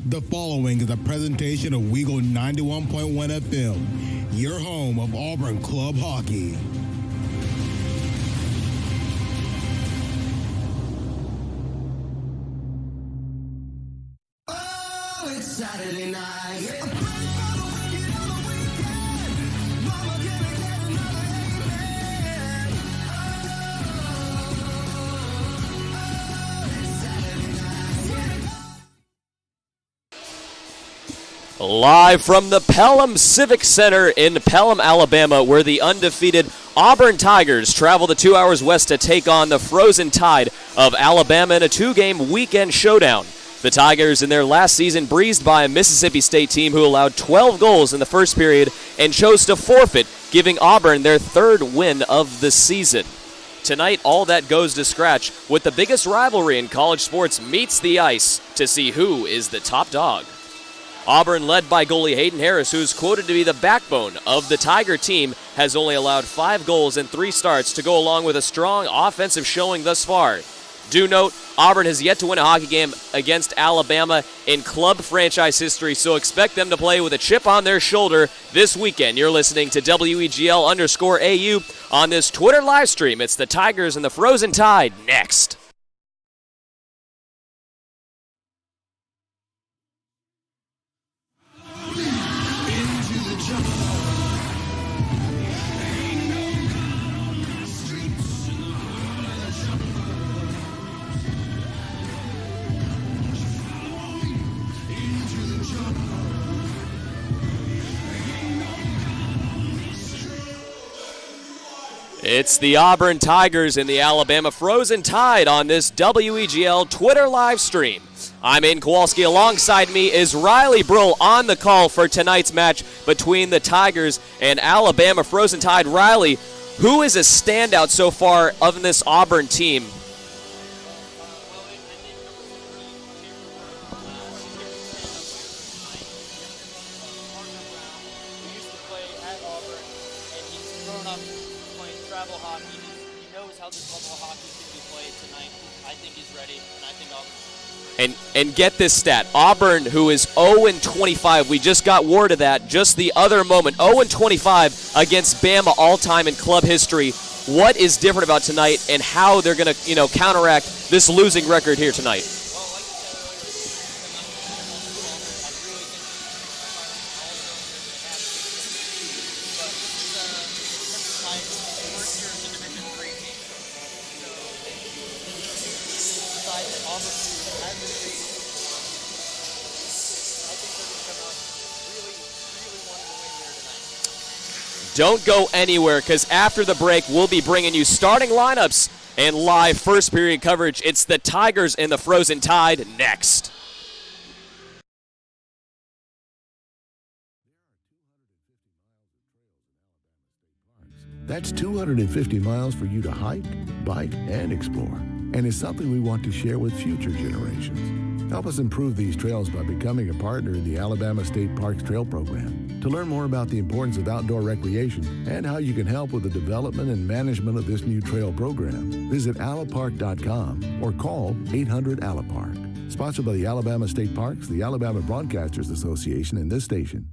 The following is a presentation of WEGL 91.1 FM, your home of Auburn Club Hockey. Oh, it's Saturday night. Live from the Pelham Civic Center in Pelham, Alabama, where the undefeated Auburn Tigers travel the 2 hours west to take on the Frozen Tide of Alabama in a two-game weekend showdown. The Tigers in their last season breezed by a Mississippi State team who allowed 12 goals in the first period and chose to forfeit, giving Auburn their third win of the season. Tonight, all that goes to scratch with the biggest rivalry in college sports meets the ice to see who is the top dog. Auburn, led by goalie Hayden Harris, who is quoted to be the backbone of the Tiger team, has only allowed 5 goals in 3 starts to go along with a strong offensive showing thus far. Do note, Auburn has yet to win a hockey game against Alabama in club franchise history, so expect them to play with a chip on their shoulder this weekend. You're listening to WEGL_AU on this Twitter live stream. It's the Tigers and the Frozen Tide next. It's the Auburn Tigers and the Alabama Frozen Tide on this WEGL Twitter live stream. I'm Aiden Kowalski. Alongside me is Riley Brull on the call for tonight's match between the Tigers and Alabama Frozen Tide. Riley, who is a standout so far of this Auburn team? And get this stat, Auburn, who is 0-25, we just got word of that just the other moment, 0-25 against Bama all-time in club history. What is different about tonight and how they're going to, counteract this losing record here tonight? Don't go anywhere, because after the break, we'll be bringing you starting lineups and live first period coverage. It's the Tigers and the Frozen Tide next. That's 250 miles for you to hike, bike, and explore. And it's something we want to share with future generations. Help us improve these trails by becoming a partner in the Alabama State Parks Trail Program. To learn more about the importance of outdoor recreation and how you can help with the development and management of this new trail program, visit alapark.com or call 800-ALAPARK. Sponsored by the Alabama State Parks, the Alabama Broadcasters Association, and this station.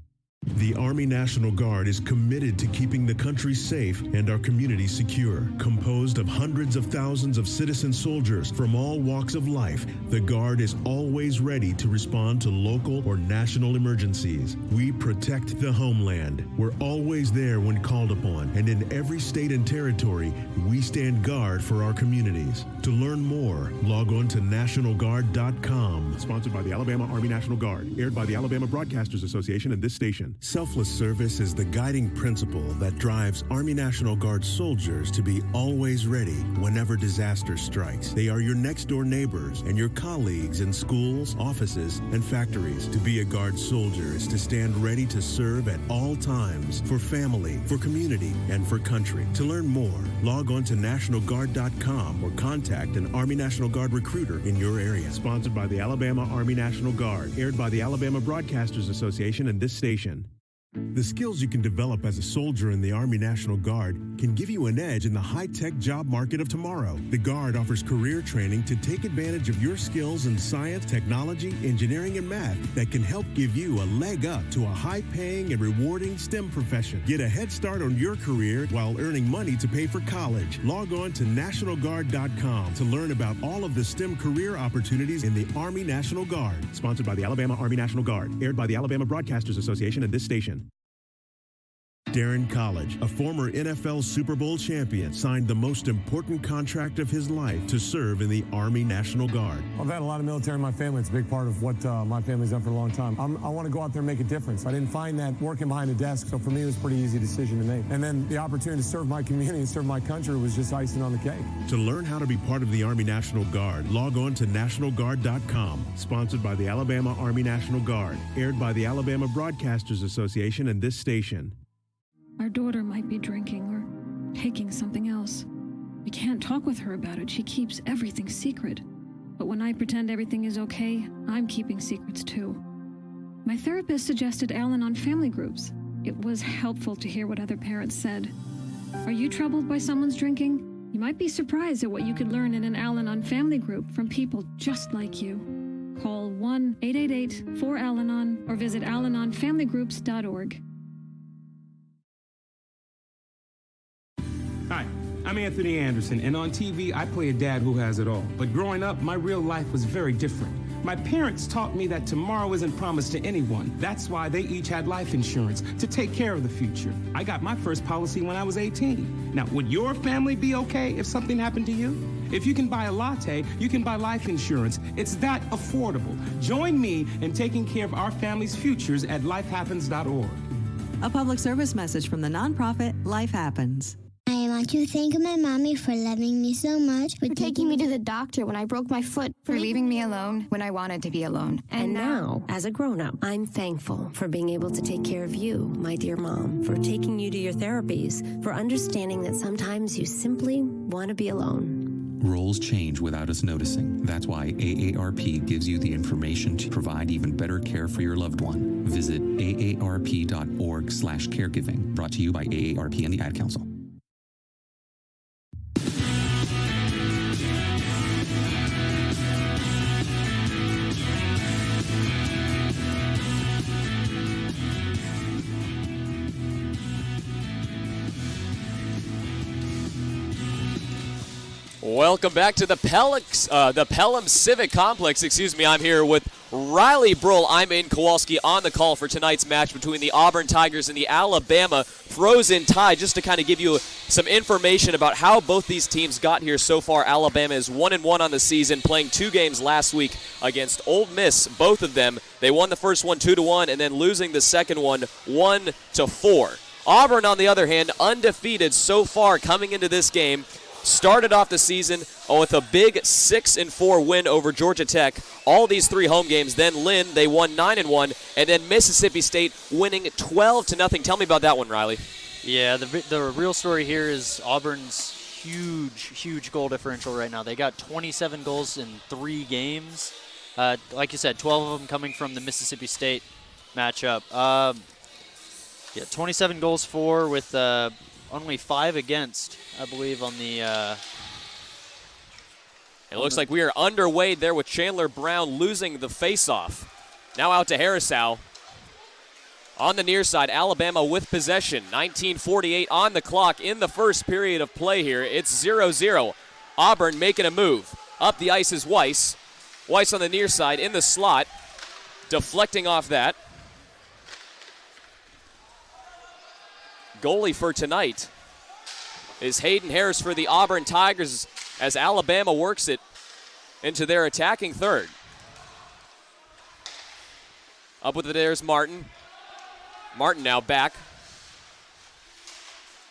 The Army National Guard is committed to keeping the country safe and our community secure. Composed of hundreds of thousands of citizen soldiers from all walks of life, the Guard is always ready to respond to local or national emergencies. We protect the homeland. We're always there when called upon, and in every state and territory, we stand guard for our communities. To learn more, log on to nationalguard.com. Sponsored by the Alabama Army National Guard, aired by the Alabama Broadcasters Association and this station. Selfless service is the guiding principle that drives Army National Guard soldiers to be always ready whenever disaster strikes. They are your next-door neighbors and your colleagues in schools, offices, and factories. To be a Guard soldier is to stand ready to serve at all times for family, for community, and for country. To learn more, log on to nationalguard.com or contact an Army National Guard recruiter in your area. Sponsored by the Alabama Army National Guard, aired by the Alabama Broadcasters Association and this station. The skills you can develop as a soldier in the Army National Guard can give you an edge in the high-tech job market of tomorrow. The Guard offers career training to take advantage of your skills in science, technology, engineering, and math that can help give you a leg up to a high-paying and rewarding STEM profession. Get a head start on your career while earning money to pay for college. Log on to NationalGuard.com to learn about all of the STEM career opportunities in the Army National Guard. Sponsored by the Alabama Army National Guard. Aired by the Alabama Broadcasters Association and this station. Darren College, a former NFL Super Bowl champion, signed the most important contract of his life to serve in the Army National Guard. I've had a lot of military in my family. It's a big part of what my family's done for a long time. I want to go out there and make a difference. I didn't find that working behind a desk, so for me it was a pretty easy decision to make. And then the opportunity to serve my community and serve my country was just icing on the cake. To learn how to be part of the Army National Guard, log on to NationalGuard.com. Sponsored by the Alabama Army National Guard. Aired by the Alabama Broadcasters Association and this station. Our daughter might be drinking or taking something else. We can't talk with her about it. She keeps everything secret. But when I pretend everything is okay, I'm keeping secrets too. My therapist suggested Al-Anon family groups. It was helpful to hear what other parents said. Are you troubled by someone's drinking? You might be surprised at what you could learn in an Al-Anon family group from people just like you. Call 1-888-4-AL-ANON or visit alanonfamilygroups.org. Hi, I'm Anthony Anderson, and on TV, I play a dad who has it all. But growing up, my real life was very different. My parents taught me that tomorrow isn't promised to anyone. That's why they each had life insurance to take care of the future. I got my first policy when I was 18. Now, would your family be okay if something happened to you? If you can buy a latte, you can buy life insurance. It's that affordable. Join me in taking care of our family's futures at lifehappens.org. A public service message from the nonprofit Life Happens. I want to thank my mommy for loving me so much, for taking me to the doctor when I broke my foot, for leaving me alone when I wanted to be alone. And now, as a grown-up, I'm thankful for being able to take care of you, my dear mom, for taking you to your therapies, for understanding that sometimes you simply want to be alone. Roles change without us noticing. That's why AARP gives you the information to provide even better care for your loved one. Visit aarp.org/caregiving. Brought to you by AARP and the Ad Council. Welcome back to the Pelham Civic Complex. I'm here with Riley Brull. I'm in Kowalski on the call for tonight's match between the Auburn Tigers and the Alabama Frozen Tide. Just to kind of give you some information about how both these teams got here so far. Alabama is 1-1 on the season, playing 2 games last week against Ole Miss. Both of them, they won the first one 2-1, and then losing the second one 1-4. Auburn, on the other hand, undefeated so far coming into this game. Started off the season with a big 6-4 win over Georgia Tech. All these 3 home games. Then Lynn, they won 9-1, and then Mississippi State winning 12-0. Tell me about that one, Riley. Yeah, the real story here is Auburn's huge goal differential right now. They got 27 goals in 3 games. Like you said, 12 of them coming from the Mississippi State matchup. 27 goals for with only 5 against, I believe, on the... It looks like we are underway there with Chandler Brown losing the faceoff. Now out to Harrisau. On the near side, Alabama with possession. 19:48 on the clock in the first period of play here. It's 0-0. Auburn making a move. Up the ice is Weiss. Weiss on the near side in the slot. Deflecting off that. Goalie for tonight is Hayden Harris for the Auburn Tigers as Alabama works it into their attacking third. Up with it, there's Martin. Martin now back.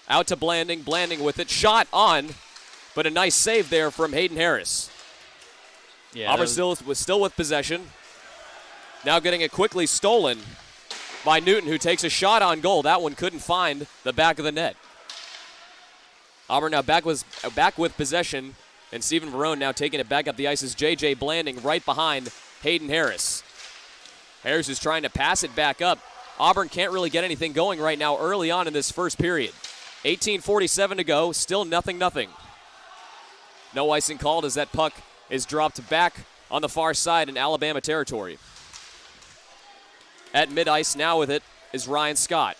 Out to Blanding. Blanding with it. Shot on, but a nice save there from Hayden Harris. Yeah, Auburn still with possession. Now getting it quickly stolen by Newton, who takes a shot on goal. That one couldn't find the back of the net. Auburn now back with possession, and Stephen Verone now taking it back up the ice is J.J. Blanding right behind Hayden Harris. Harris is trying to pass it back up. Auburn can't really get anything going right now early on in this first period. 18:47 to go, still 0-0. No icing called as that puck is dropped back on the far side in Alabama territory. At mid-ice now with it is Ryan Scott.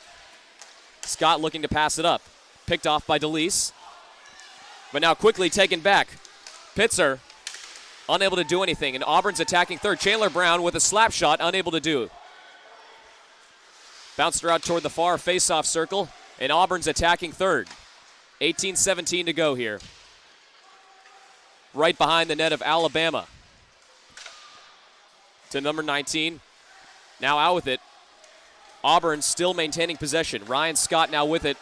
Scott looking to pass it up. Picked off by DeLeese, but now quickly taken back. Pitzer unable to do anything, and Auburn's attacking third. Chandler Brown with a slap shot, unable to do. Bounced her out toward the far face-off circle, and Auburn's attacking third. 18:17 to go here. Right behind the net of Alabama. To number 19. Now out with it. Auburn still maintaining possession. Ryan Scott now with it.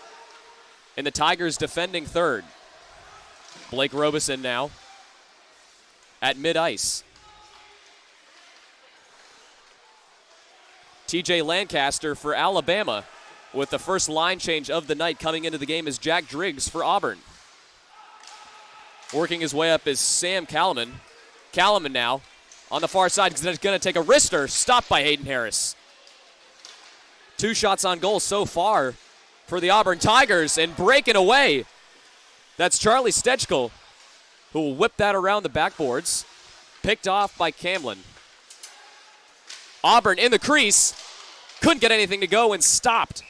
And the Tigers defending third. Blake Robeson now at mid-ice. TJ Lancaster for Alabama with the first line change of the night coming into the game is Jack Driggs for Auburn. Working his way up is Sam Kalaman. Kalaman now on the far side is going to take a wrister, stopped by Hayden Harris. 2 shots on goal so far for the Auburn Tigers, and breaking away. That's Charlie Stechkel, who will whip that around the backboards. Picked off by Camlin. Auburn in the crease. Couldn't get anything to go and stopped.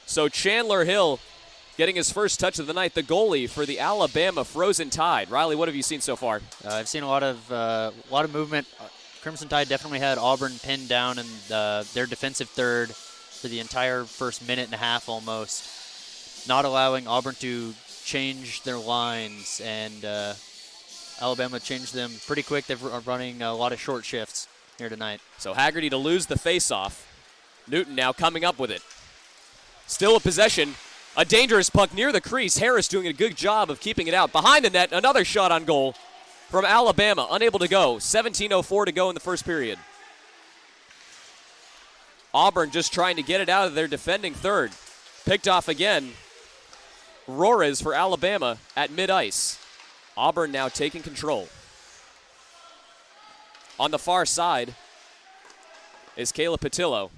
So Chandler Hill getting his first touch of the night, the goalie for the Alabama Frozen Tide. Riley, what have you seen so far? I've seen a lot of movement. Crimson Tide definitely had Auburn pinned down in their defensive third for the entire first minute and a half almost, not allowing Auburn to change their lines, and Alabama changed them pretty quick. They're running a lot of short shifts here tonight. So Haggerty to lose the faceoff. Newton now coming up with it. Still a possession. A dangerous puck near the crease. Harris doing a good job of keeping it out. Behind the net, another shot on goal from Alabama. Unable to go. 17:04 to go in the first period. Auburn just trying to get it out of their defending third. Picked off again. Rores for Alabama at mid-ice. Auburn now taking control. On the far side is Caleb Patillo.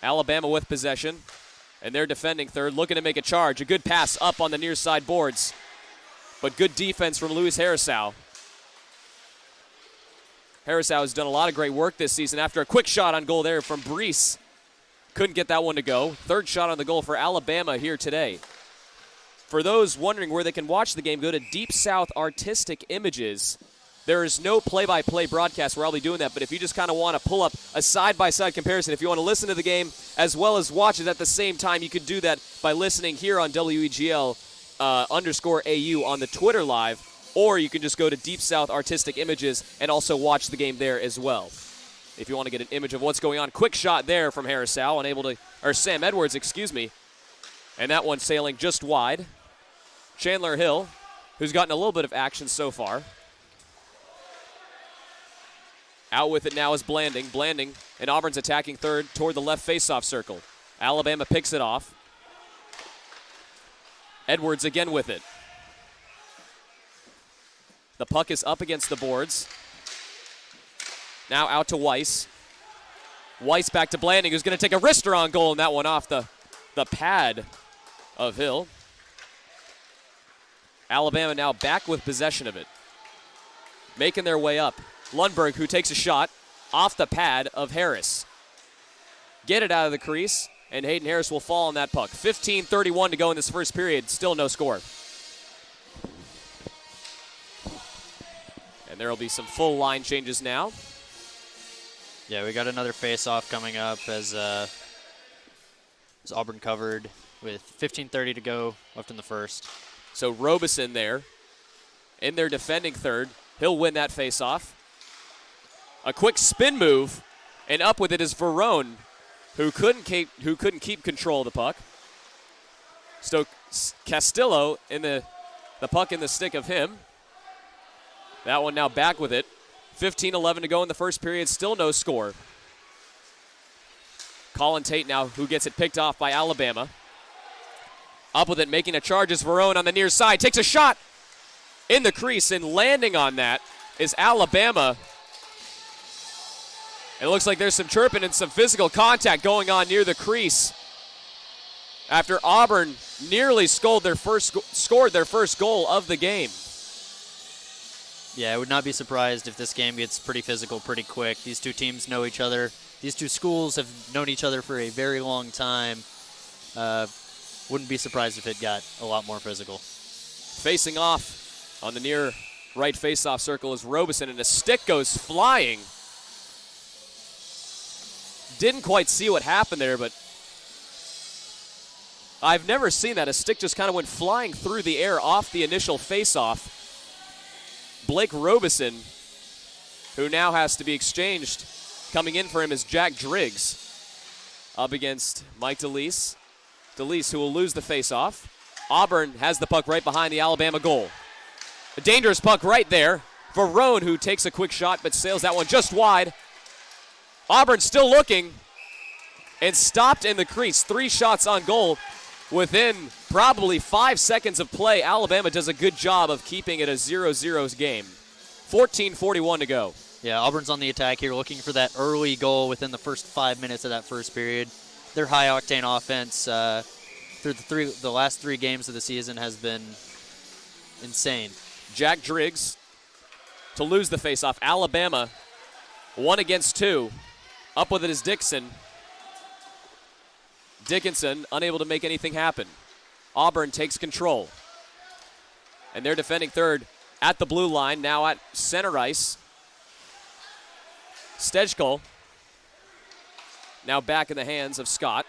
Alabama with possession, and they're defending third, looking to make a charge. A good pass up on the near side boards, but good defense from Luis Harrisau. Harrisau has done a lot of great work this season after a quick shot on goal there from Brees. Couldn't get that one to go. Third shot on the goal for Alabama here today. For those wondering where they can watch the game, go to Deep South Artistic Images. There is no play-by-play broadcast where I'll be doing that, but if you just kind of want to pull up a side-by-side comparison, if you want to listen to the game as well as watch it at the same time, you can do that by listening here on WEGL _AU on the Twitter Live, or you can just go to Deep South Artistic Images and also watch the game there as well. If you want to get an image of what's going on. Quick shot there from Sam Edwards, and that one sailing just wide. Chandler Hill, who's gotten a little bit of action so far. Out with it now is Blanding. Blanding, and Auburn's attacking third toward the left faceoff circle. Alabama picks it off. Edwards again with it. The puck is up against the boards. Now out to Weiss. Weiss back to Blanding, who's going to take a wrister on goal, and that one off the pad of Hill. Alabama now back with possession of it. Making their way up. Lundberg, who takes a shot off the pad of Harris. Get it out of the crease, and Hayden Harris will fall on that puck. 15:31 to go in this first period. Still no score. And there will be some full line changes now. Yeah, we got another face-off coming up as Auburn covered with 15:30 to go left in the first. So Robeson there in their defending third. He'll win that face-off. A quick spin move, and up with it is Verone, who couldn't keep control of the puck. So Castillo in the puck in the stick of him. That one now back with it. 15:11 to go in the first period. Still no score. Colin Tate now, who gets it picked off by Alabama. Up with it, making a charge is Verone on the near side. Takes a shot in the crease, and landing on that is Alabama. It looks like there's some chirping and some physical contact going on near the crease after Auburn nearly scored their first goal of the game. Yeah, I would not be surprised if this game gets pretty physical pretty quick. These two teams know each other. These two schools have known each other for a very long time. Wouldn't be surprised if it got a lot more physical. Facing off on the near right face-off circle is Robeson, and a stick goes flying. Didn't quite see what happened there, but I've never seen that. A stick just kind of went flying through the air off the initial face-off. Blake Robeson, who now has to be exchanged, coming in for him is Jack Driggs up against Mike DeLeese. DeLeese, who will lose the face-off. Auburn has the puck right behind the Alabama goal. A dangerous puck right there. Verone, who takes a quick shot but sails that one just wide. Auburn still looking and stopped in the crease. 3 shots on goal within probably 5 seconds of play. Alabama does a good job of keeping it a 0-0 game. 14:41 to go. Yeah, Auburn's on the attack here, looking for that early goal within the first 5 minutes of that first period. Their high-octane offense through the last 3 games of the season has been insane. Jack Driggs to lose the faceoff. Alabama 1 against 2. Up with it is Dixon. Dickinson unable to make anything happen. Auburn takes control. And they're defending third at the blue line, now at center ice. Stejko now back in the hands of Scott.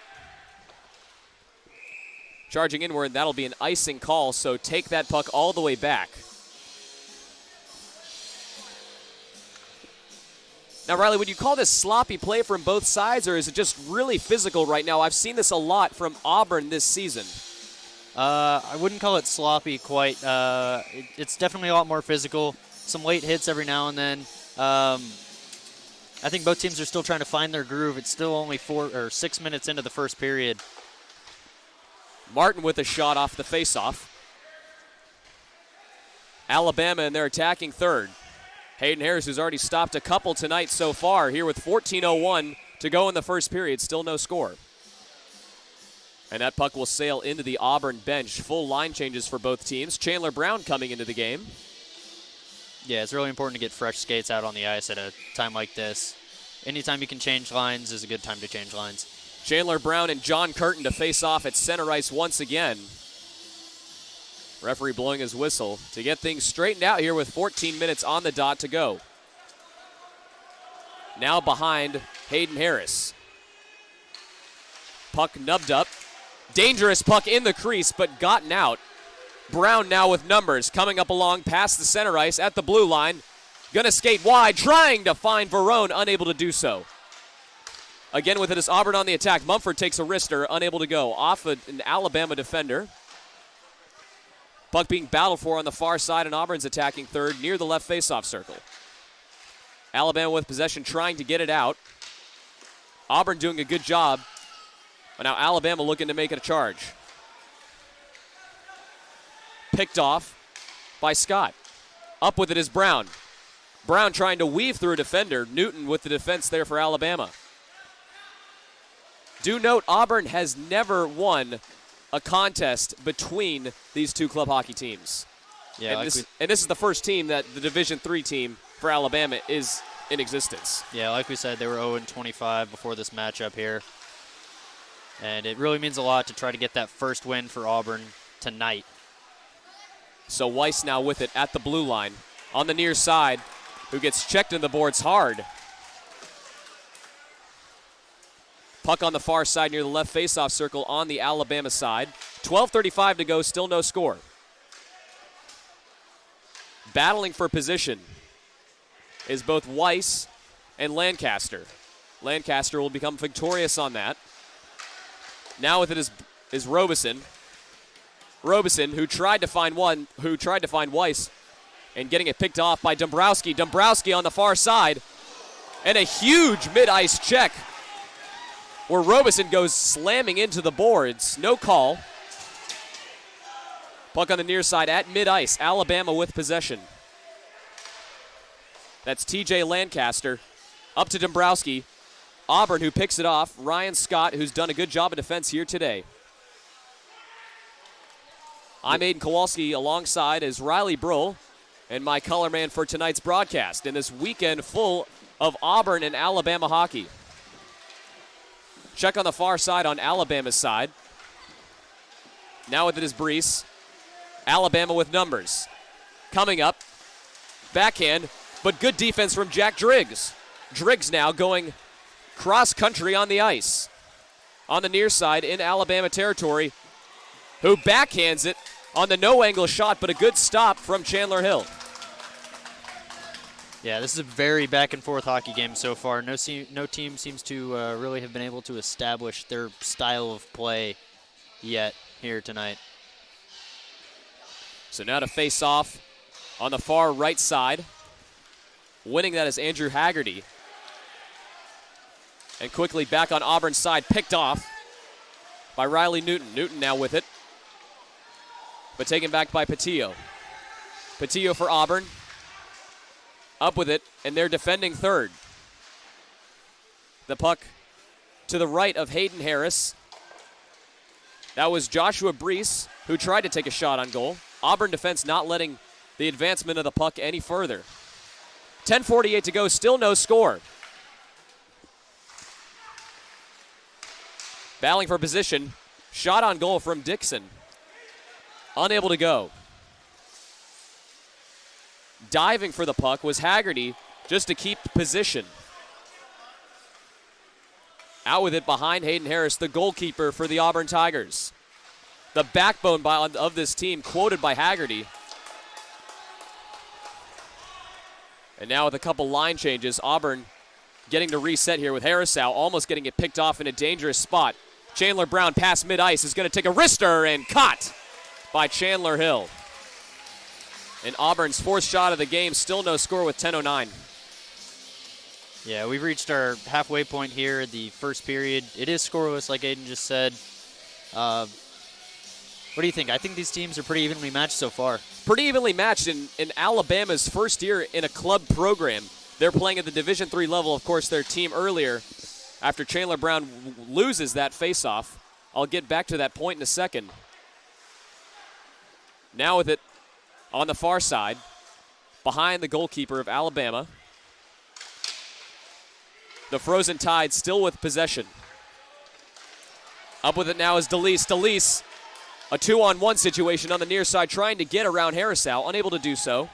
Charging inward, that'll be an icing call, so take that puck all the way back. Now, Riley, would you call this sloppy play from both sides, or is it just really physical right now? I've seen this a lot from Auburn this season. I wouldn't call it sloppy quite. It's definitely a lot more physical. Some late hits every now and then. I think both teams are still trying to find their groove. It's still only 4 or 6 minutes into the first period. Martin with a shot off the faceoff. Alabama in their attacking third. Hayden Harris, who's already stopped a couple tonight so far, here with 14:01 to go in the first period. Still no score. And that puck will sail into the Auburn bench. Full line changes for both teams. Chandler Brown coming into the game. Yeah, it's really important to get fresh skates out on the ice at a time like this. Anytime you can change lines is a good time to change lines. Chandler Brown and John Curtin to face off at center ice once again. Referee blowing his whistle to get things straightened out here with 14 minutes on the dot to go. Now behind Hayden Harris. Puck nubbed up. Dangerous puck in the crease, but gotten out. Brown now with numbers, coming up along past the center ice at the blue line. Gonna skate wide, trying to find Verone, unable to do so. Again with it is Auburn on the attack. Mumford takes a wrister, unable to go. Off an Alabama defender. Puck being battled for on the far side, and Auburn's attacking third near the left faceoff circle. Alabama with possession, trying to get it out. Auburn doing a good job, but now Alabama looking to make it a charge. Picked off by Scott. Up with it is Brown. Brown trying to weave through a defender. Newton with the defense there for Alabama. Do note, Auburn has never won a contest between these two club hockey teams. Yeah, and this is the first team that the Division III team for Alabama is in existence. Yeah, like we said, they were 0-25 before this matchup here. And it really means a lot to try to get that first win for Auburn tonight. So Weiss now with it at the blue line on the near side, who gets checked in the boards hard. Puck on the far side near the left faceoff circle on the Alabama side. 12:35 to go, still no score. Battling for position is both Weiss and Lancaster. Lancaster will become victorious on that. Now with it is Robeson. Robeson, who tried to find Weiss, and getting it picked off by Dombrowski. Dombrowski on the far side, and a huge mid-ice check where Robeson goes slamming into the boards. No call. Puck on the near side at mid-ice. Alabama with possession. That's TJ Lancaster Up to Dombrowski. Auburn, who picks it off. Ryan Scott, who's done a good job of defense here today. I'm Aiden Kowalski, alongside is Riley Brull, and my color man for tonight's broadcast in this weekend full of Auburn and Alabama hockey. Check on the far side on Alabama's side. Now with it is Brees. Alabama with numbers. Coming up, backhand, but good defense from Jack Driggs. Driggs now going cross country on the ice. On the near side in Alabama territory, who backhands it on the no-angle shot, but a good stop from Chandler Hill. Yeah, this is a very back-and-forth hockey game so far. No team seems to really have been able to establish their style of play yet here tonight. So now to face off on the far right side. Winning that is Andrew Haggerty. And quickly back on Auburn's side, picked off by Riley Newton. Newton now with it, but taken back by Patillo. Patillo for Auburn. Up with it, and they're defending third. The puck to the right of Hayden Harris. That was Joshua Brees, who tried to take a shot on goal. Auburn defense not letting the advancement of the puck any further. 10:48 to go, still no score. Battling for position. Shot on goal from Dixon. Unable to go. Diving for the puck was Haggerty just to keep position. Out with it behind Hayden Harris, the goalkeeper for the Auburn Tigers. The backbone of this team, quoted by Haggerty. And now with a couple line changes, Auburn getting to reset here with Harrisow almost getting it picked off in a dangerous spot. Chandler Brown past mid-ice is going to take a wrister and caught by Chandler Hill. And Auburn's fourth shot of the game, still no score with 10:09. Yeah, we've reached our halfway point here in the first period. It is scoreless, like Aiden just said. What do you think? I think these teams are pretty evenly matched so far. Pretty evenly matched in Alabama's first year in a club program. They're playing at the Division III level. Of course, their team earlier, after Chandler Brown loses that faceoff. I'll get back to that point in a second. Now with it on the far side, behind the goalkeeper of Alabama. The Frozen Tide still with possession. Up with it now is DeLeese. DeLeese, a 2-on-1 situation on the near side, trying to get around Harrisow, unable to do so.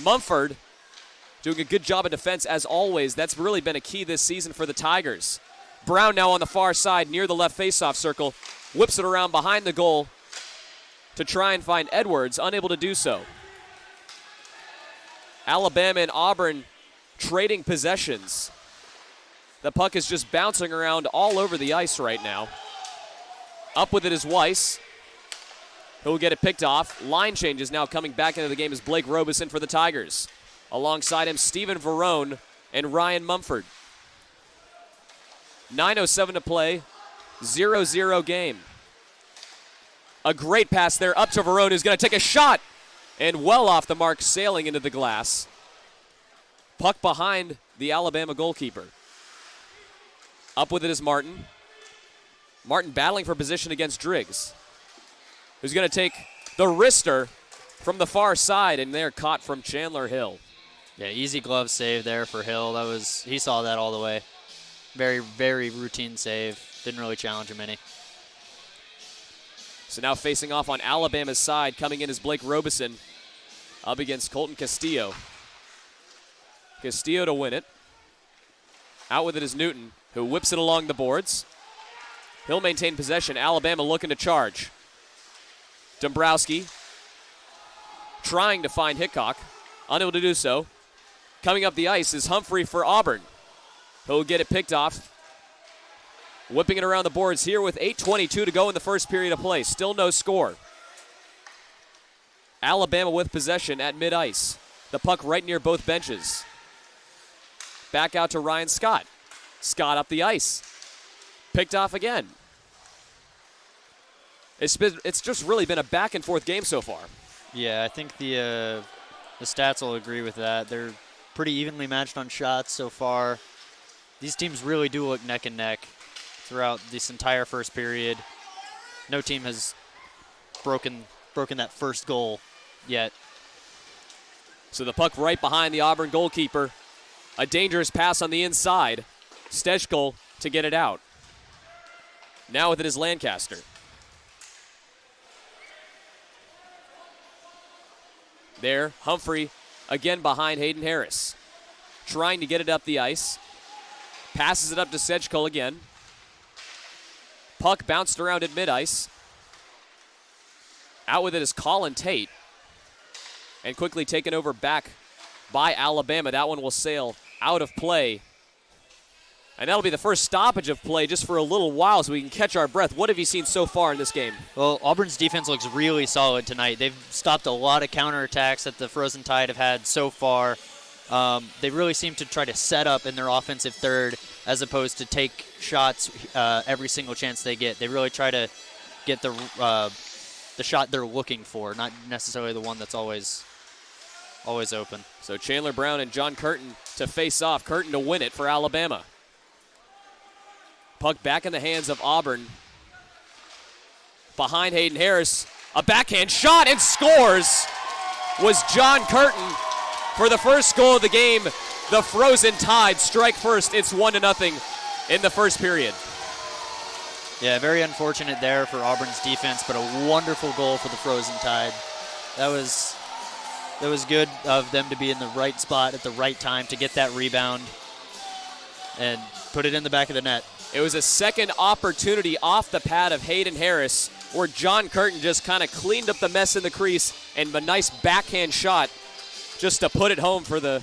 Mumford doing a good job of defense as always. That's really been a key this season for the Tigers. Brown now on the far side near the left faceoff circle. Whips it around behind the goal to try and find Edwards, unable to do so. Alabama and Auburn trading possessions. The puck is just bouncing around all over the ice right now. Up with it is Weiss, who will get it picked off. Line changes now coming back into the game is Blake Robeson for the Tigers. Alongside him, Stephen Verone and Ryan Mumford. 9:07 to play, 0-0 game. A great pass there up to Verone, who's going to take a shot. And well off the mark, sailing into the glass. Puck behind the Alabama goalkeeper. Up with it is Martin. Martin battling for position against Driggs, who's going to take the wrister from the far side, and they're caught from Chandler Hill. Yeah, easy glove save there for Hill. He saw that all the way. Very, very routine save. Didn't really challenge him any. So now facing off on Alabama's side, coming in is Blake Robeson up against Colton Castillo. Castillo to win it. Out with it is Newton, who whips it along the boards. He'll maintain possession. Alabama looking to charge. Dombrowski trying to find Hickok, unable to do so. Coming up the ice is Humphrey for Auburn. He'll get it picked off. Whipping it around the boards here with 8:22 to go in the first period of play. Still no score. Alabama with possession at mid-ice. The puck right near both benches. Back out to Ryan Scott. Scott up the ice. Picked off again. It's just really been a back-and-forth game so far. Yeah, I think the stats will agree with that. pretty evenly matched on shots so far. These teams really do look neck and neck throughout this entire first period. No team has broken that first goal yet. So the puck right behind the Auburn goalkeeper. A dangerous pass on the inside. Stejko to get it out. Now with it is Lancaster. There, Humphrey again behind Hayden Harris. Trying to get it up the ice. Passes it up to Stejko again. Puck bounced around at mid-ice. Out with it is Colin Tate. And quickly taken over back by Alabama. That one will sail out of play. And that'll be the first stoppage of play just for a little while so we can catch our breath. What have you seen so far in this game? Well, Auburn's defense looks really solid tonight. They've stopped a lot of counterattacks that the Frozen Tide have had so far. They really seem to try to set up in their offensive third as opposed to take shots every single chance they get. They really try to get the shot they're looking for, not necessarily the one that's always open. So Chandler Brown and John Curtin to face off. Curtin to win it for Alabama. Puck back in the hands of Auburn. Behind Hayden Harris. A backhand shot and scores was John Curtin for the first goal of the game. The Frozen Tide strike first. It's 1-0 in the first period. Yeah, very unfortunate there for Auburn's defense, but a wonderful goal for the Frozen Tide. That was good of them to be in the right spot at the right time to get that rebound and put it in the back of the net. It was a second opportunity off the pad of Hayden Harris where John Curtin just kind of cleaned up the mess in the crease and a nice backhand shot just to put it home for the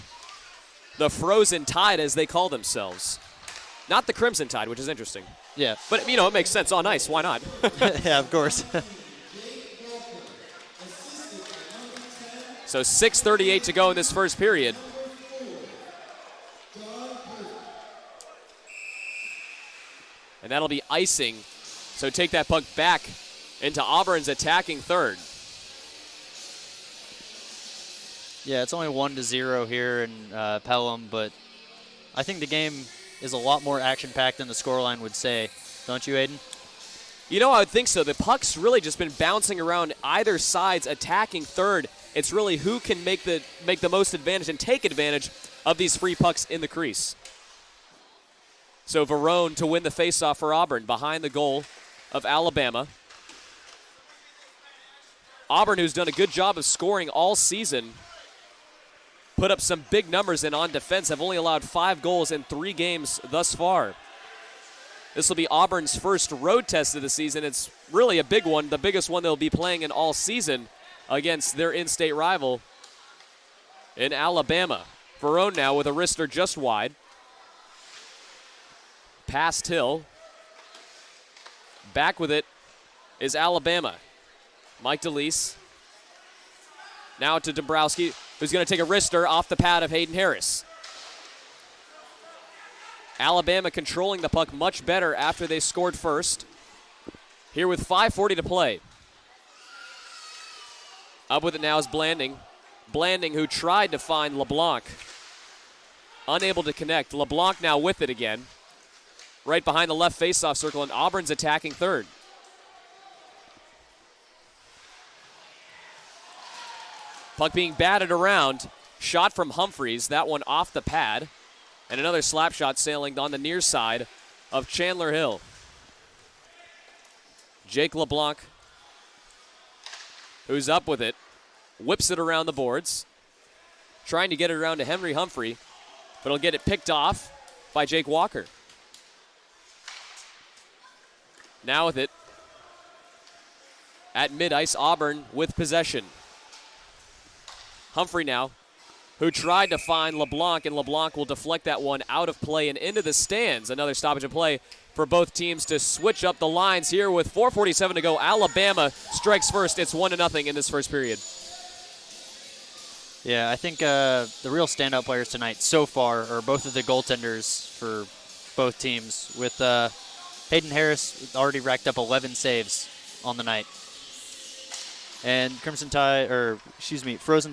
Frozen Tide, as they call themselves. Not the Crimson Tide, which is interesting. Yeah. But, it makes sense. Oh, nice. Why not? Yeah, of course. So 6:38 to go in this first period. And that'll be icing. So take that puck back into Auburn's attacking third. Yeah, it's only 1-0 here in Pelham, but I think the game is a lot more action-packed than the scoreline would say. Don't you, Aiden? I would think so. The puck's really just been bouncing around either side's attacking third. It's really who can make the most advantage and take advantage of these free pucks in the crease. So Verone to win the faceoff for Auburn behind the goal of Alabama. Auburn, who's done a good job of scoring all season, put up some big numbers in on defense, have only allowed 5 goals in 3 games thus far. This will be Auburn's first road test of the season. It's really a big one, the biggest one they'll be playing in all season against their in-state rival in Alabama. Verone now with a wrister just wide. Past Hill. Back with it is Alabama. Mike DeLeese. Now to Dombrowski, who's going to take a wrister off the pad of Hayden Harris. Alabama controlling the puck much better after they scored first. Here with 5:40 to play. Up with it now is Blanding. Blanding, who tried to find LeBlanc. Unable to connect. LeBlanc now with it again. Right behind the left faceoff circle, and Auburn's attacking third. Puck being batted around. Shot from Humphreys. That one off the pad. And another slap shot sailing on the near side of Chandler Hill. Jake LeBlanc, who's up with it, whips it around the boards. Trying to get it around to Henry Humphrey, but he'll get it picked off by Jake Walker. Now with it, at mid-ice, Auburn with possession. Humphrey now, who tried to find LeBlanc, and LeBlanc will deflect that one out of play and into the stands. Another stoppage of play for both teams to switch up the lines here with 4:47 to go. Alabama strikes first. It's 1-0 in this first period. Yeah, I think the real standout players tonight so far are both of the goaltenders for both teams, with Hayden Harris already racked up 11 saves on the night. And Frozen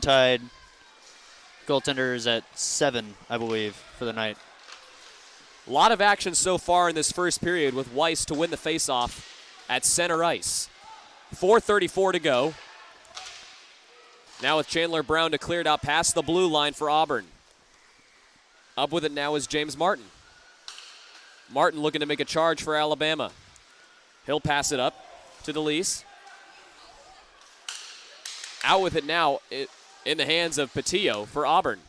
Tide Goaltender is at 7, I believe, for the night. A lot of action so far in this first period with Weiss to win the faceoff at center ice. 4:34 to go. Now with Chandler Brown to clear it out past the blue line for Auburn. Up with it now is James Martin. Martin looking to make a charge for Alabama. He'll pass it up to DeLeese. Out with it now in the hands of Patillo for Auburn.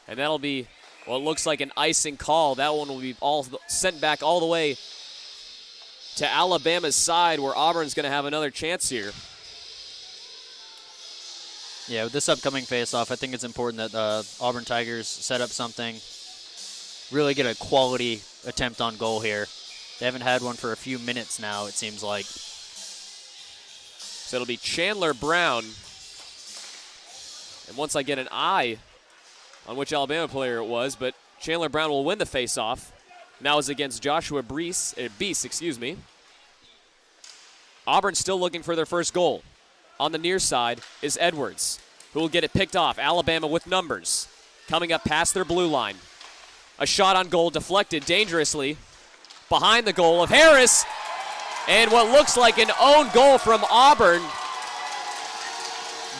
And that'll be what looks like an icing call. That one will be all sent back all the way to Alabama's side, where Auburn's going to have another chance here. Yeah, with this upcoming faceoff, I think it's important that Auburn Tigers set up something, really get a quality attempt on goal here. They haven't had one for a few minutes now, it seems like. So it'll be Chandler Brown. And once I get an eye on which Alabama player it was, but Chandler Brown will win the faceoff. Now is against Joshua Beese. Auburn still looking for their first goal. On the near side is Edwards, who will get it picked off. Alabama with numbers. Coming up past their blue line. A shot on goal deflected dangerously behind the goal of Harris. And what looks like an own goal from Auburn.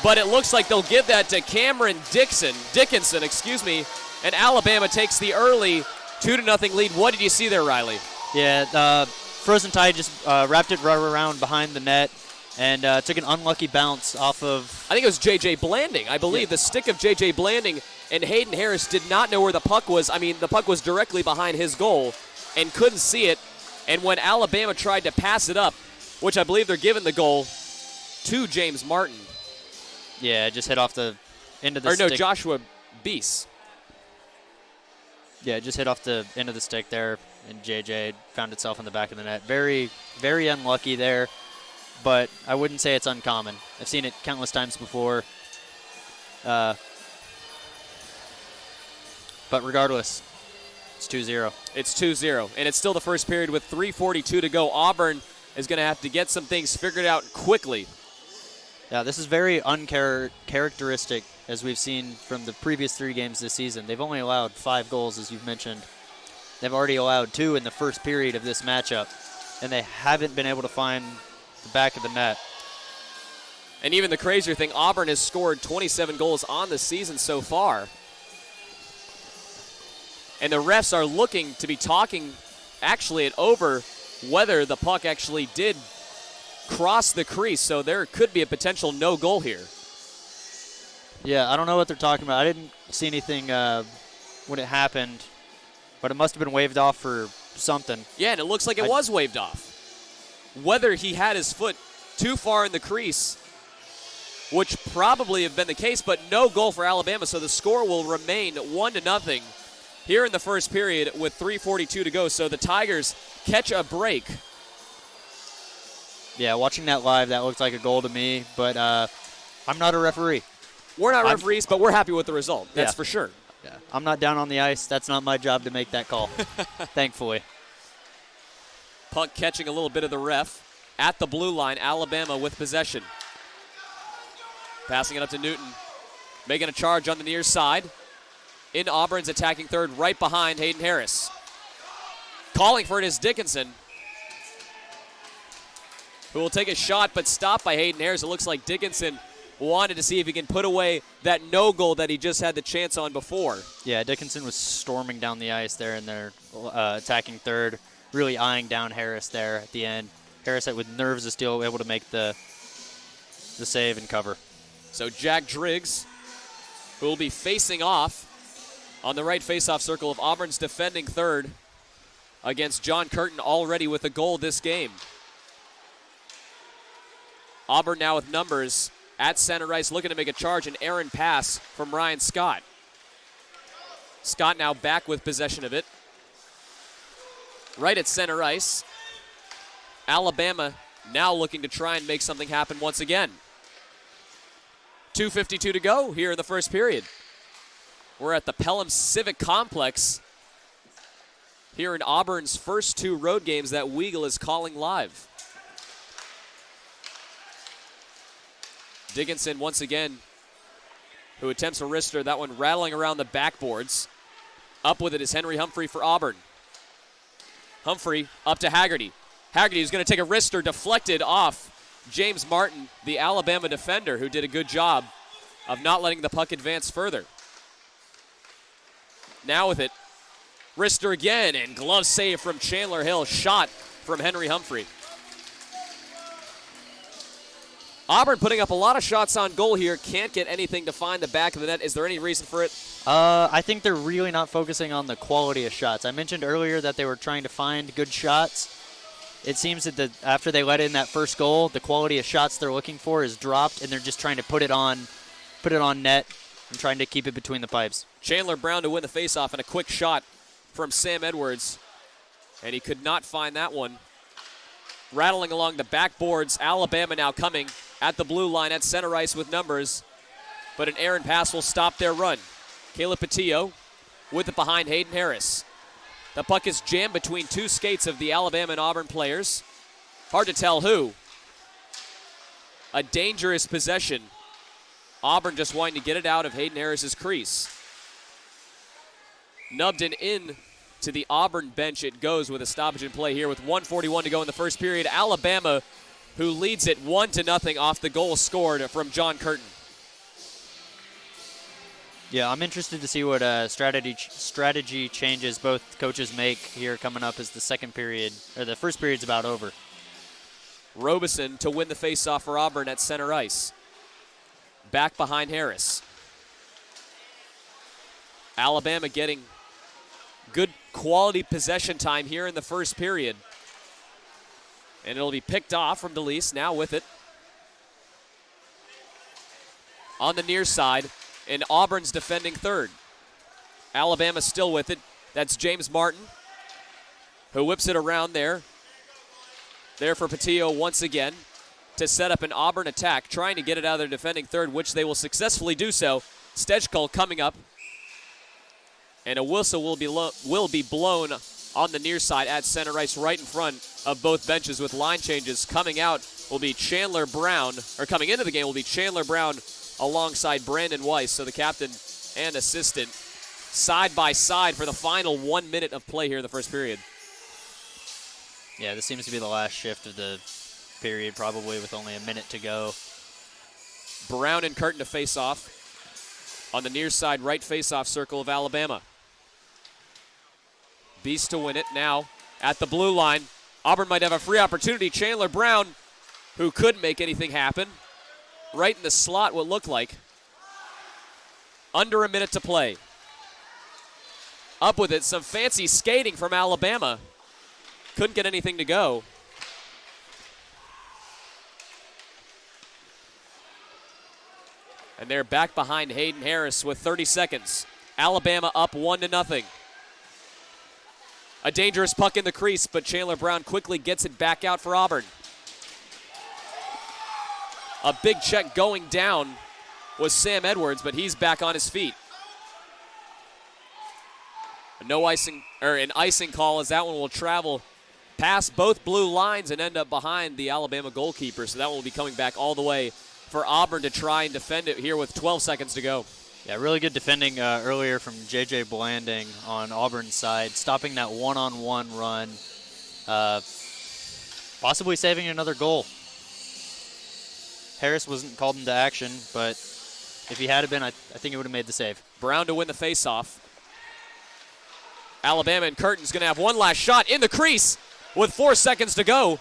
But it looks like they'll give that to Cameron Dickinson, and Alabama takes the early 2-0 lead. What did you see there, Riley? Yeah, Frozen Tide just wrapped it right around behind the net and took an unlucky bounce off of... I think it was J.J. Blanding. I believe the stick of J.J. Blanding, and Hayden Harris did not know where the puck was. I mean, the puck was directly behind his goal and couldn't see it. And when Alabama tried to pass it up, which I believe they're giving the goal to James Martin. Yeah, it just hit off the end of the stick. Or no, Joshua Beese. Yeah, it just hit off the end of the stick there, and JJ found itself in the back of the net. Very, very unlucky there, but I wouldn't say it's uncommon. I've seen it countless times before. But regardless, it's 2-0. It's 2-0, and it's still the first period with 3:42 to go. Auburn is going to have to get some things figured out quickly. Yeah, this is very uncharacteristic, as we've seen from the previous 3 games this season. They've only allowed 5 goals, as you've mentioned. They've already allowed 2 in the first period of this matchup, and they haven't been able to find the back of the net. And even the crazier thing, Auburn has scored 27 goals on the season so far. And the refs are looking to be talking actually it over whether the puck actually did cross the crease, so there could be a potential no goal here. Yeah, I don't know what they're talking about. I didn't see anything when it happened, but it must have been waved off for something. Yeah, and it looks like it was waved off. Whether he had his foot too far in the crease, which probably have been the case, but no goal for Alabama, so the score will remain 1-0 here in the first period with 3:42 to go. So the Tigers catch a break. Yeah, watching that live, that looked like a goal to me, but I'm not a referee. We're not referees, but we're happy with the result. That's for sure. Yeah. I'm not down on the ice. That's not my job to make that call, thankfully. Puck catching a little bit of the ref at the blue line. Alabama with possession. Passing it up to Newton. Making a charge on the near side. In Auburn's attacking third, right behind Hayden Harris. Calling for it is Dickinson, who will take a shot, but stopped by Hayden Harris. It looks like Dickinson wanted to see if he can put away that no goal that he just had the chance on before. Yeah, Dickinson was storming down the ice there in their attacking third, really eyeing down Harris there at the end. Harris, with nerves of steel, able to make the save and cover. So Jack Driggs, who will be facing off on the right faceoff circle of Auburn's defending third against John Curtin, already with a goal this game. Auburn now with numbers at center ice, looking to make a charge, an errant pass from Ryan Scott. Scott now back with possession of it. Right at center ice. Alabama now looking to try and make something happen once again. 2:52 to go here in the first period. We're at the Pelham Civic Complex here in Auburn's first 2 road games that WEGL is calling live. Dickinson once again, who attempts a wrister. That one rattling around the backboards. Up with it is Henry Humphrey for Auburn. Humphrey up to Haggerty. Haggerty is going to take a wrister, deflected off James Martin, the Alabama defender, who did a good job of not letting the puck advance further. Now with it, wrister again, and glove save from Chandler Hill. Shot from Henry Humphrey. Auburn putting up a lot of shots on goal here. Can't get anything to find the back of the net. Is there any reason for it? I think they're really not focusing on the quality of shots. I mentioned earlier that they were trying to find good shots. It seems that after they let in that first goal, the quality of shots they're looking for is dropped, and they're just trying to put it on net and trying to keep it between the pipes. Chandler Brown to win the faceoff, and a quick shot from Sam Edwards, and he could not find that one. Rattling along the backboards, Alabama now coming at the blue line at center ice with numbers, but an errant pass will stop their run. Caleb Patillo with it behind Hayden Harris. The puck is jammed between two skates of the Alabama and Auburn players. Hard to tell who. A dangerous possession. Auburn just wanting to get it out of Hayden Harris's crease. Nubbed in to the Auburn bench it goes with a stoppage in play here with 1:41 to go in the first period. Alabama, who leads it 1-0 off the goal scored from John Curtin. Yeah, I'm interested to see what strategy changes both coaches make here coming up as the second period, or the first period's about over. Robeson to win the faceoff for Auburn at center ice. Back behind Harris. Alabama getting good quality possession time here in the first period. And it'll be picked off from DeLeese, now with it. On the near side, and Auburn's defending third. Alabama still with it. That's James Martin, who whips it around there. There for Patillo once again to set up an Auburn attack, trying to get it out of their defending third, which they will successfully do so. Stejkal coming up. And a whistle will be blown on the near side at center ice right in front of both benches with line changes. Coming out will be Chandler Brown, or coming into the game will be Chandler Brown alongside Brandon Weiss. So the captain and assistant side by side for the final 1 minute of play here in the first period. Yeah, this seems to be the last shift of the period, probably with only a minute to go. Brown and Curtin to face off on the near side right face-off circle of Alabama. Beast to win it now at the blue line. Auburn might have a free opportunity. Chandler Brown, who couldn't make anything happen, right in the slot what looked like. Under a minute to play. Up with it, some fancy skating from Alabama. Couldn't get anything to go. And they're back behind Hayden Harris with 30 seconds. Alabama up 1-0. A dangerous puck in the crease, but Chandler Brown quickly gets it back out for Auburn. A big check going down was Sam Edwards, but he's back on his feet. No icing, or an icing call, as that one will travel past both blue lines and end up behind the Alabama goalkeeper. So that one will be coming back all the way for Auburn to try and defend it here with 12 seconds to go. Yeah, really good defending earlier from J.J. Blanding on Auburn's side, stopping that one-on-one run, possibly saving another goal. Harris wasn't called into action, but if he had been, I think he would have made the save. Brown to win the faceoff. Alabama and Curtin's going to have one last shot in the crease with 4 seconds to go.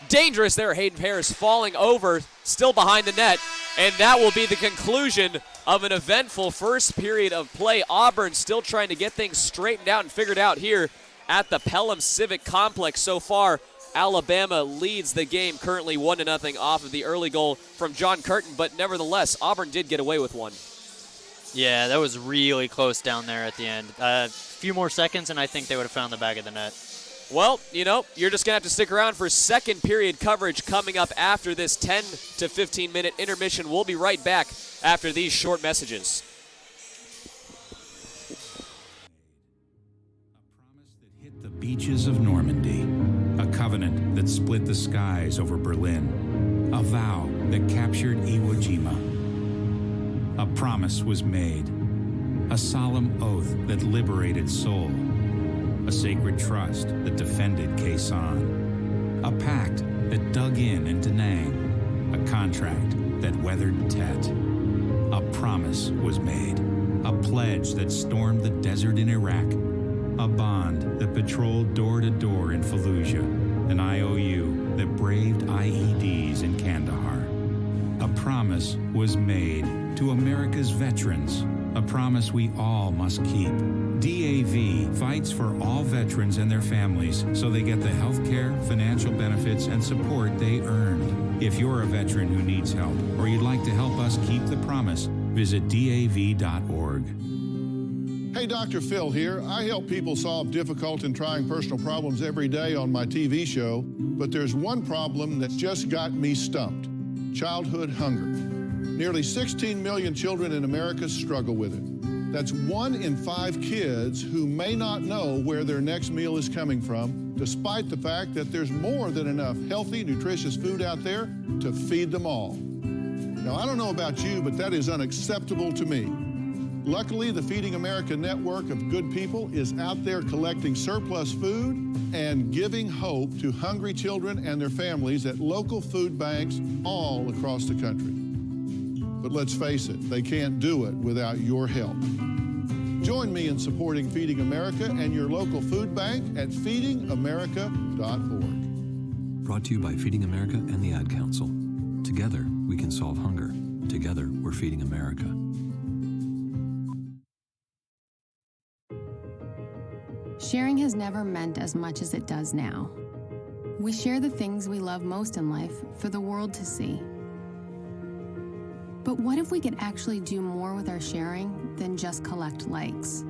Dangerous there, Hayden Harris falling over, still behind the net, and that will be the conclusion of an eventful first period of play. Auburn still trying to get things straightened out and figured out here at the Pelham Civic Complex. So far, Alabama leads the game currently 1-0 off of the early goal from John Curtin, but nevertheless, Auburn did get away with one. Yeah, that was really close down there at the end. A few more seconds, and I think they would have found the back of the net. Well, you know, you're just going to have to stick around for second period coverage coming up after this 10 to 15-minute intermission. We'll be right back after these short messages. Hit the beaches of Normandy, a covenant that split the skies over Berlin. A vow that captured Iwo Jima. A promise was made. A solemn oath that liberated Seoul. A sacred trust that defended Quezon. A pact that dug in Da Nang. A contract that weathered Tet. A promise was made. A pledge that stormed the desert in Iraq. A bond that patrolled door to door in Fallujah. An IOU that braved IEDs in Kandahar. A promise was made to America's veterans. A promise we all must keep. DAV fights for all veterans and their families so they get the health care, financial benefits, and support they earned. If you're a veteran who needs help or you'd like to help us keep the promise, visit DAV.org. Hey, Dr. Phil here. I help people solve difficult and trying personal problems every day on my TV show, but there's one problem that's just got me stumped: childhood hunger. Nearly 16 million children in America struggle with it. That's 1 in 5 kids who may not know where their next meal is coming from, despite the fact that there's more than enough healthy, nutritious food out there to feed them all. Now, I don't know about you, but that is unacceptable to me. Luckily, the Feeding America network of good people is out there collecting surplus food and giving hope to hungry children and their families at local food banks all across the country. But let's face it, they can't do it without your help. Join me in supporting Feeding America and your local food bank at feedingamerica.org. Brought to you by Feeding America and the Ad Council. Together, we can solve hunger. Together, we're Feeding America. Sharing has never meant as much as it does now. We share the things we love most in life for the world to see. But what if we could actually do more with our sharing than just collect likes?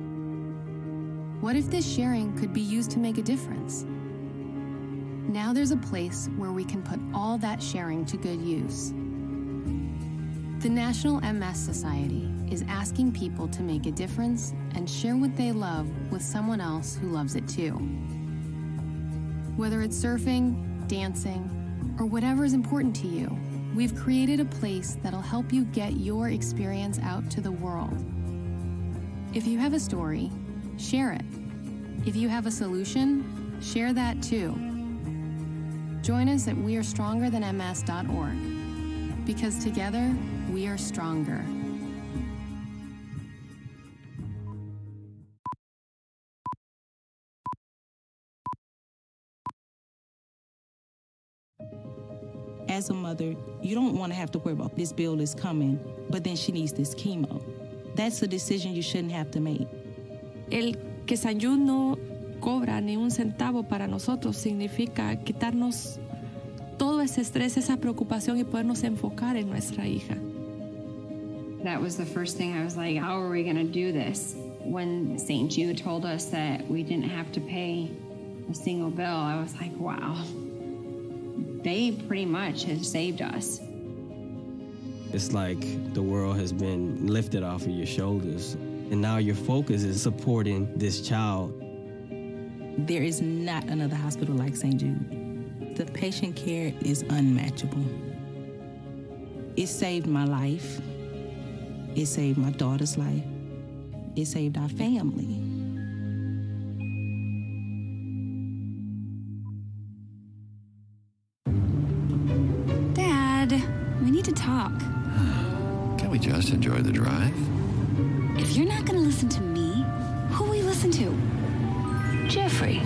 What if this sharing could be used to make a difference? Now there's a place where we can put all that sharing to good use. The National MS Society is asking people to make a difference and share what they love with someone else who loves it too. Whether it's surfing, dancing, or whatever is important to you, we've created a place that'll help you get your experience out to the world. If you have a story, share it. If you have a solution, share that too. Join us at wearestrongerthanms.org, because together we are stronger. As a mother, you don't want to have to worry about this bill is coming, but then she needs this chemo. That's a decision you shouldn't have to make. El que San Jude no cobra ni un centavo para nosotros significa quitarnos todo ese estrés, esa preocupación y podernos enfocar en nuestra hija. That was the first thing I was like, how are we going to do this? When St. Jude told us that we didn't have to pay a single bill, I was like, wow. They pretty much have saved us. It's like the world has been lifted off of your shoulders, and now your focus is supporting this child. There is not another hospital like St. Jude. The patient care is unmatchable. It saved my life. It saved my daughter's life. It saved our family. We need to talk. Can we just enjoy the drive? If you're not going to listen to me, who will you listen to? Jeffrey.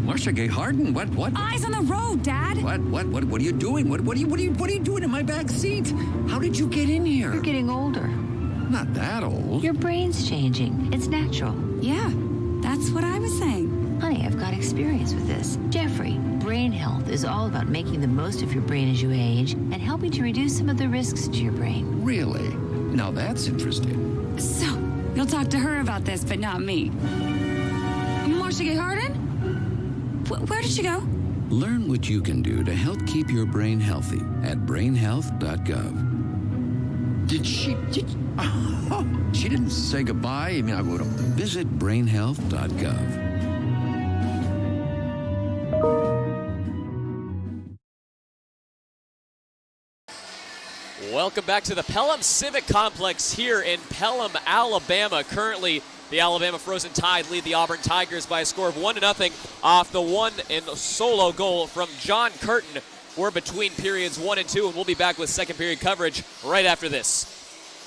Marcia Gay Harden, what? Eyes on the road, Dad. What are you doing? What are you doing in my back seat? How did you get in here? You're getting older. Not that old. Your brain's changing. It's natural. Yeah, that's what I was saying. Honey, I've got experience with this. Jeffrey, brain health is all about making the most of your brain as you age and helping to reduce some of the risks to your brain. Really? Now that's interesting. So, you'll talk to her about this, but not me. Marcia Gay Harden? Where did she go? Learn what you can do to help keep your brain healthy at brainhealth.gov. She didn't say goodbye? I mean, I would have. Visit brainhealth.gov. Welcome back to the Pelham Civic Complex here in Pelham, Alabama. Currently, the Alabama Frozen Tide lead the Auburn Tigers by a score of 1-0 off the one and solo goal from John Curtin. We're between periods 1 and 2, and we'll be back with second period coverage right after this.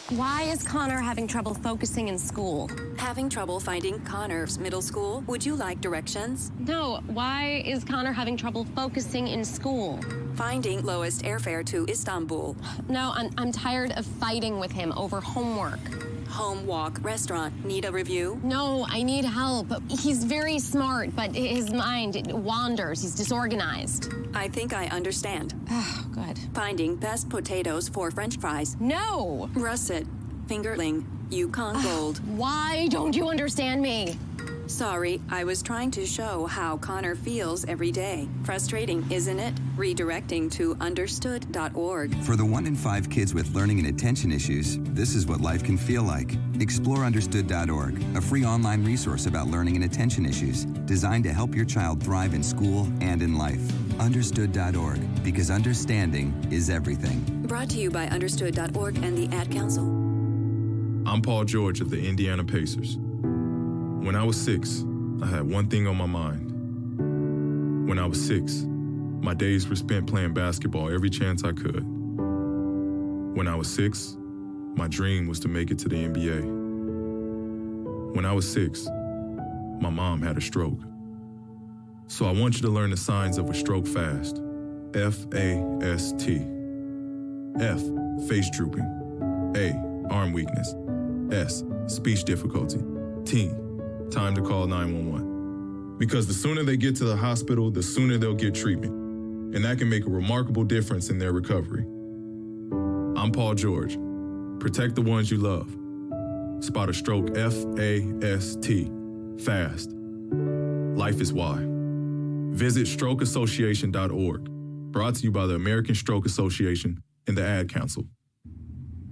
Why is Connor having trouble focusing in school? Having trouble finding Connor's middle school? Would you like directions? No, why is Connor having trouble focusing in school? Finding lowest airfare to Istanbul. No, I'm tired of fighting with him over homework. Home, walk, restaurant. Need a review? No, I need help. He's very smart, but his mind wanders. He's disorganized. I think I understand. Oh, good. Finding best potatoes for French fries. No! Russet, fingerling, Yukon Gold. Why don't you understand me? Sorry, I was trying to show how Connor feels every day. Frustrating, isn't it? Redirecting to understood.org. For the 1 in 5 kids with learning and attention issues, this is what life can feel like. Explore understood.org, a free online resource about learning and attention issues, designed to help your child thrive in school and in life. Understood.org, because understanding is everything. Brought to you by understood.org and the Ad Council. I'm Paul George of the Indiana Pacers. When I was 6, I had one thing on my mind. When I was 6, my days were spent playing basketball every chance I could. When I was 6, my dream was to make it to the NBA. When I was 6, my mom had a stroke. So I want you to learn the signs of a stroke fast. F-A-S-T. F, face drooping. A, arm weakness. S, speech difficulty. T, time to call 911. Because the sooner they get to the hospital, the sooner they'll get treatment. And that can make a remarkable difference in their recovery. I'm Paul George. Protect the ones you love. Spot a stroke F-A-S-T. Fast. Life is why. Visit strokeassociation.org. Brought to you by the American Stroke Association and the Ad Council.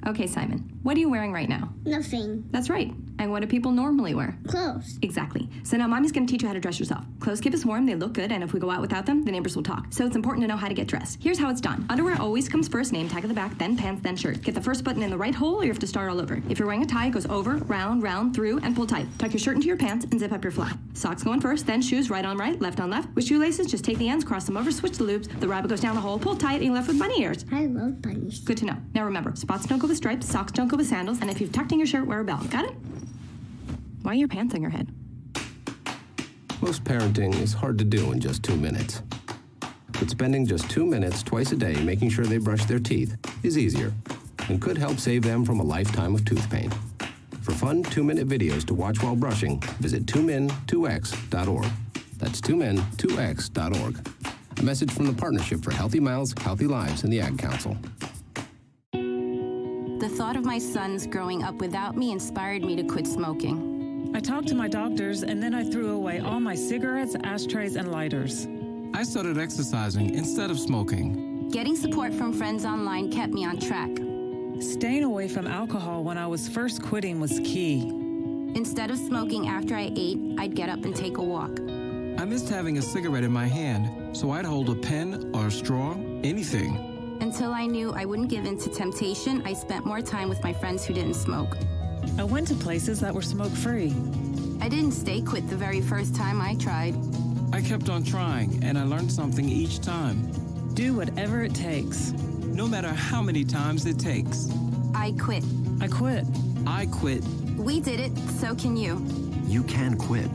Okay, Simon, what are you wearing right now? Nothing. That's right. And what do people normally wear? Clothes. Exactly. So now Mommy's going to teach you how to dress yourself. Clothes keep us warm, they look good, and if we go out without them, the neighbors will talk. So it's important to know how to get dressed. Here's how it's done. Underwear always comes first, name tag at the back, then pants, then shirt. Get the first button in the right hole, or you have to start all over. If you're wearing a tie, it goes over, round, through, and pull tight. Tuck your shirt into your pants and zip up your fly. Socks going first, then shoes right on right, left on left. With shoelaces, just take the ends, cross them over, switch the loops. The rabbit goes down the hole, pull tight, and you're left with bunny ears. I love bunnies. Good to know. Now remember, spots don't go with stripes, socks don't go with sandals, and if you've tucked in your shirt, wear a belt. Got it? Why are your pants on your head? Most parenting is hard to do in just 2 minutes. But spending just 2 minutes twice a day making sure they brush their teeth is easier and could help save them from a lifetime of tooth pain. For fun 2-minute videos to watch while brushing, visit 2min2x.org. That's 2min2x.org. A message from the Partnership for Healthy Mouths, Healthy Lives, and the Ad Council. The thought of my sons growing up without me inspired me to quit smoking. I talked to my doctors, and then I threw away all my cigarettes, ashtrays, and lighters. I started exercising instead of smoking. Getting support from friends online kept me on track. Staying away from alcohol when I was first quitting was key. Instead of smoking after I ate, I'd get up and take a walk. I missed having a cigarette in my hand, so I'd hold a pen or a straw, anything. Until I knew I wouldn't give in to temptation, I spent more time with my friends who didn't smoke. I went to places that were smoke-free. I didn't stay quit the very first time I tried. I kept on trying, and I learned something each time. Do whatever it takes. No matter how many times it takes. I quit. I quit. I quit. We did it, so can you. You can quit.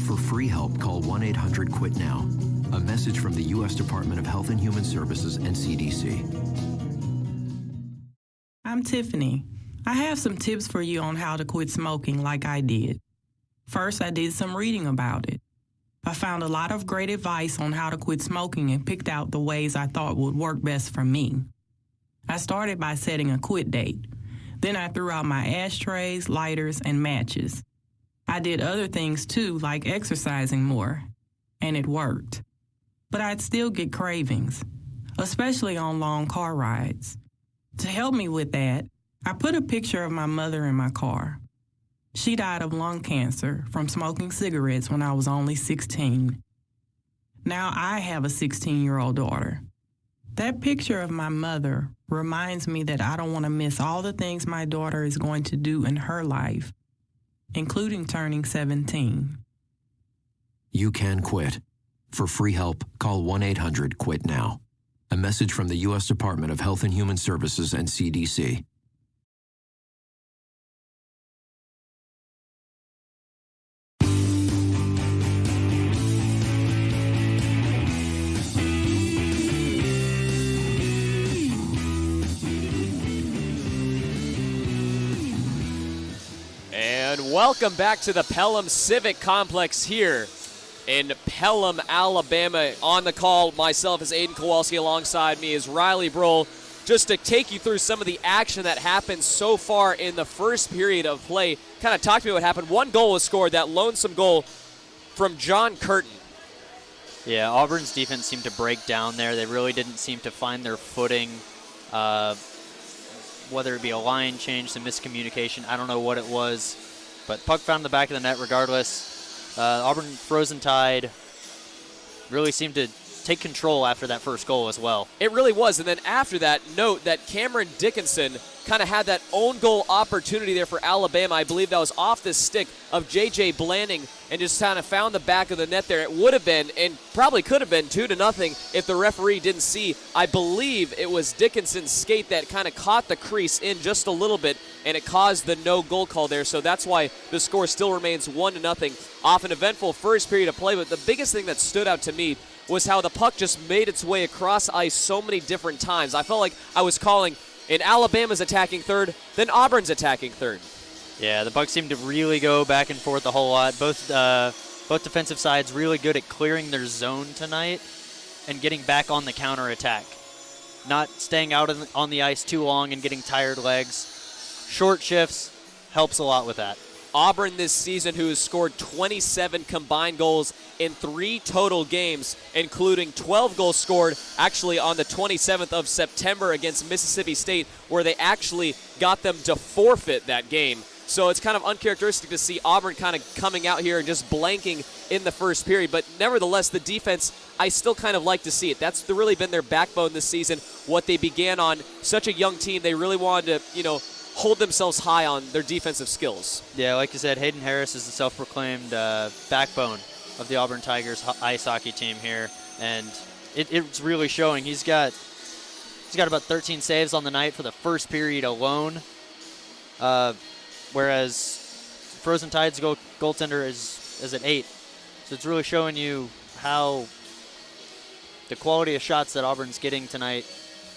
For free help, call 1-800-QUIT-NOW. A message from the U.S. Department of Health and Human Services and CDC. I'm Tiffany. I have some tips for you on how to quit smoking like I did. First, I did some reading about it. I found a lot of great advice on how to quit smoking and picked out the ways I thought would work best for me. I started by setting a quit date. Then I threw out my ashtrays, lighters, and matches. I did other things too, like exercising more, and it worked. But I'd still get cravings, especially on long car rides. To help me with that, I put a picture of my mother in my car. She died of lung cancer from smoking cigarettes when I was only 16. Now I have a 16-year-old daughter. That picture of my mother reminds me that I don't want to miss all the things my daughter is going to do in her life, including turning 17. You can quit. For free help, call 1-800-QUIT now. A message from the U.S. Department of Health and Human Services and CDC. And welcome back to the Pelham Civic Complex here in Pelham, Alabama. On the call, myself is Aiden Kowalski. Alongside me is Riley Brohl, just to take you through some of the action that happened so far in the first period of play. Kind of talk to me what happened. One goal was scored, that lonesome goal from John Curtin. Yeah, Auburn's defense seemed to break down there. They really didn't seem to find their footing, whether it be a line change, some miscommunication. I don't know what it was, but puck found the back of the net regardless. Auburn Frozen Tide really seemed to take control after that first goal as well. It really was. And then after that, note that Cameron Dickinson kind of had that own goal opportunity there for Alabama. I believe that was off the stick of J.J. Blanding and just kind of found the back of the net there. It would have been, and probably could have been, 2-0 if the referee didn't see. I believe it was Dickinson's skate that kind of caught the crease in just a little bit, and it caused the no goal call there. So that's why the score still remains 1-0 off an eventful first period of play. But the biggest thing that stood out to me was how the puck just made its way across ice so many different times. I felt like I was calling in Alabama's attacking third, then Auburn's attacking third. Yeah, the puck seemed to really go back and forth a whole lot. Both defensive sides really good at clearing their zone tonight and getting back on the counterattack. Not staying out on the ice too long and getting tired legs. Short shifts helps a lot with that. Auburn this season, who has scored 27 combined goals in 3 total games, including 12 goals scored actually on the 27th of September against Mississippi State, where they actually got them to forfeit that game. So it's kind of uncharacteristic to see Auburn kind of coming out here and just blanking in the first period. But nevertheless, the defense, I still kind of like to see it. That's really been their backbone this season, what they began on. Such a young team, they really wanted to, hold themselves high on their defensive skills. Yeah, like you said, Hayden Harris is the self-proclaimed backbone of the Auburn Tigers ice hockey team here, and it's really showing. He's got about 13 saves on the night for the first period alone, whereas Frozen Tide's goaltender is at 8. So it's really showing you how the quality of shots that Auburn's getting tonight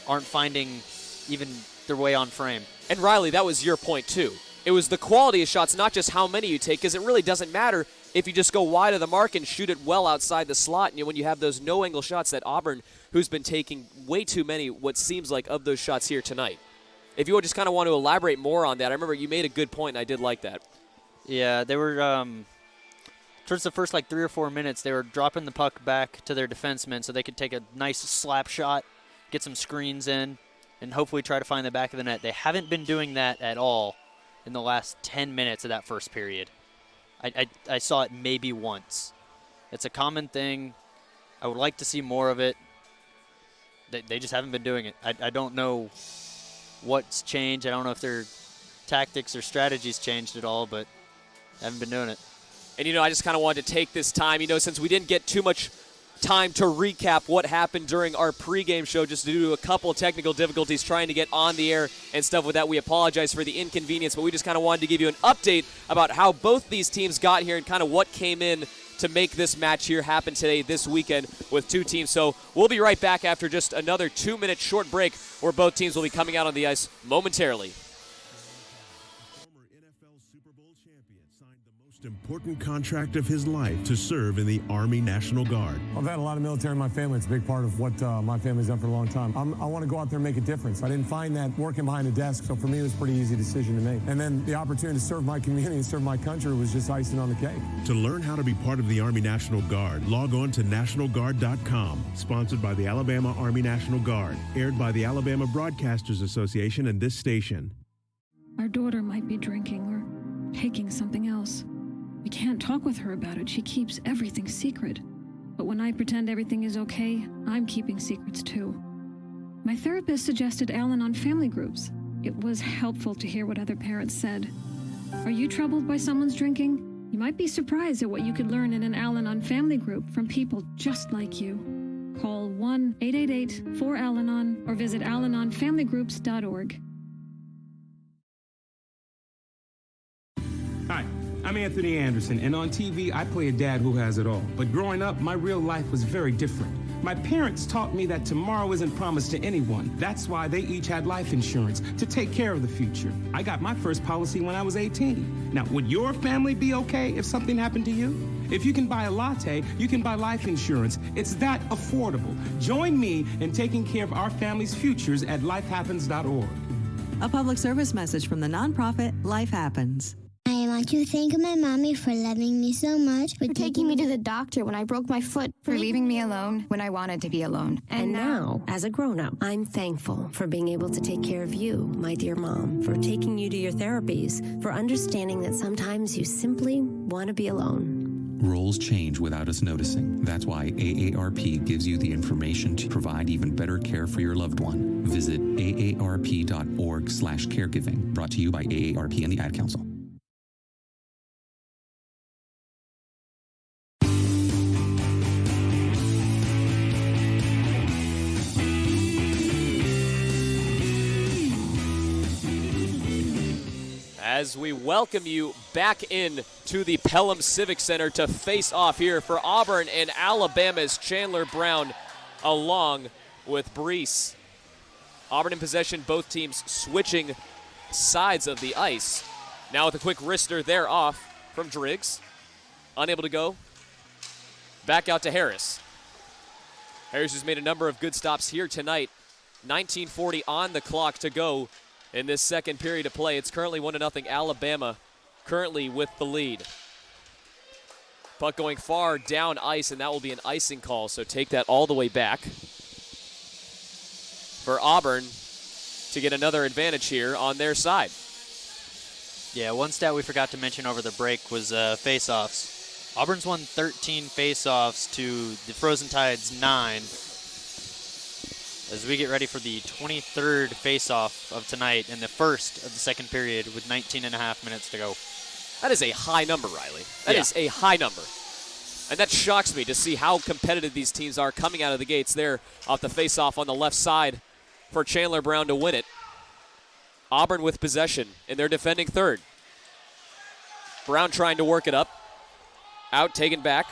aren't finding even their way on frame. And Riley, that was your point too. It was the quality of shots, not just how many you take, because it really doesn't matter if you just go wide of the mark and shoot it well outside the slot. And when you have those no-angle shots that Auburn, who's been taking way too many, what seems like, of those shots here tonight. If you would just kind of want to elaborate more on that, I remember you made a good point, and I did like that. Yeah, they were, towards the first 3 or 4 minutes, they were dropping the puck back to their defensemen so they could take a nice slap shot, get some screens in, and hopefully try to find the back of the net. They haven't been doing that at all in the last 10 minutes of that first period. I saw it maybe once. It's a common thing. I would like to see more of it. They just haven't been doing it. I don't know what's changed. I don't know if their tactics or strategies changed at all, but haven't been doing it. And, I just kind of wanted to take this time, since we didn't get too much time to recap what happened during our pregame show, just due to a couple of technical difficulties trying to get on the air and stuff with that. We apologize for the inconvenience, but we just kind of wanted to give you an update about how both these teams got here and kind of what came in to make this match here happen today, this weekend, with two teams. So we'll be right back after just another 2-minute short break where both teams will be coming out on the ice momentarily. Important contract of his life to serve in the Army National Guard. I've had a lot of military in my family. It's a big part of what my family's done for a long time. I want to go out there and make a difference. I didn't find that working behind a desk, so for me it was a pretty easy decision to make. And then the opportunity to serve my community and serve my country was just icing on the cake. To learn how to be part of the Army National Guard, log on to nationalguard.com. Sponsored by the Alabama Army National Guard. Aired by the Alabama Broadcasters Association and this station. Our daughter might be drinking or taking something else. We can't talk with her about it. She keeps everything secret. But when I pretend everything is okay, I'm keeping secrets too. My therapist suggested Al-Anon family groups. It was helpful to hear what other parents said. Are you troubled by someone's drinking? You might be surprised at what you could learn in an Al-Anon family group from people just like you. Call 1-888-4-AL-ANON or visit alanonfamilygroups.org. Hi, I'm Anthony Anderson, and on TV, I play a dad who has it all. But growing up, my real life was very different. My parents taught me that tomorrow isn't promised to anyone. That's why they each had life insurance to take care of the future. I got my first policy when I was 18. Now, would your family be okay if something happened to you? If you can buy a latte, you can buy life insurance. It's that affordable. Join me in taking care of our family's futures at lifehappens.org. A public service message from the nonprofit Life Happens. I want to thank my mommy for loving me so much, for taking me to the doctor when I broke my foot, for leaving me alone when I wanted to be alone. And now, as a grown-up, I'm thankful for being able to take care of you, my dear mom, for taking you to your therapies, for understanding that sometimes you simply want to be alone. Roles change without us noticing. That's why AARP gives you the information to provide even better care for your loved one. Visit aarp.org/caregiving. Brought to you by AARP and the Ad Council. As we welcome you back in to the Pelham Civic Center to face off here for Auburn and Alabama's Chandler Brown along with Brees. Auburn in possession, both teams switching sides of the ice. Now with a quick wrister there off from Driggs. Unable to go. Back out to Harris. Harris has made a number of good stops here tonight. 19:40 on the clock to go in this second period of play. It's currently 1-0 Alabama, currently with the lead. Puck going far down ice, and that will be an icing call, so take that all the way back for Auburn to get another advantage here on their side. Yeah, one stat we forgot to mention over the break was face-offs. Auburn's won 13 face-offs to the Frozen Tide's 9. As we get ready for the 23rd face-off of tonight and the first of the second period with 19.5 minutes to go. That is a high number, Riley. That is a high number. And that shocks me to see how competitive these teams are coming out of the gates there off the face-off on the left side for Chandler Brown to win it. Auburn with possession in their defending third. Brown trying to work it up. Out, taken back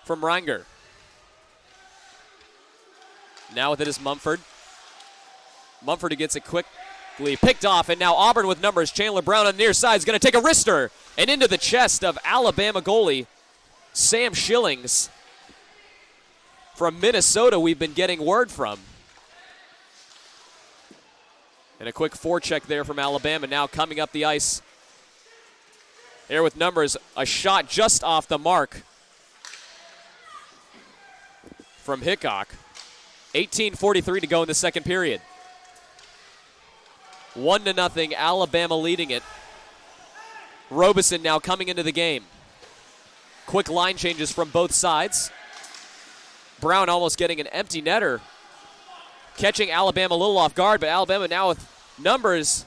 from Reinger. Now with it is Mumford. Mumford gets it quickly picked off, and now Auburn with numbers. Chandler Brown on the near side is going to take a wrister and into the chest of Alabama goalie Sam Schillings from Minnesota, we've been getting word from. And a quick forecheck there from Alabama now coming up the ice. There with numbers, a shot just off the mark from Hickok. 18:43 to go in the second period. 1-0, Alabama leading it. Robeson now coming into the game. Quick line changes from both sides. Brown almost getting an empty netter. Catching Alabama a little off guard, but Alabama now with numbers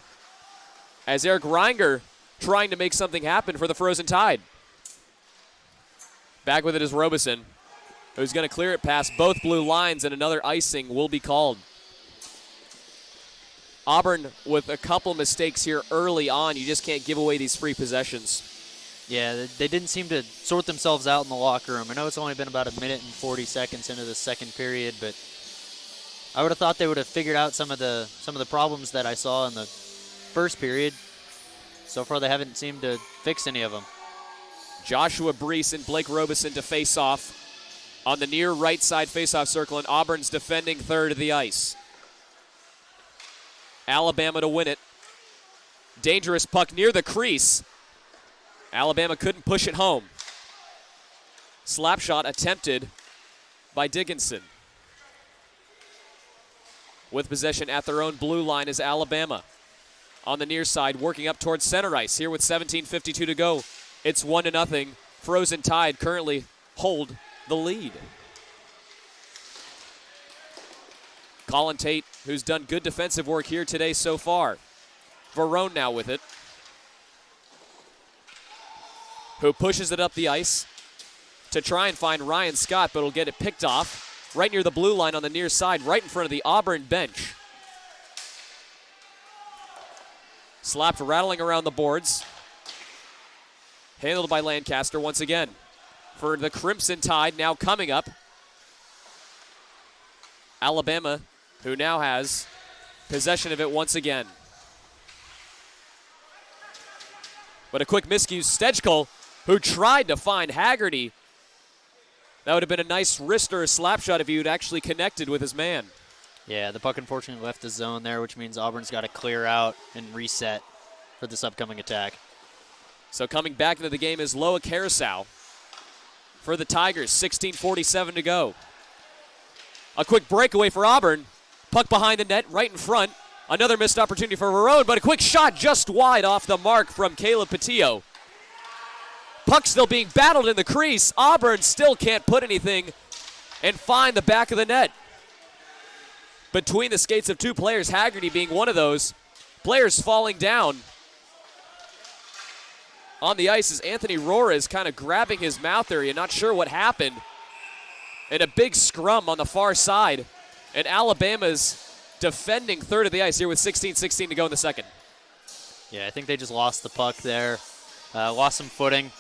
as Eric Reinger trying to make something happen for the Frozen Tide. Back with it is Robeson, who's going to clear it past both blue lines, and another icing will be called. Auburn with a couple mistakes here early on. You just can't give away these free possessions. Yeah, they didn't seem to sort themselves out in the locker room. I know it's only been about 1 minute and 40 seconds into the second period, but I would have thought they would have figured out some of the problems that I saw in the first period. So far, they haven't seemed to fix any of them. Joshua Brees and Blake Robeson to face off on the near right side faceoff circle, and Auburn's defending third of the ice. Alabama to win it. Dangerous puck near the crease. Alabama couldn't push it home. Slap shot attempted by Dickinson. With possession at their own blue line is Alabama. On the near side, working up towards center ice here with 17:52 to go. It's 1-0. Frozen Tide currently hold the lead. Colin Tate, who's done good defensive work here today so far. Verone now with it, who pushes it up the ice to try and find Ryan Scott, but will get it picked off right near the blue line on the near side, right in front of the Auburn bench. Slapped rattling around the boards. Handled by Lancaster once again. For the Crimson Tide now coming up. Alabama, who now has possession of it once again. But a quick miscue. Stejko, who tried to find Haggerty. That would have been a nice wrist or a slap shot if he had actually connected with his man. Yeah, the puck unfortunately left the zone there, which means Auburn's got to clear out and reset for this upcoming attack. So coming back into the game is Loa Carousel for the Tigers. 16:47 to go. A quick breakaway for Auburn. Puck behind the net, right in front. Another missed opportunity for Verone, but a quick shot just wide off the mark from Caleb Patillo. Puck still being battled in the crease. Auburn still can't put anything and find the back of the net. Between the skates of two players, Haggerty being one of those. Players falling down. On the ice is Anthony Rohrer is kind of grabbing his mouth area, not sure what happened. And a big scrum on the far side. And Alabama's defending third of the ice here with 16:16 to go in the second. Yeah, I think they just lost the puck there. Lost some footing.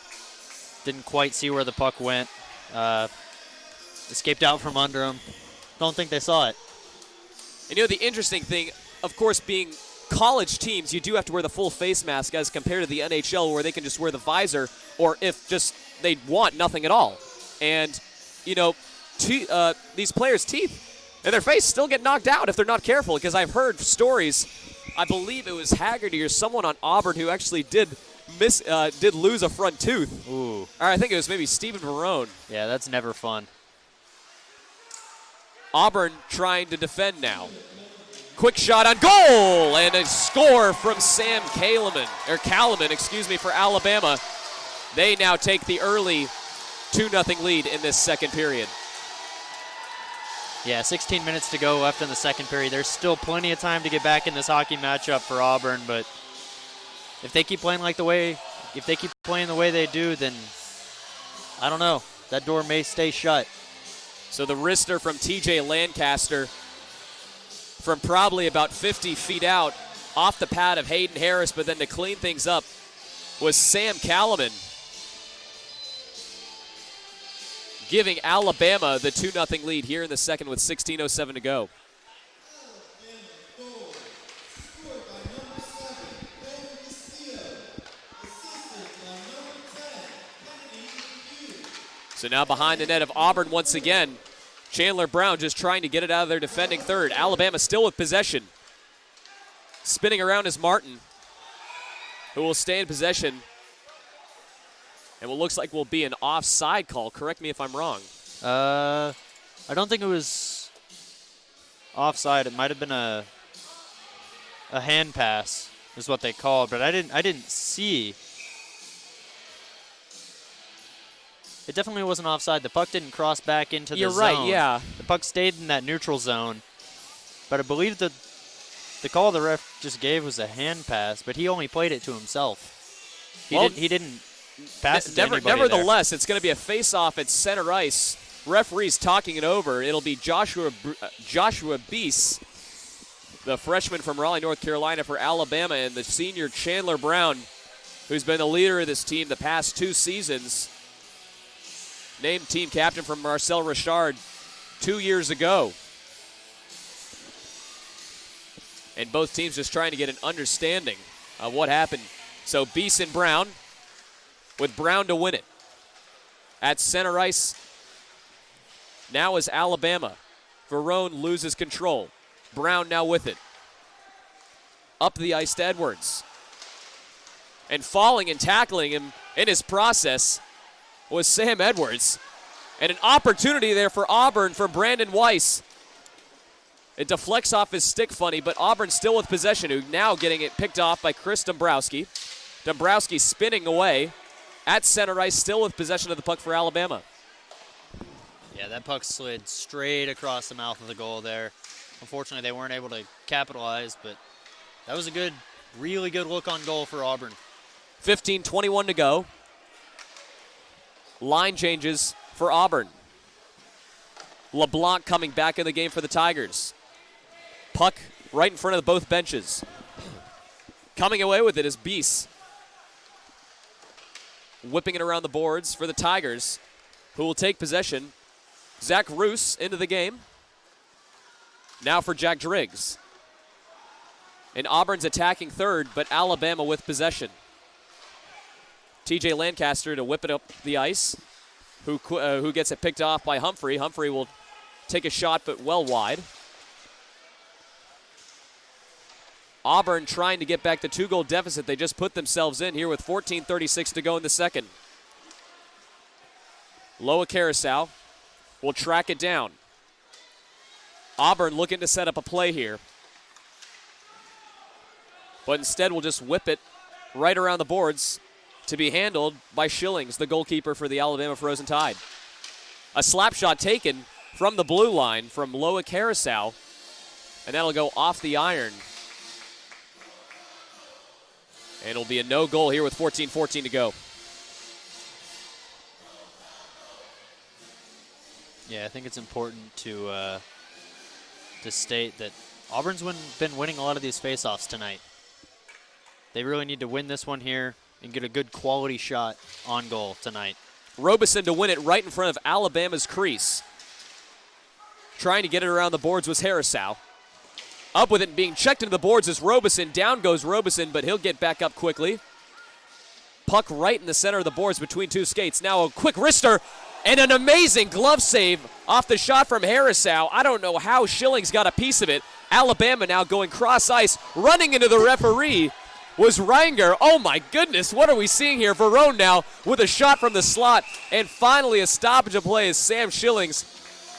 Didn't quite see where the puck went. Escaped out from under them. Don't think they saw it. And you know, the interesting thing, of course, being college teams, you do have to wear the full face mask as compared to the NHL where they can just wear the visor, or if just they want, nothing at all. And, you know, these players' teeth and their face still get knocked out if they're not careful, because I've heard stories, I believe it was Haggerty or someone on Auburn who actually did lose a front tooth. Ooh. Or I think it was maybe Stephen Verone. Yeah, that's never fun. Auburn trying to defend now. Quick shot on goal, and a score from Sam Kalaman for Alabama. They now take the early 2-0 lead in this second period. Yeah, 16 minutes to go left in the second period. There's still plenty of time to get back in this hockey matchup for Auburn, but if they keep playing the way they do, then I don't know. That door may stay shut. So the wrister from TJ Lancaster from probably about 50 feet out off the pad of Hayden Harris, but then to clean things up was Sam Kalaman, giving Alabama the 2-0 lead here in the second with 16:07 to go. So now behind the net of Auburn once again. Chandler Brown just trying to get it out of their defending third. Alabama still with possession. Spinning around is Martin, who will stay in possession. And what looks like will be an offside call. Correct me if I'm wrong. I don't think it was offside. It might have been a hand pass is what they called, but I didn't see. It definitely wasn't offside. The puck didn't cross back into the zone. You're right, yeah. The puck stayed in that neutral zone. But I believe the call the ref just gave was a hand pass, but he only played it to himself. He didn't pass it to anybody Nevertheless, it's going to be a face-off at center ice. Referee's talking it over. It'll be Joshua Beese, the freshman from Raleigh, North Carolina for Alabama, and the senior Chandler Brown, who's been the leader of this team the past 2 seasons. Named team captain from Marcel Richard 2 years ago. And both teams just trying to get an understanding of what happened. So Beese and Brown, with Brown to win it. At center ice, now is Alabama. Verone loses control. Brown now with it. Up the ice to Edwards. And falling and tackling him in his process was Sam Edwards. And an opportunity there for Auburn from Brandon Weiss. It deflects off his stick funny, but Auburn still with possession, who now getting it picked off by Chris Dombrowski. Dombrowski spinning away at center ice, still with possession of the puck for Alabama. Yeah, that puck slid straight across the mouth of the goal there. Unfortunately, they weren't able to capitalize, but that was a good, really good look on goal for Auburn. 15:21 to go. Line changes for Auburn. LeBlanc coming back in the game for the Tigers. Puck right in front of both benches. Coming away with it is Beese. Whipping it around the boards for the Tigers, who will take possession. Zach Roos into the game. Now for Jack Driggs. And Auburn's attacking third, but Alabama with possession. TJ Lancaster to whip it up the ice, who gets it picked off by Humphrey. Humphrey will take a shot, but well wide. Auburn trying to get back the 2-goal deficit they just put themselves in here with 14:36 to go in the second. Loa Carousel will track it down. Auburn looking to set up a play here, but instead will just whip it right around the boards to be handled by Schillings, the goalkeeper for the Alabama Frozen Tide. A slap shot taken from the blue line from Loa Carousel, and that'll go off the iron. And it'll be a no goal here with 14:14 to go. Yeah, I think it's important to state that Auburn's been winning a lot of these faceoffs tonight. They really need to win this one here and get a good quality shot on goal tonight. Robeson to win it right in front of Alabama's crease. Trying to get it around the boards was Harrisau. Up with it and being checked into the boards is Robeson. Down goes Robeson, but he'll get back up quickly. Puck right in the center of the boards between two skates. Now a quick wrister and an amazing glove save off the shot from Harrisau. I don't know how Schillings got a piece of it. Alabama now going cross ice, running into the referee was Reinger. Oh my goodness, what are we seeing here? Verone now with a shot from the slot, and finally a stoppage of play as Sam Schillings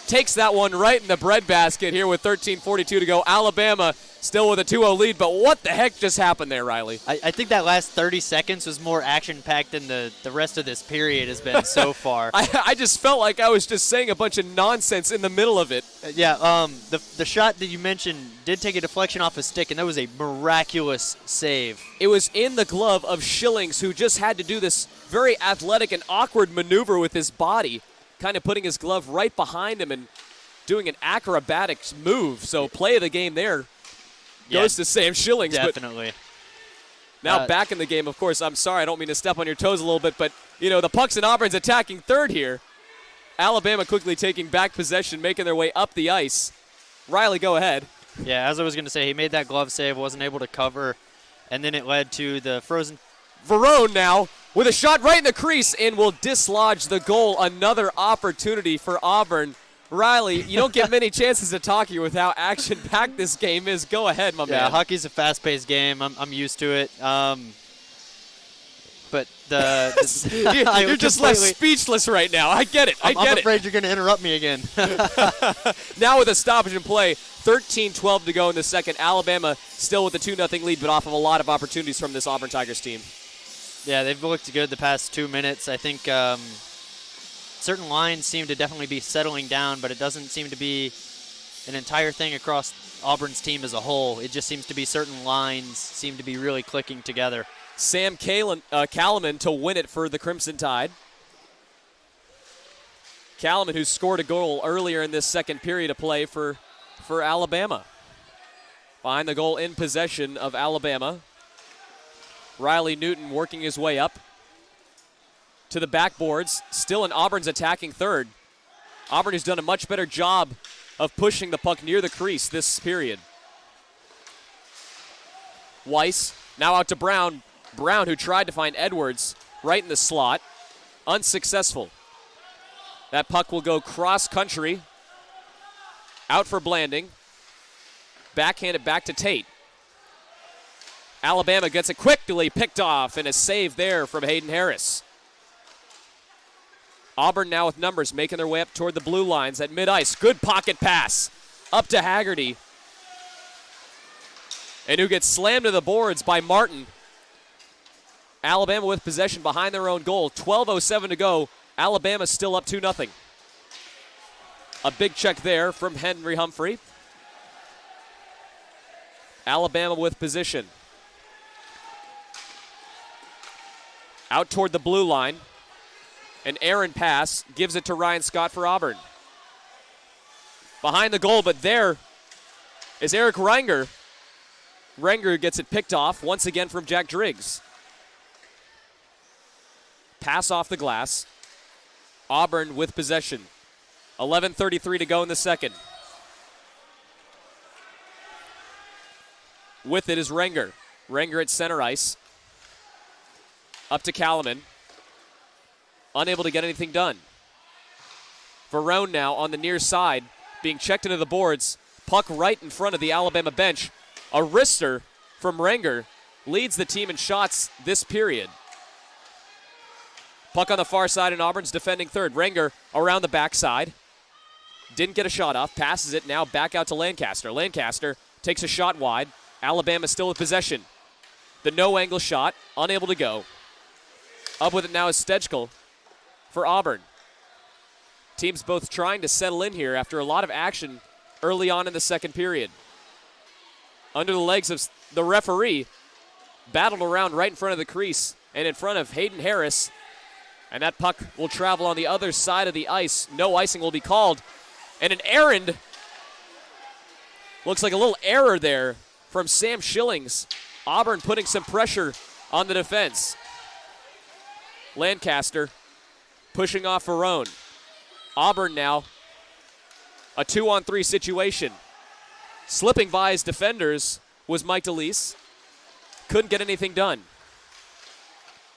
takes that one right in the breadbasket here with 13:42 to go. Alabama still with a 2-0 lead, but what the heck just happened there, Riley? I think that last 30 seconds was more action-packed than the rest of this period has been so far. I just felt like I was just saying a bunch of nonsense in the middle of it. The shot that you mentioned did take a deflection off a stick, and that was a miraculous save. It was in the glove of Schillings, who just had to do this very athletic and awkward maneuver with his body, kind of putting his glove right behind him and doing an acrobatic move. So play of the game there goes to Sam Schillings. Definitely. But now back in the game, of course. I'm sorry, I don't mean to step on your toes a little bit, but, you know, the puck's in Auburn's attacking third here. Alabama quickly taking back possession, making their way up the ice. Riley, go ahead. Yeah, as I was going to say, he made that glove save, wasn't able to cover, and then it led to the frozen. Verone now with a shot right in the crease and will dislodge the goal. Another opportunity for Auburn. Riley, you don't get many chances to talk here with how action-packed this game is. Go ahead, my man. Yeah, hockey's a fast-paced game. I'm used to it. But you're just left speechless right now. I get it. I'm afraid you're going to interrupt me again. Now with a stoppage in play, 13-12 to go in the second. Alabama still with a 2-0 lead, but off of a lot of opportunities from this Auburn Tigers team. Yeah, they've looked good the past 2 minutes. I think certain lines seem to definitely be settling down, but it doesn't seem to be an entire thing across Auburn's team as a whole. It just seems to be certain lines seem to be really clicking together. Sam Kalaman to win it for the Crimson Tide. Kalaman, who scored a goal earlier in this second period of play for Alabama. Behind the goal in possession of Alabama. Riley Newton working his way up to the backboards, still in Auburn's attacking third. Auburn has done a much better job of pushing the puck near the crease this period. Weiss now out to Brown. Brown, who tried to find Edwards right in the slot. Unsuccessful. That puck will go cross country. Out for Blanding. Backhanded back to Tate. Alabama gets it quickly picked off, and a save there from Hayden Harris. Auburn now with numbers, making their way up toward the blue lines at mid-ice. Good pocket pass up to Haggerty. And who gets slammed to the boards by Martin. Alabama with possession behind their own goal. 12:07 to go. Alabama still up 2-0. A big check there from Henry Humphrey. Alabama with position. Out toward the blue line. An errant pass gives it to Ryan Scott for Auburn. Behind the goal, but there is Eric Renger. Renger gets it picked off once again from Jack Driggs. Pass off the glass. Auburn with possession. 11:33 to go in the second. With it is Renger. Renger at center ice. Up to Kalaman. Unable to get anything done. Verone now on the near side, being checked into the boards. Puck right in front of the Alabama bench. A wrister from Renger leads the team in shots this period. Puck on the far side, and Auburn's defending third. Renger around the backside. Didn't get a shot off. Passes it now back out to Lancaster. Lancaster takes a shot wide. Alabama still with possession. The no-angle shot, unable to go. Up with it now is Stejkal for Auburn. Teams both trying to settle in here after a lot of action early on in the second period. Under the legs of the referee, battled around right in front of the crease and in front of Hayden Harris. And that puck will travel on the other side of the ice. No icing will be called. And an errand. Looks like a little error there from Sam Schillings. Auburn putting some pressure on the defense. Lancaster pushing off Verone. Auburn now a 2-on-3 situation. Slipping by his defenders was Mike DeLeese. Couldn't get anything done.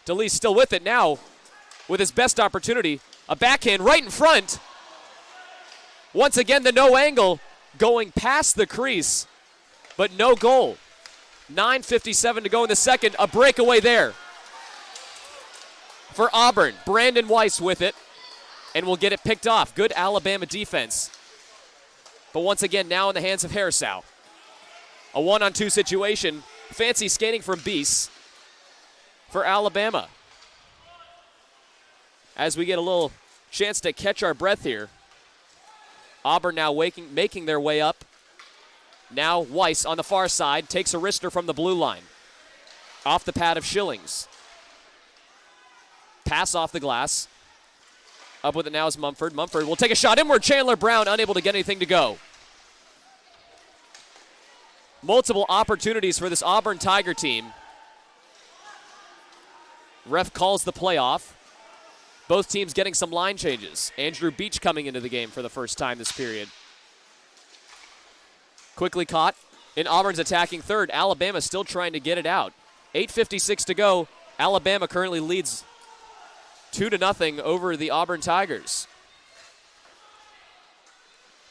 DeLeese still with it now with his best opportunity. A backhand right in front. Once again, the no angle going past the crease, but no goal. 9:57 to go in the second. A breakaway there for Auburn. Brandon Weiss with it, and will get it picked off. Good Alabama defense. But once again, now in the hands of Harrisau. A 1-on-2 situation. Fancy skating from Beese for Alabama. As we get a little chance to catch our breath here. Auburn now making their way up. Now Weiss on the far side takes a wrister from the blue line. Off the pad of Schillings. Pass off the glass. Up with it now is Mumford. Mumford will take a shot inward. Chandler Brown unable to get anything to go. Multiple opportunities for this Auburn Tiger team. Ref calls the play off. Both teams getting some line changes. Andrew Beach coming into the game for the first time this period. Quickly caught in Auburn's attacking third. Alabama still trying to get it out. 8:56 to go. Alabama currently leads 2-0 over the Auburn Tigers.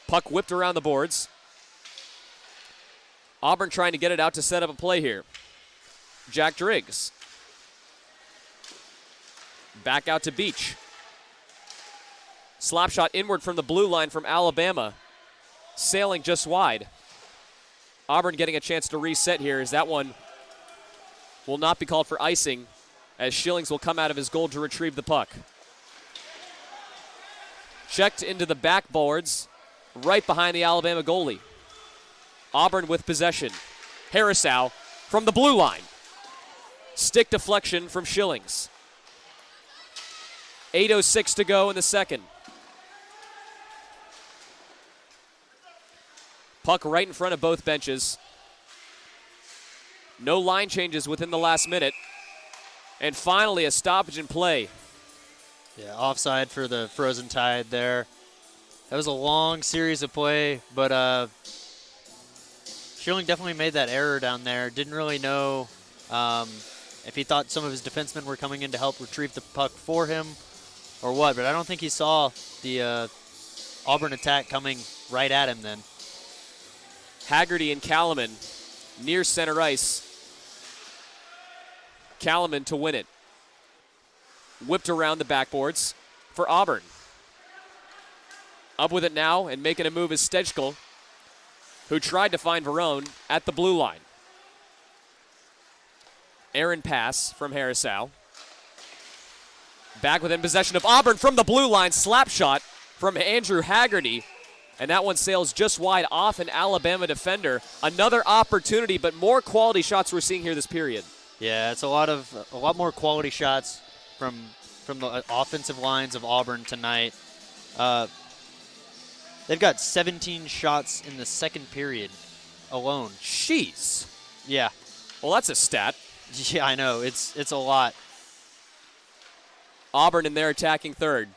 Puck whipped around the boards. Auburn trying to get it out to set up a play here. Jack Driggs. Back out to Beach. Slap shot inward from the blue line from Alabama. Sailing just wide. Auburn getting a chance to reset here as that one will not be called for icing as Schillings will come out of his goal to retrieve the puck. Checked into the backboards right behind the Alabama goalie. Auburn with possession. Harrisau from the blue line. Stick deflection from Schillings. 8:06 to go in the second. Puck right in front of both benches. No line changes within the last minute. And finally a stoppage in play. Yeah, offside for the Frozen Tide there. That was a long series of play, but Schilling definitely made that error down there. Didn't really know if he thought some of his defensemen were coming in to help retrieve the puck for him or what, but I don't think he saw the Auburn attack coming right at him then. Haggerty and Kalaman near center ice. Kalaman to win it. Whipped around the backboards for Auburn. Up with it now and making a move is Stejkal, who tried to find Verone at the blue line. Aaron pass from Harrisau. Back within possession of Auburn from the blue line. Slap shot from Andrew Haggerty. And that one sails just wide off an Alabama defender. Another opportunity, but more quality shots we're seeing here this period. Yeah, it's a lot more quality shots from the offensive lines of Auburn tonight. They've got 17 shots in the second period alone. Jeez. Yeah. Well, that's a stat. Yeah, I know. It's a lot. Auburn in their attacking third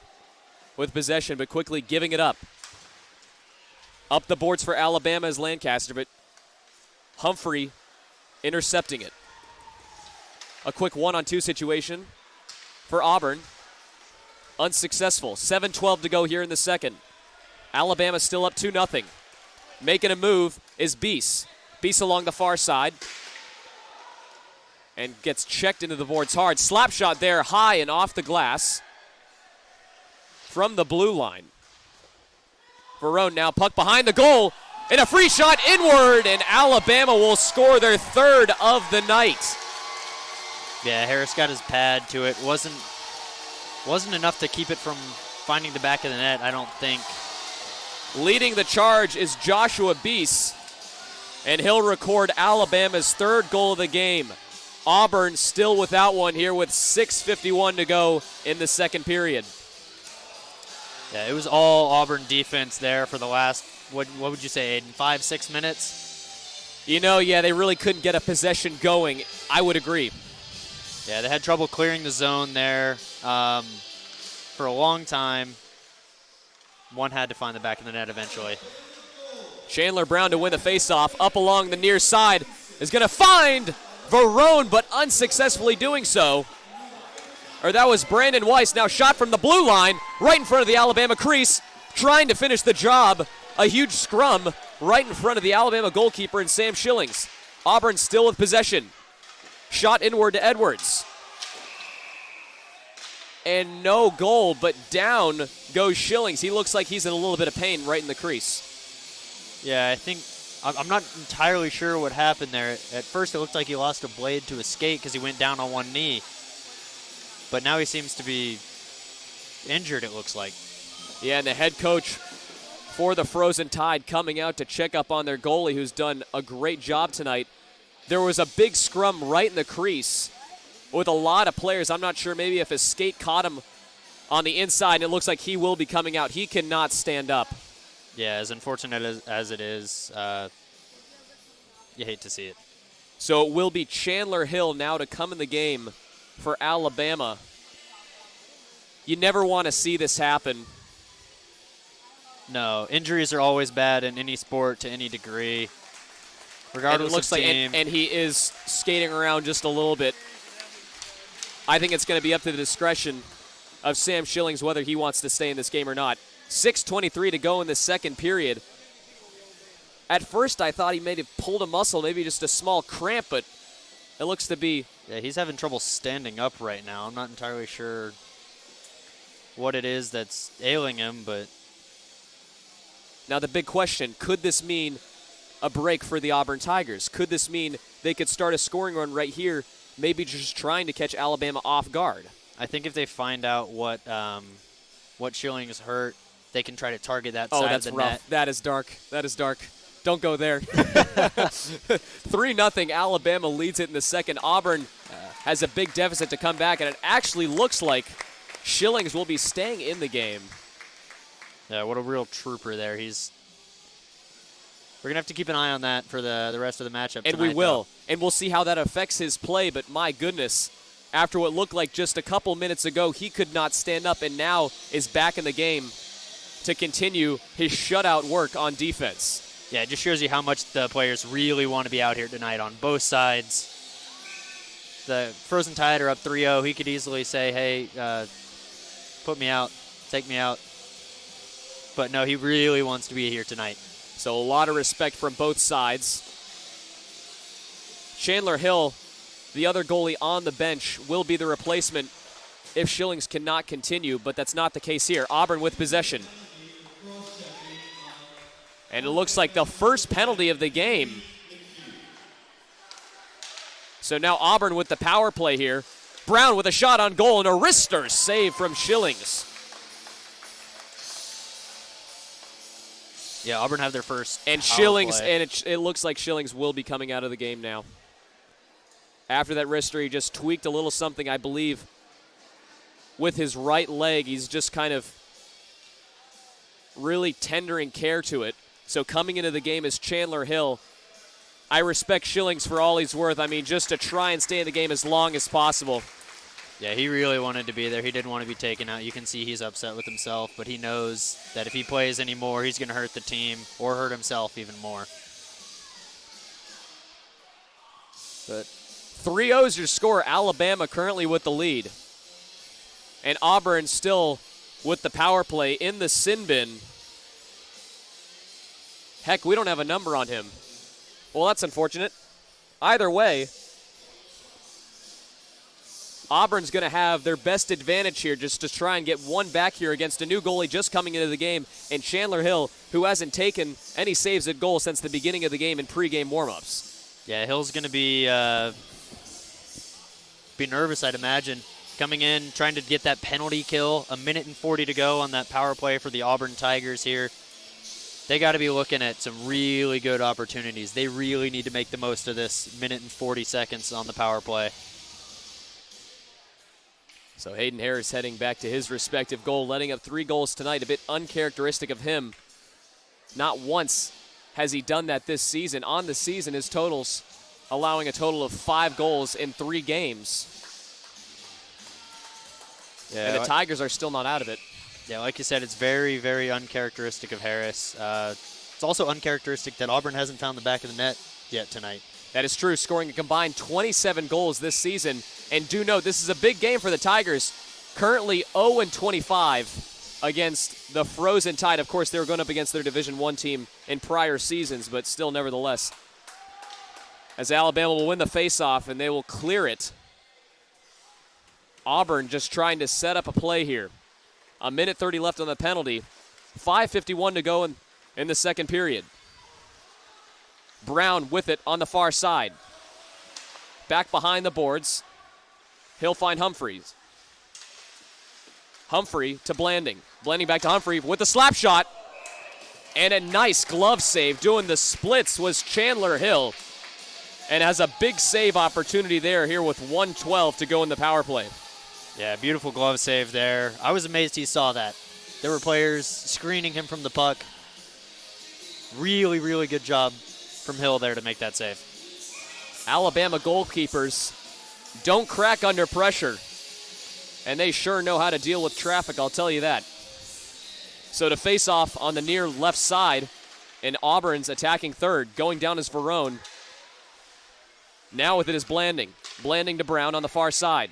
with possession, but quickly giving it up. Up the boards for Alabama is Lancaster, but Humphrey intercepting it. A quick 1-on-2 situation for Auburn. Unsuccessful. 7:12 to go here in the second. Alabama still up 2-0. Making a move is Beese. Beese along the far side. And gets checked into the boards hard. Slap shot there, high and off the glass. From the blue line. Verone now, puck behind the goal. And a free shot inward, and Alabama will score their third of the night. Yeah, Harris got his pad to it. Wasn't enough to keep it from finding the back of the net, I don't think. Leading the charge is Joshua Beese, and he'll record Alabama's third goal of the game. Auburn still without one here with 6:51 to go in the second period. Yeah, it was all Auburn defense there for the last, what would you say, Aiden, 5-6 minutes? You know, yeah, they really couldn't get a possession going. I would agree. Yeah, they had trouble clearing the zone there for a long time. One had to find the back of the net eventually. Chandler Brown to win the faceoff. Up along the near side is going to find Verone, but unsuccessfully doing so. Or that was Brandon Weiss, now shot from the blue line, right in front of the Alabama crease, trying to finish the job. A huge scrum right in front of the Alabama goalkeeper and Sam Schillings. Auburn still with possession. Shot inward to Edwards. And no goal, but down goes Schillings. He looks like he's in a little bit of pain right in the crease. Yeah, I think, I'm not entirely sure what happened there. At first it looked like he lost a blade to his skate because he went down on one knee. But now he seems to be injured, it looks like. Yeah, and the head coach for the Frozen Tide coming out to check up on their goalie, who's done a great job tonight. There was a big scrum right in the crease with a lot of players. I'm not sure maybe if his skate caught him on the inside, and it looks like he will be coming out. He cannot stand up. Yeah, as unfortunate as it is, you hate to see it. So it will be Chandler Hill now to come in the game for Alabama. You never want to see this happen. No, injuries are always bad in any sport to any degree, regardless of team. And he is skating around just a little bit. I think it's going to be up to the discretion of Sam Schillings whether he wants to stay in this game or not. 6:23 to go in the second period. At first, I thought he may have pulled a muscle, maybe just a small cramp, but it looks to be. Yeah, he's having trouble standing up right now. I'm not entirely sure what it is that's ailing him, but. Now the big question, could this mean a break for the Auburn Tigers? Could this mean they could start a scoring run right here, maybe just trying to catch Alabama off guard? I think if they find out what Schillings hurt, they can try to target that side of the rough. net. That is dark. That is dark. Don't go there. 3-0. Alabama leads it in the second. Auburn has a big deficit to come back, and it actually looks like Schillings will be staying in the game. Yeah, what a real trooper there. We're going to have to keep an eye on that for the rest of the matchup And tonight, we will. though. And we'll see how that affects his play, but my goodness, after what looked like just a couple minutes ago, he could not stand up and now is back in the game to continue his shutout work on defense. Yeah, it just shows you how much the players really want to be out here tonight on both sides. The Frozen Tide are up 3-0. He could easily say, hey, put me out, take me out. But no, he really wants to be here tonight. So a lot of respect from both sides. Chandler Hill, the other goalie on the bench, will be the replacement if Schillings cannot continue, but that's not the case here. Auburn with possession. And it looks like the first penalty of the game. So now Auburn with the power play here. Brown with a shot on goal and a wrister save from Schillings. Yeah, Auburn have their first And power Schillings, play. and it looks like Schillings will be coming out of the game now. After that wrister, he just tweaked a little something, I believe, with his right leg. He's just kind of really tendering care to it. So coming into the game is Chandler Hill. I respect Schillings for all he's worth. I mean, just to try and stay in the game as long as possible. Yeah, he really wanted to be there. He didn't want to be taken out. You can see he's upset with himself, but he knows that if he plays anymore, he's going to hurt the team or hurt himself even more. But 3-0 is your score. Alabama currently with the lead. And Auburn still with the power play in the sin bin. Heck, we don't have a number on him. Well, that's unfortunate. Either way, Auburn's going to have their best advantage here just to try and get one back here against a new goalie just coming into the game, and Chandler Hill, who hasn't taken any saves at goal since the beginning of the game in pregame warmups. Yeah, Hill's going to be nervous, I'd imagine. Coming in, trying to get that penalty kill, 1:40 to go on that power play for the Auburn Tigers here. They got to be looking at some really good opportunities. They really need to make the most of this 1:40 on the power play. So Hayden Harris heading back to his respective goal, letting up 3 goals tonight, a bit uncharacteristic of him. Not once has he done that this season. On the season, his totals allowing a total of 5 goals in 3 games. Yeah, and the Tigers are still not out of it. Yeah, like you said, it's very, very uncharacteristic of Harris. It's also uncharacteristic that Auburn hasn't found the back of the net yet tonight. That is true, scoring a combined 27 goals this season. And do note, this is a big game for the Tigers. Currently 0-25 against the Frozen Tide. Of course, they were going up against their Division I team in prior seasons, but still nevertheless. As Alabama will win the faceoff and they will clear it. Auburn just trying to set up a play here. 1:30 left on the penalty. 5:51 to go in the second period. Brown with it on the far side. Back behind the boards. He'll find Humphreys. Humphrey to Blanding. Blanding back to Humphrey with the slap shot. And a nice glove save. Doing the splits was Chandler Hill. And has a big save opportunity there here with 1:12 to go in the power play. Yeah, beautiful glove save there. I was amazed he saw that. There were players screening him from the puck. Really, really good job from Hill there to make that save. Alabama goalkeepers don't crack under pressure. And they sure know how to deal with traffic, I'll tell you that. So to face off on the near left side, and Auburn's attacking third. Going down is Verone. Now with it is Blanding. Blanding to Brown on the far side.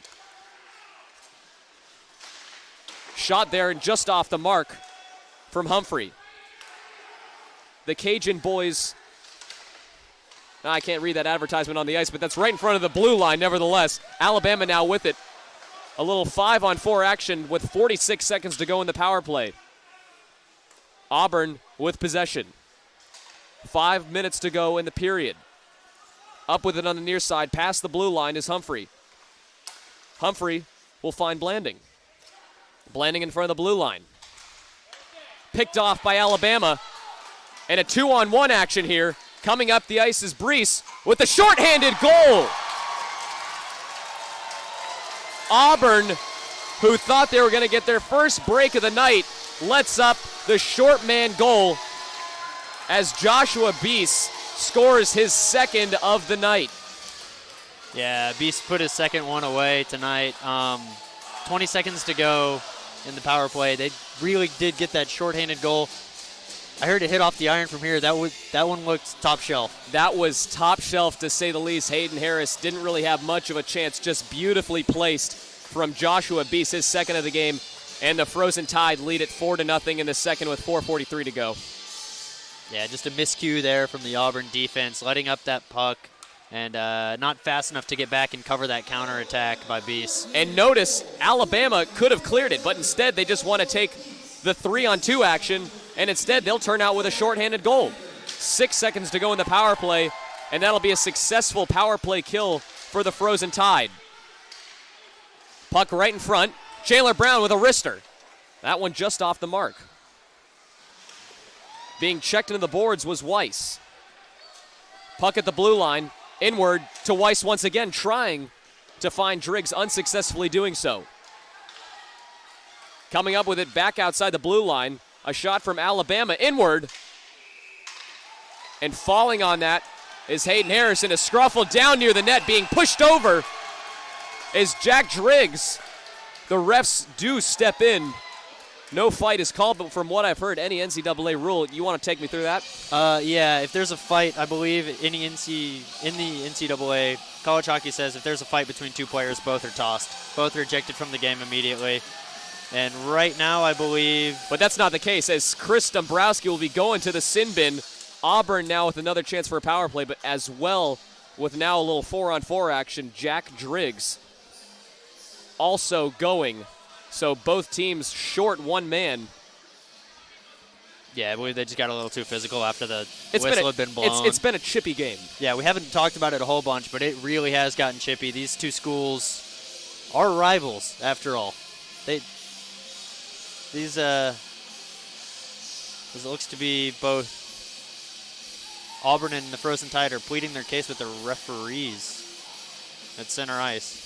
Shot there and just off the mark from Humphrey. The Cajun boys, I can't read that advertisement on the ice, but that's right in front of the blue line nevertheless. Alabama now with it. A little 5-on-4 action with 46 seconds to go in the power play. Auburn with possession. 5 minutes to go in the period. Up with it on the near side, past the blue line is Humphrey. Humphrey will find Blanding. Blanding in front of the blue line. Picked off by Alabama. And a 2-on-1 action here. Coming up the ice is Brees with a shorthanded goal. Auburn, who thought they were going to get their first break of the night, lets up the short man goal as Joshua Beast scores his second of the night. Yeah, Beast put his second one away tonight. 20 seconds to go in the power play. They really did get that shorthanded goal. I heard it hit off the iron from here. That one looked top shelf. That was top shelf, to say the least. Hayden Harris didn't really have much of a chance, just beautifully placed from Joshua Beast, his second of the game. And the Frozen Tide lead it 4-0 in the second with 4:43 to go. Yeah, just a miscue there from the Auburn defense, letting up that puck and not fast enough to get back and cover that counterattack by Beast. And notice, Alabama could have cleared it, but instead they just want to take the 3-on-2 action, and instead they'll turn out with a shorthanded goal. 6 seconds to go in the power play, and that'll be a successful power play kill for the Frozen Tide. Puck right in front. Chandler Brown with a wrister. That one just off the mark. Being checked into the boards was Weiss. Puck at the blue line, inward to Weiss once again, trying to find Driggs, unsuccessfully doing so. Coming up with it back outside the blue line, a shot from Alabama inward. And falling on that is Hayden Harris in a scruffle down near the net, being pushed over is Jack Driggs. The refs do step in. No fight is called, but from what I've heard, any NCAA rule, you want to take me through that? Yeah, if there's a fight, I believe in the NCAA, college hockey says if there's a fight between two players, both are tossed. Both are ejected from the game immediately. And right now, I believe... But that's not the case, as Chris Dombrowski will be going to the sin bin. Auburn now with another chance for a power play, but as well with now a little 4-on-4 action, Jack Driggs also going. So both teams short one man. Yeah, I believe they just got a little too physical after the whistle had been blown. It's been a chippy game. Yeah, we haven't talked about it a whole bunch, but it really has gotten chippy. These two schools are rivals, after all. It looks to be both Auburn and the Frozen Tide are pleading their case with the referees at center ice.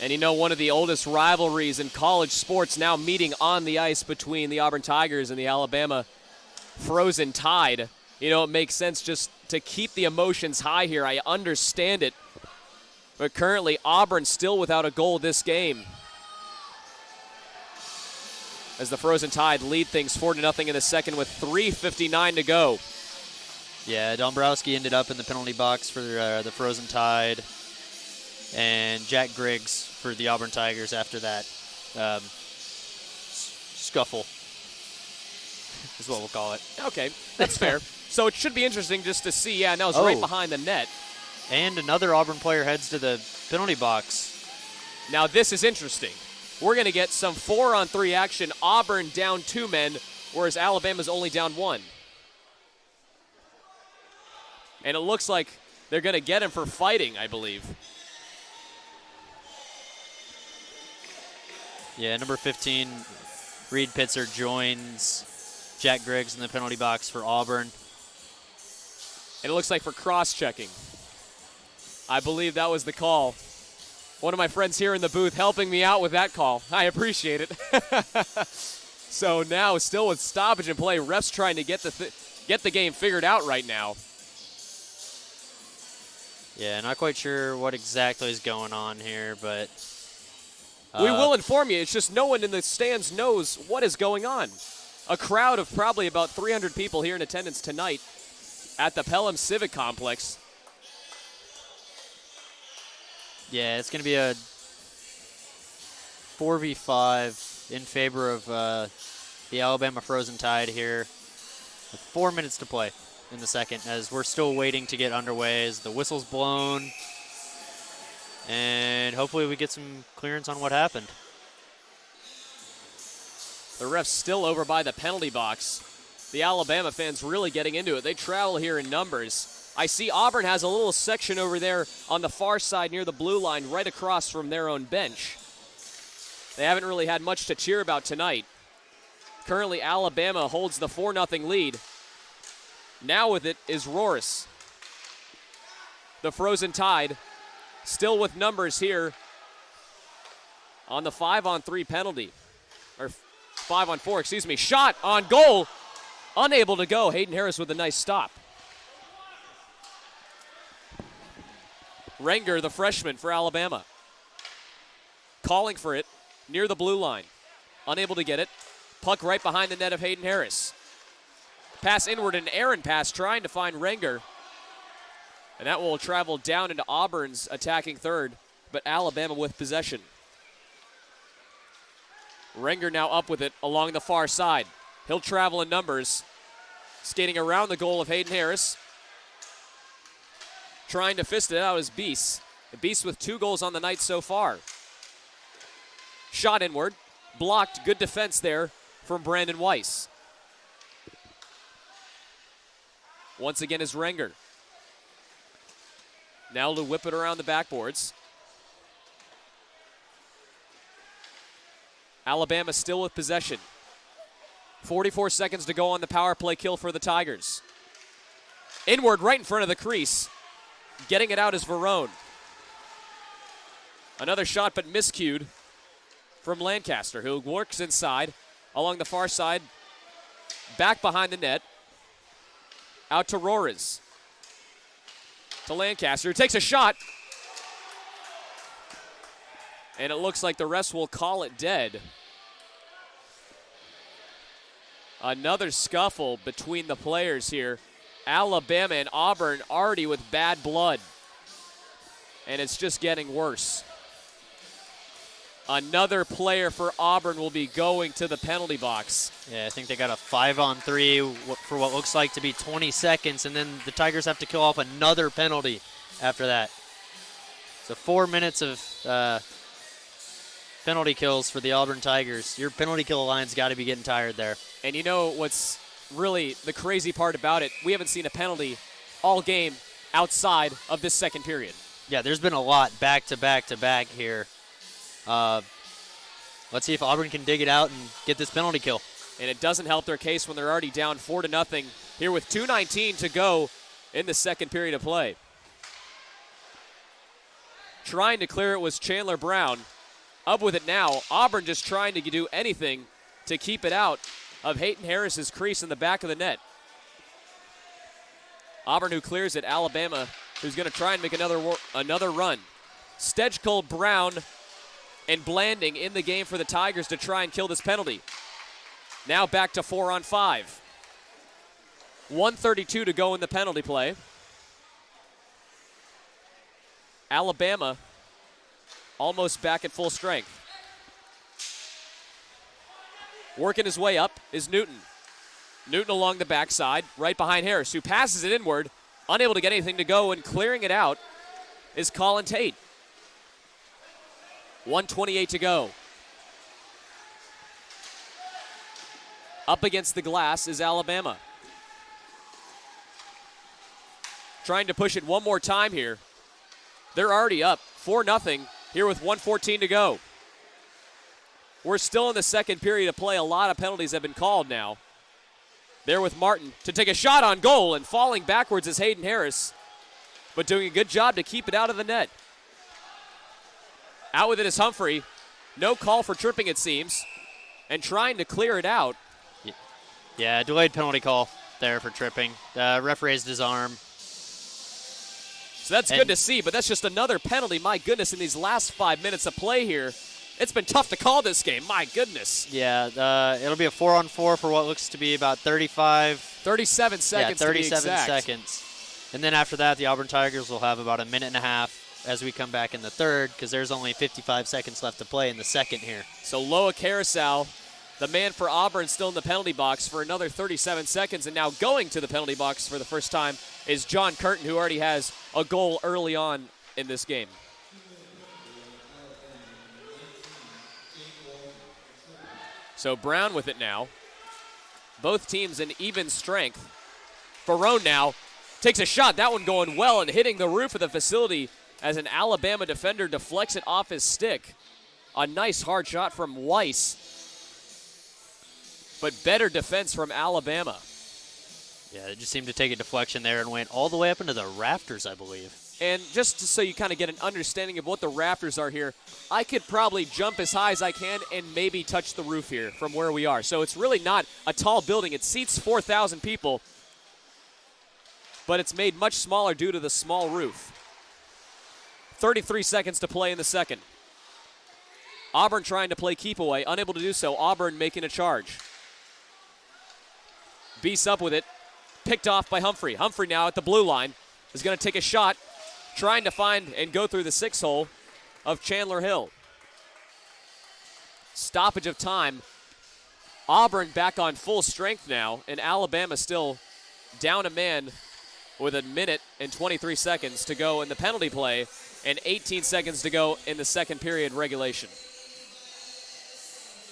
And you know, one of the oldest rivalries in college sports now meeting on the ice between the Auburn Tigers and the Alabama Frozen Tide. You know, it makes sense just to keep the emotions high here. I understand it. But currently, Auburn still without a goal this game, as the Frozen Tide lead things 4-0 in the second with 3:59 to go. Yeah, Dombrowski ended up in the penalty box for the Frozen Tide, and Jack Driggs for the Auburn Tigers after that scuffle is what we'll call it. Okay, that's fair. So it should be interesting just to see. Yeah, now it's right behind the net. And another Auburn player heads to the penalty box. Now this is interesting. We're going to get some 4-on-3 action. Auburn down 2 men, whereas Alabama's only down 1. And it looks like they're going to get him for fighting, I believe. Yeah, number 15, Reed Pitzer joins Jack Driggs in the penalty box for Auburn. And it looks like for cross-checking. I believe that was the call. One of my friends here in the booth helping me out with that call. I appreciate it. So now, still with stoppage in play, refs trying to get the game figured out right now. Yeah, not quite sure what exactly is going on here, but... we will inform you. It's just no one in the stands knows what is going on. A crowd of probably about 300 people here in attendance tonight at the Pelham Civic Complex. Yeah, it's going to be a 4v5 in favor of the Alabama Frozen Tide here, with 4 minutes to play in the second, as we're still waiting to get underway as the whistle's blown. And hopefully we get some clearance on what happened. The ref's still over by the penalty box. The Alabama fans really getting into it. They travel here in numbers. I see Auburn has a little section over there on the far side near the blue line, right across from their own bench. They haven't really had much to cheer about tonight. Currently, Alabama holds the 4-0 lead. Now with it is Rorris. The Frozen Tide still with numbers here on the 5-on-3 penalty. Or 5-on-4, excuse me. Shot on goal. Unable to go. Hayden Harris with a nice stop. Renger, the freshman for Alabama, calling for it near the blue line. Unable to get it. Puck right behind the net of Hayden Harris. Pass inward, an errant pass trying to find Renger. And that will travel down into Auburn's attacking third, but Alabama with possession. Renger now up with it along the far side. He'll travel in numbers. Skating around the goal of Hayden Harris. Trying to fist it out is Beast. Beast with 2 goals on the night so far. Shot inward. Blocked. Good defense there from Brandon Weiss. Once again is Renger. Now to whip it around the backboards. Alabama still with possession. 44 seconds to go on the power play kill for the Tigers. Inward right in front of the crease. Getting it out is Verone. Another shot but miscued from Lancaster, who works inside along the far side. Back behind the net. Out to Roriz. To Lancaster, who takes a shot. And it looks like the rest will call it dead. Another scuffle between the players here. Alabama and Auburn already with bad blood. And it's just getting worse. Another player for Auburn will be going to the penalty box. Yeah, I think they got a 5-on-3 for what looks like to be 20 seconds, and then the Tigers have to kill off another penalty after that. So 4 minutes of penalty kills for the Auburn Tigers. Your penalty kill line's got to be getting tired there. And you know what's really the crazy part about it? We haven't seen a penalty all game outside of this second period. Yeah, there's been a lot back to back to back here. Let's see if Auburn can dig it out and get this penalty kill. And it doesn't help their case when they're already down 4-0 here with 2:19 to go in the second period of play. Trying to clear it was Chandler Brown. Up with it now. Auburn just trying to do anything to keep it out of Hayden Harris's crease in the back of the net. Auburn who clears it. Alabama who's going to try and make another run. Stejkold, Brown, and Blanding in the game for the Tigers to try and kill this penalty. Now back to 4-on-5. 1:32 to go in the penalty play. Alabama almost back at full strength. Working his way up is Newton. Newton along the backside, right behind Harris, who passes it inward, unable to get anything to go, and clearing it out is Colin Tate. 1:28 to go. Up against the glass is Alabama. Trying to push it one more time here. They're already up 4-0 here with 1:14 to go. We're still in the second period of play. A lot of penalties have been called now. There with Martin to take a shot on goal, and falling backwards is Hayden Harris, but doing a good job to keep it out of the net. Out with it is Humphrey. No call for tripping, it seems, and trying to clear it out. Yeah, delayed penalty call there for tripping. Ref raised his arm. So that's good to see, but that's just another penalty. My goodness, in these last 5 minutes of play here, it's been tough to call this game. My goodness. Yeah, it'll be a 4-on-4 for what looks to be about 37 seconds. Yeah, 37 seconds. And then after that, the Auburn Tigers will have about a minute and a half as we come back in the third, because there's only 55 seconds left to play in the second here. So Loa Carousel, the man for Auburn, still in the penalty box for another 37 seconds, and now going to the penalty box for the first time is John Curtin, who already has a goal early on in this game. So Brown with it now. Both teams in even strength. Verone now takes a shot. That one going well and hitting the roof of the facility as an Alabama defender deflects it off his stick. A nice hard shot from Weiss. But better defense from Alabama. Yeah, they just seemed to take a deflection there and went all the way up into the rafters, I believe. And just so you kind of get an understanding of what the rafters are here, I could probably jump as high as I can and maybe touch the roof here from where we are. So it's really not a tall building. It seats 4,000 people, but it's made much smaller due to the small roof. 33 seconds to play in the second. Auburn trying to play keep away, unable to do so. Auburn making a charge. Beast up with it, picked off by Humphrey. Humphrey now at the blue line is going to take a shot, trying to find and go through the 6-hole of Chandler Hill. Stoppage of time. Auburn back on full strength now, and Alabama still down a man with a minute and 23 seconds to go in the penalty play and 18 seconds to go in the second period regulation.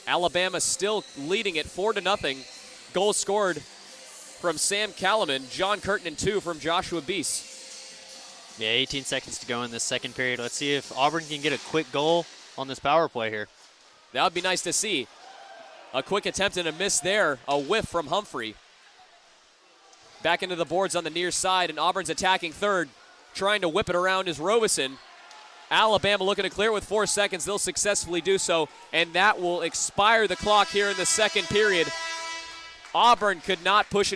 Alabama still leading it 4-0. Goal scored from Sam Kalaman, John Curtin, and 2 from Joshua Beese. Yeah, 18 seconds to go in this second period. Let's see if Auburn can get a quick goal on this power play here. That would be nice to see. A quick attempt and a miss there. A whiff from Humphrey. Back into the boards on the near side, and Auburn's attacking third. Trying to whip it around is Robeson. Alabama looking to clear with 4 seconds. They'll successfully do so, and that will expire the clock here in the second period. Auburn could not push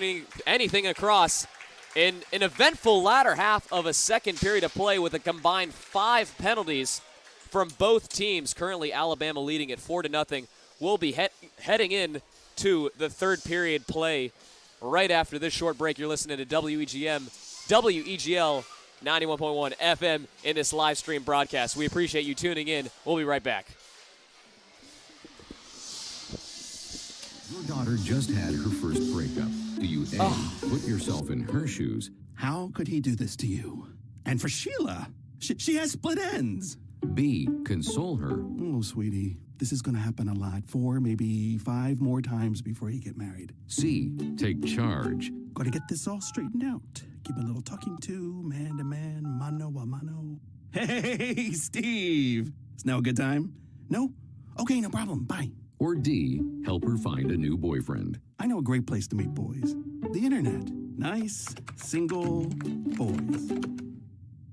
anything across in an eventful latter half of a second period of play with a combined 5 penalties from both teams. Currently, Alabama leading at 4-0. We'll be heading in to the third period play right after this short break. You're listening to WEGL 91.1 FM in this live stream broadcast. We appreciate you tuning in. We'll be right back. Your daughter just had her first breakup. Do you A, put yourself in her shoes? How could he do this to you? And for Sheila, she has split ends. B, console her. Oh, sweetie, this is going to happen a lot. 4, maybe 5 more times before you get married. C, take charge. Got to get this all straightened out. Keep a little talking to, man to man, mano a mano. Hey, Steve. Is now a good time? No? Okay, no problem. Bye. Or D, help her find a new boyfriend. I know a great place to meet boys. The internet. Nice, single boys.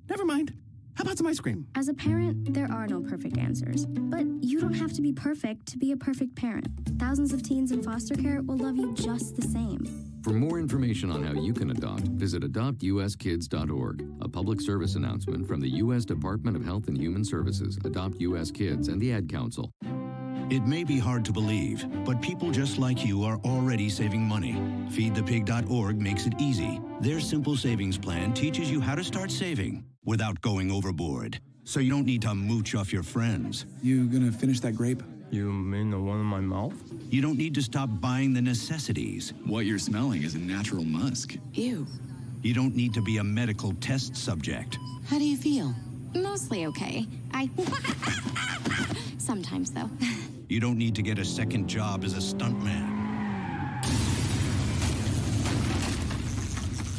Never mind. How about some ice cream? As a parent, there are no perfect answers. But you don't have to be perfect to be a perfect parent. Thousands of teens in foster care will love you just the same. For more information on how you can adopt, visit adoptuskids.org. A public service announcement from the U.S. Department of Health and Human Services, Adopt U.S. Kids, and the Ad Council. It may be hard to believe, but people just like you are already saving money. FeedThePig.org makes it easy. Their simple savings plan teaches you how to start saving without going overboard. So you don't need to mooch off your friends. You gonna finish that grape? You mean the one in my mouth? You don't need to stop buying the necessities. What you're smelling is a natural musk. Ew. You don't need to be a medical test subject. How do you feel? Mostly okay. Sometimes, though. You don't need to get a second job as a stuntman.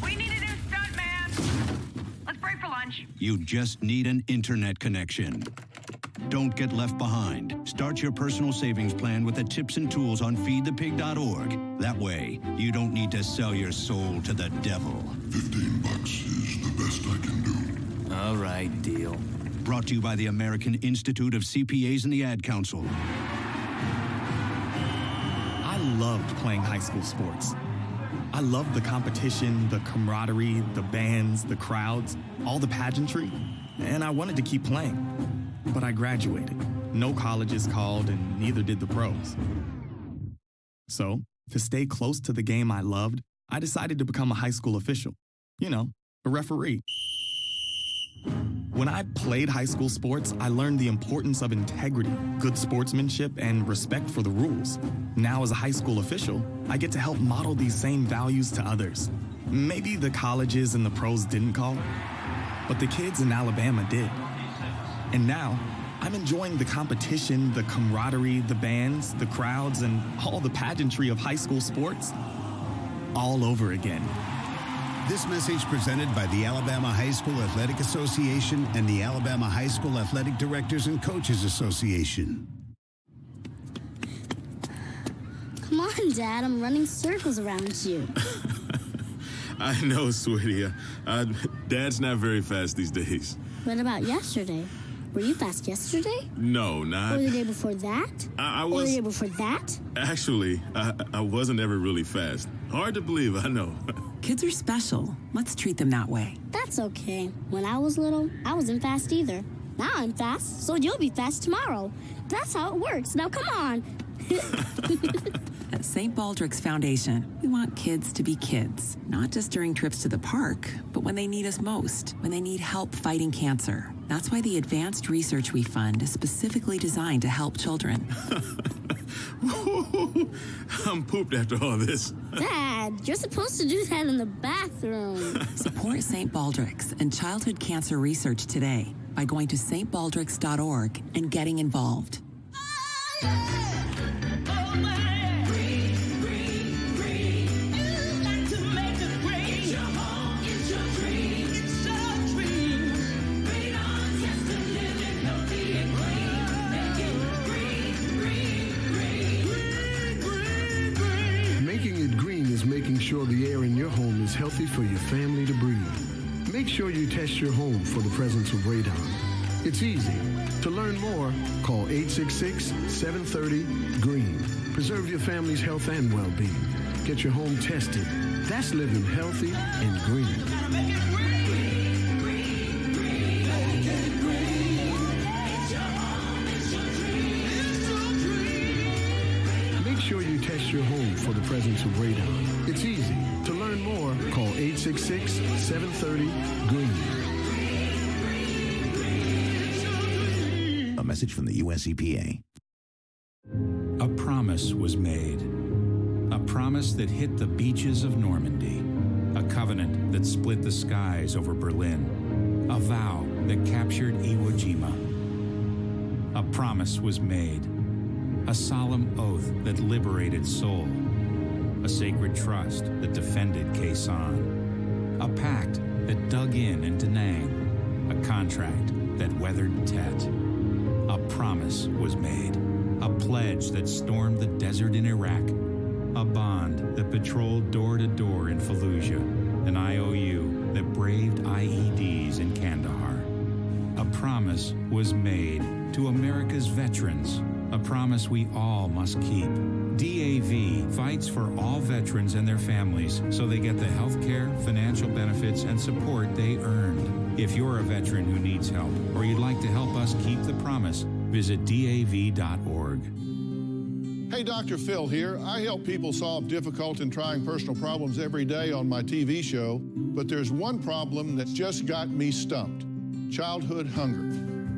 We need a new stuntman. Let's break for lunch. You just need an internet connection. Don't get left behind. Start your personal savings plan with the tips and tools on feedthepig.org. That way, you don't need to sell your soul to the devil. $15 is the best I can do. All right, deal. Brought to you by the American Institute of CPAs and the Ad Council. I loved playing high school sports. I loved the competition, the camaraderie, the bands, the crowds, all the pageantry, and I wanted to keep playing. But I graduated. No colleges called, and neither did the pros. So, to stay close to the game I loved, I decided to become a high school official. You know, a referee. When I played high school sports, I learned the importance of integrity, good sportsmanship, and respect for the rules. Now, as a high school official, I get to help model these same values to others. Maybe the colleges and the pros didn't call, but the kids in Alabama did. And now, I'm enjoying the competition, the camaraderie, the bands, the crowds, and all the pageantry of high school sports all over again. This message presented by the Alabama High School Athletic Association and the Alabama High School Athletic Directors and Coaches Association. Come on, Dad. I'm running circles around you. I know, sweetie. Dad's not very fast these days. What about yesterday? Were you fast yesterday? No, not. Or the day before that? I was. Or the day before that? Actually, I wasn't ever really fast. Hard to believe, I know. Kids are special. Let's treat them that way. That's okay. When I was little, I wasn't fast either. Now I'm fast, so you'll be fast tomorrow. That's how it works. Now come on. At St. Baldrick's Foundation, we want kids to be kids, not just during trips to the park, but when they need us most, when they need help fighting cancer. That's why the advanced research we fund is specifically designed to help children. I'm pooped after all this. Dad, you're supposed to do that in the bathroom. Support St. Baldrick's and childhood cancer research today by going to stbaldricks.org and getting involved. sure the air in your home is healthy for your family to breathe. Make sure you test your home for the presence of radon. It's easy. To learn more, call 866-730-GREEN. Preserve your family's health and well-being. Get your home tested. That's living healthy and green. Make sure you test your home for the presence of radon. It's easy. To learn more, call 866-730-GREEN. A message from the U.S. EPA. A promise was made. A promise that hit the beaches of Normandy. A covenant that split the skies over Berlin. A vow that captured Iwo Jima. A promise was made. A solemn oath that liberated Seoul. A sacred trust that defended Quezon. A pact that dug in Da Nang. A contract that weathered Tet. A promise was made. A pledge that stormed the desert in Iraq. A bond that patrolled door to door in Fallujah. An IOU that braved IEDs in Kandahar. A promise was made to America's veterans. A promise we all must keep. DAV fights for all veterans and their families so they get the health care, financial benefits, and support they earned. If you're a veteran who needs help or you'd like to help us keep the promise, visit DAV.org. Hey, Dr. Phil here. I help people solve difficult and trying personal problems every day on my TV show, but there's one problem that's just got me stumped: childhood hunger.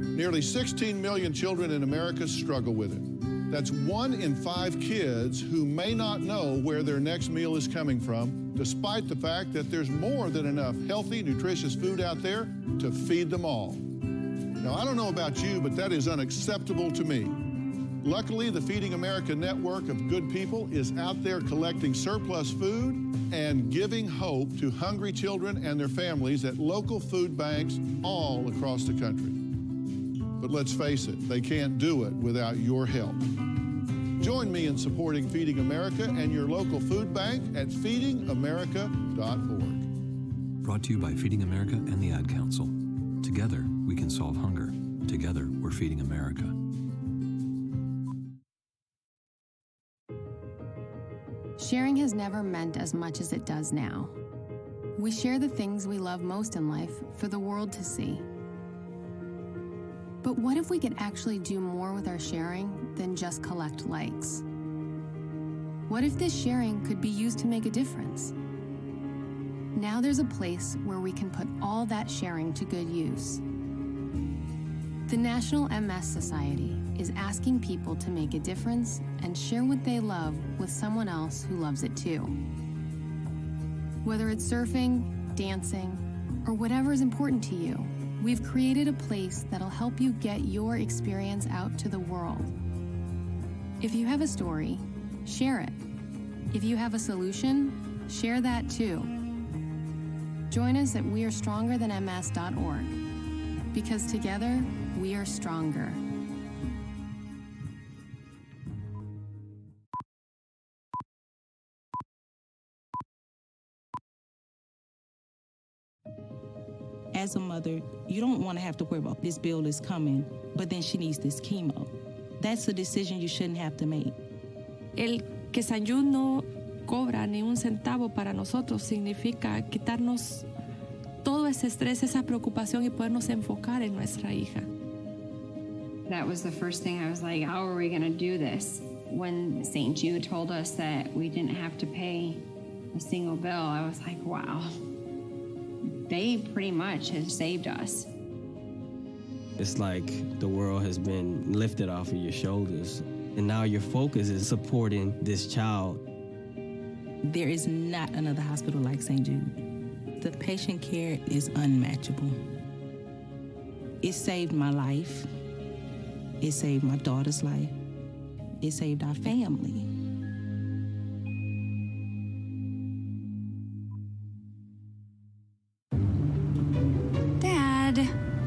Nearly 16 million children in America struggle with it. That's 1 in 5 kids who may not know where their next meal is coming from, despite the fact that there's more than enough healthy, nutritious food out there to feed them all. Now, I don't know about you, but that is unacceptable to me. Luckily, the Feeding America network of good people is out there collecting surplus food and giving hope to hungry children and their families at local food banks all across the country. But let's face it, they can't do it without your help. Join me in supporting Feeding America and your local food bank at feedingamerica.org. Brought to you by Feeding America and the Ad Council. Together, we can solve hunger. Together, we're feeding America. Sharing has never meant as much as it does now. We share the things we love most in life for the world to see. But what if we could actually do more with our sharing than just collect likes? What if this sharing could be used to make a difference? Now there's a place where we can put all that sharing to good use. The National MS Society is asking people to make a difference and share what they love with someone else who loves it too. Whether it's surfing, dancing, or whatever is important to you, we've created a place that'll help you get your experience out to the world. If you have a story, share it. If you have a solution, share that too. Join us at wearestrongerthanms.org, because together, we are stronger. As a mother, you don't want to have to worry about this bill is coming, but then she needs this chemo. That's a decision you shouldn't have to make. El que San Jude no cobra ni un centavo para nosotros significa quitarnos todo ese estrés, esa preocupación y podernos enfocar en nuestra hija. That was the first thing I was like, how are we going to do this? When St. Jude told us that we didn't have to pay a single bill, I was like, wow. They pretty much have saved us. It's like the world has been lifted off of your shoulders, and now your focus is supporting this child. There is not another hospital like St. Jude. The patient care is unmatchable. It saved my life. It saved my daughter's life. It saved our family. Dad,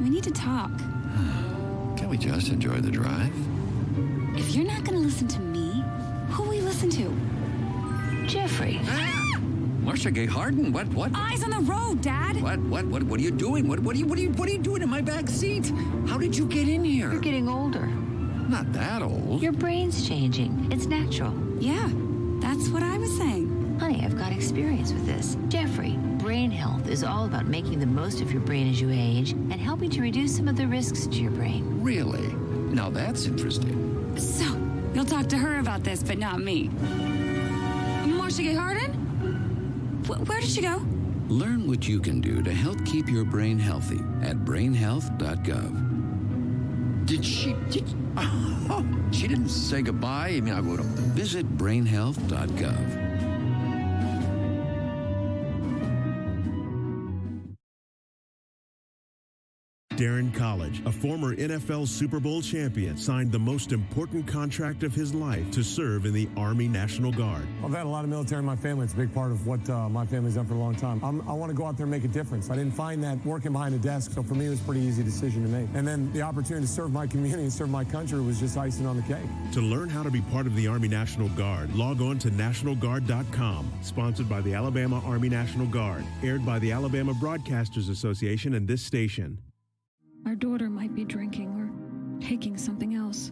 we need to talk. Can we just enjoy the drive? If you're not going to listen to me, who will we listen to? Jeffrey. Marcia Gay Harden? What? Eyes on the road, Dad. What are you doing? What are you doing in my back seat? How did you get in here? You're getting older. Not that old. Your brain's changing. It's natural. Yeah, that's what I was saying. Honey, I've got experience with this. Jeffrey, brain health is all about making the most of your brain as you age and helping to reduce some of the risks to your brain. Really? Now that's interesting. So, you'll talk to her about this, but not me. Marcia Gay Harden? Where did she go? Learn what you can do to help keep your brain healthy at brainhealth.gov. She didn't say goodbye? I mean, I would have. Visit brainhealth.gov. Darren College, a former NFL Super Bowl champion, signed the most important contract of his life to serve in the Army National Guard. I've had a lot of military in my family. It's a big part of what my family's done for a long time. I want to go out there and make a difference. I didn't find that working behind a desk, so for me it was a pretty easy decision to make. And then the opportunity to serve my community and serve my country was just icing on the cake. To learn how to be part of the Army National Guard, log on to nationalguard.com. Sponsored by the Alabama Army National Guard. Aired by the Alabama Broadcasters Association and this station. Our daughter might be drinking or taking something else.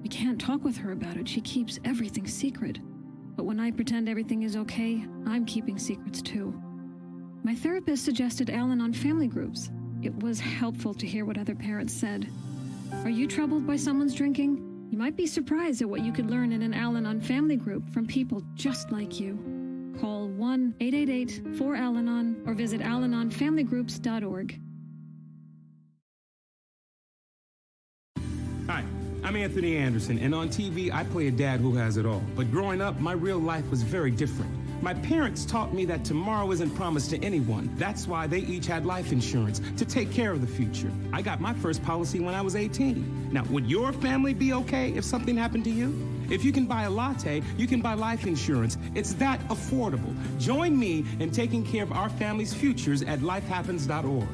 We can't talk with her about it. She keeps everything secret. But when I pretend everything is okay, I'm keeping secrets too. My therapist suggested Al-Anon family groups. It was helpful to hear what other parents said. Are you troubled by someone's drinking? You might be surprised at what you could learn in an Al-Anon family group from people just like you. Call 1-888-4-AL-ANON or visit alanonfamilygroups.org. Hi, I'm Anthony Anderson, and on TV, I play a dad who has it all. But growing up, my real life was very different. My parents taught me that tomorrow isn't promised to anyone. That's why they each had life insurance to take care of the future. I got my first policy when I was 18. Now, would your family be okay if something happened to you? If you can buy a latte, you can buy life insurance. It's that affordable. Join me in taking care of our family's futures at lifehappens.org.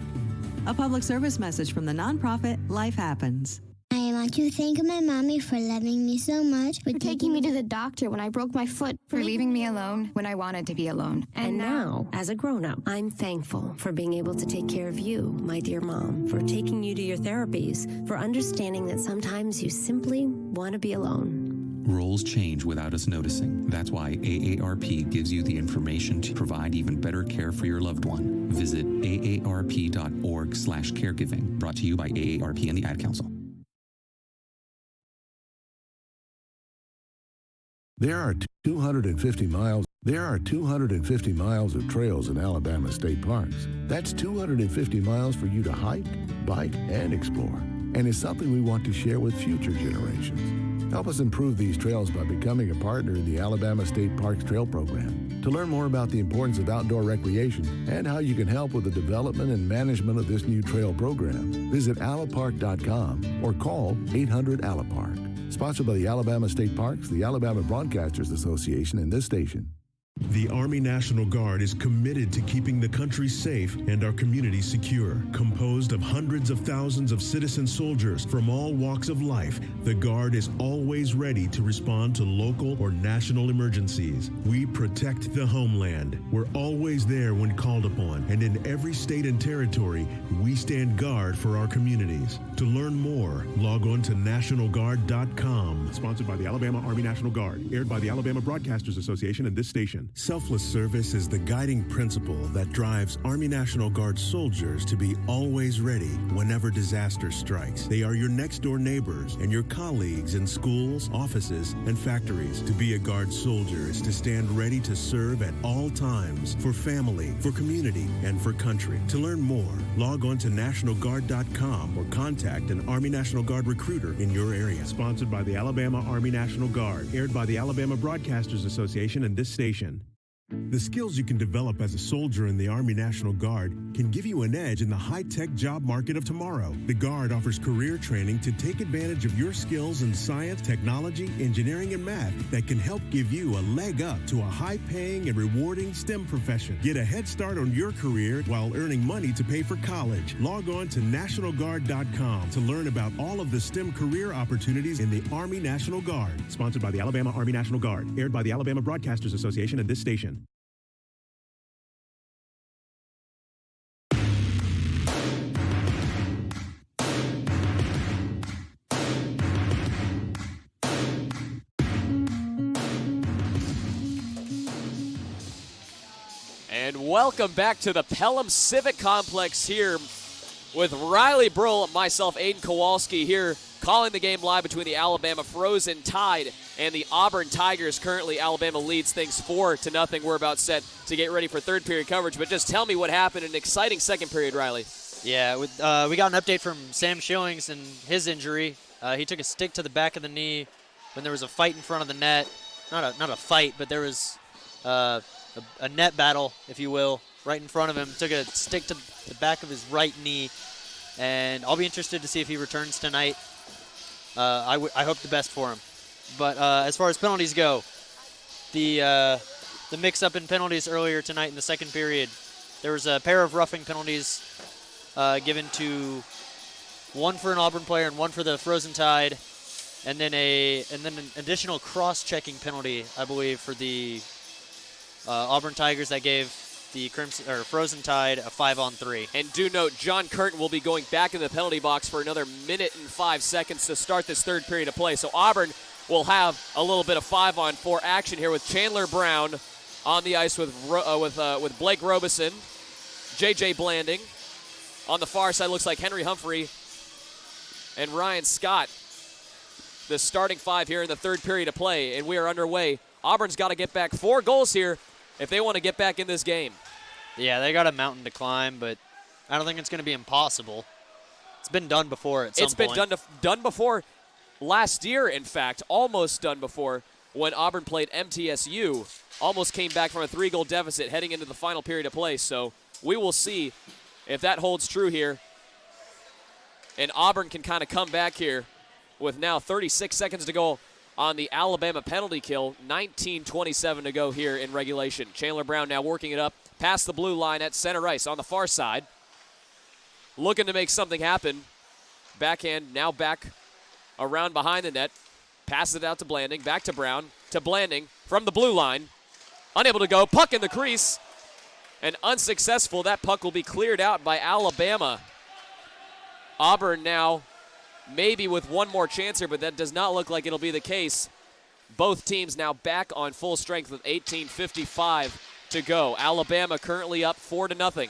A public service message from the nonprofit Life Happens. I want to thank my mommy for loving me so much, for taking me to the doctor when I broke my foot, for leaving me alone when I wanted to be alone. And now, as a grown-up, I'm thankful for being able to take care of you, my dear mom, for taking you to your therapies, for understanding that sometimes you simply want to be alone. Roles change without us noticing. That's why AARP gives you the information to provide even better care for your loved one. Visit aarp.org/caregiving. Brought to you by AARP and the Ad Council. There are 250 miles of trails in Alabama state parks. That's 250 miles for you to hike, bike, and explore. And it's something we want to share with future generations. Help us improve these trails by becoming a partner in the Alabama State Parks Trail Program. To learn more about the importance of outdoor recreation and how you can help with the development and management of this new trail program, visit alapark.com or call 800-ALAPARK. Sponsored by the Alabama State Parks, the Alabama Broadcasters Association, and this station. The Army National Guard is committed to keeping the country safe and our communities secure. Composed of hundreds of thousands of citizen soldiers from all walks of life, the Guard is always ready to respond to local or national emergencies. We protect the homeland. We're always there when called upon, and in every state and territory, we stand guard for our communities. To learn more, log on to nationalguard.com. Sponsored by the Alabama Army National Guard. Aired by the Alabama Broadcasters Association and this station. Selfless service is the guiding principle that drives Army National Guard soldiers to be always ready whenever disaster strikes. They are your next-door neighbors and your colleagues in schools, offices, and factories. To be a Guard soldier is to stand ready to serve at all times for family, for community, and for country. To learn more, log on to nationalguard.com or contact an Army National Guard recruiter in your area. Sponsored by the Alabama Army National Guard. Aired by the Alabama Broadcasters Association and this station. The skills you can develop as a soldier in the Army National Guard can give you an edge in the high-tech job market of tomorrow. The Guard offers career training to take advantage of your skills in science, technology, engineering, and math that can help give you a leg up to a high-paying and rewarding STEM profession. Get a head start on your career while earning money to pay for college. Log on to nationalguard.com to learn about all of the STEM career opportunities in the Army National Guard. Sponsored by the Alabama Army National Guard. Aired by the Alabama Broadcasters Association and this station. And welcome back to the Pelham Civic Complex here with Riley Brill, myself, Aiden Kowalski here calling the game live between the Alabama Frozen Tide and the Auburn Tigers. Currently, Alabama leads things 4-0. We're about set to get ready for third period coverage, but just tell me what happened in an exciting second period, Riley. Yeah, we got an update from Sam Schillings and his injury. He took a stick to the back of the knee when there was a fight in front of the net. Not a fight, but there was a net battle, if you will, right in front of him. Took a stick to the back of his right knee, and I'll be interested to see if he returns tonight. I hope the best for him. But as far as penalties go, the mix-up in penalties earlier tonight in the second period, there was a pair of roughing penalties given to one for an Auburn player and one for the Frozen Tide, and then an additional cross-checking penalty, I believe, for the Auburn Tigers that gave the Frozen Tide a 5-on-3. And do note, John Curtin will be going back in the penalty box for another minute and 5 seconds to start this third period of play. So Auburn will have a little bit of 5-on-4 action here with Chandler Brown on the ice with Blake Robeson, J.J. Blanding. On the far side, looks like Henry Humphrey and Ryan Scott, the starting five here in the third period of play, and we are underway. Auburn's got to get back 4 goals here if they want to get back in this game. Yeah, they got a mountain to climb, but I don't think it's going to be impossible. It's been done before at some point. It's been done before last year, in fact, almost done before when Auburn played MTSU. Almost came back from a 3-goal deficit heading into the final period of play. So we will see if that holds true here. And Auburn can kind of come back here with now 36 seconds to go on the Alabama penalty kill. 19:27 to go here in regulation. Chandler Brown now working it up past the blue line at center ice on the far side. Looking to make something happen. Backhand now back around behind the net. Passes it out to Blanding. Back to Brown. To Blanding from the blue line. Unable to go. Puck in the crease. And unsuccessful. That puck will be cleared out by Alabama. Auburn now maybe with one more chance here, but that does not look like it'll be the case. Both teams now back on full strength with 18:55 to go. Alabama currently up 4-0.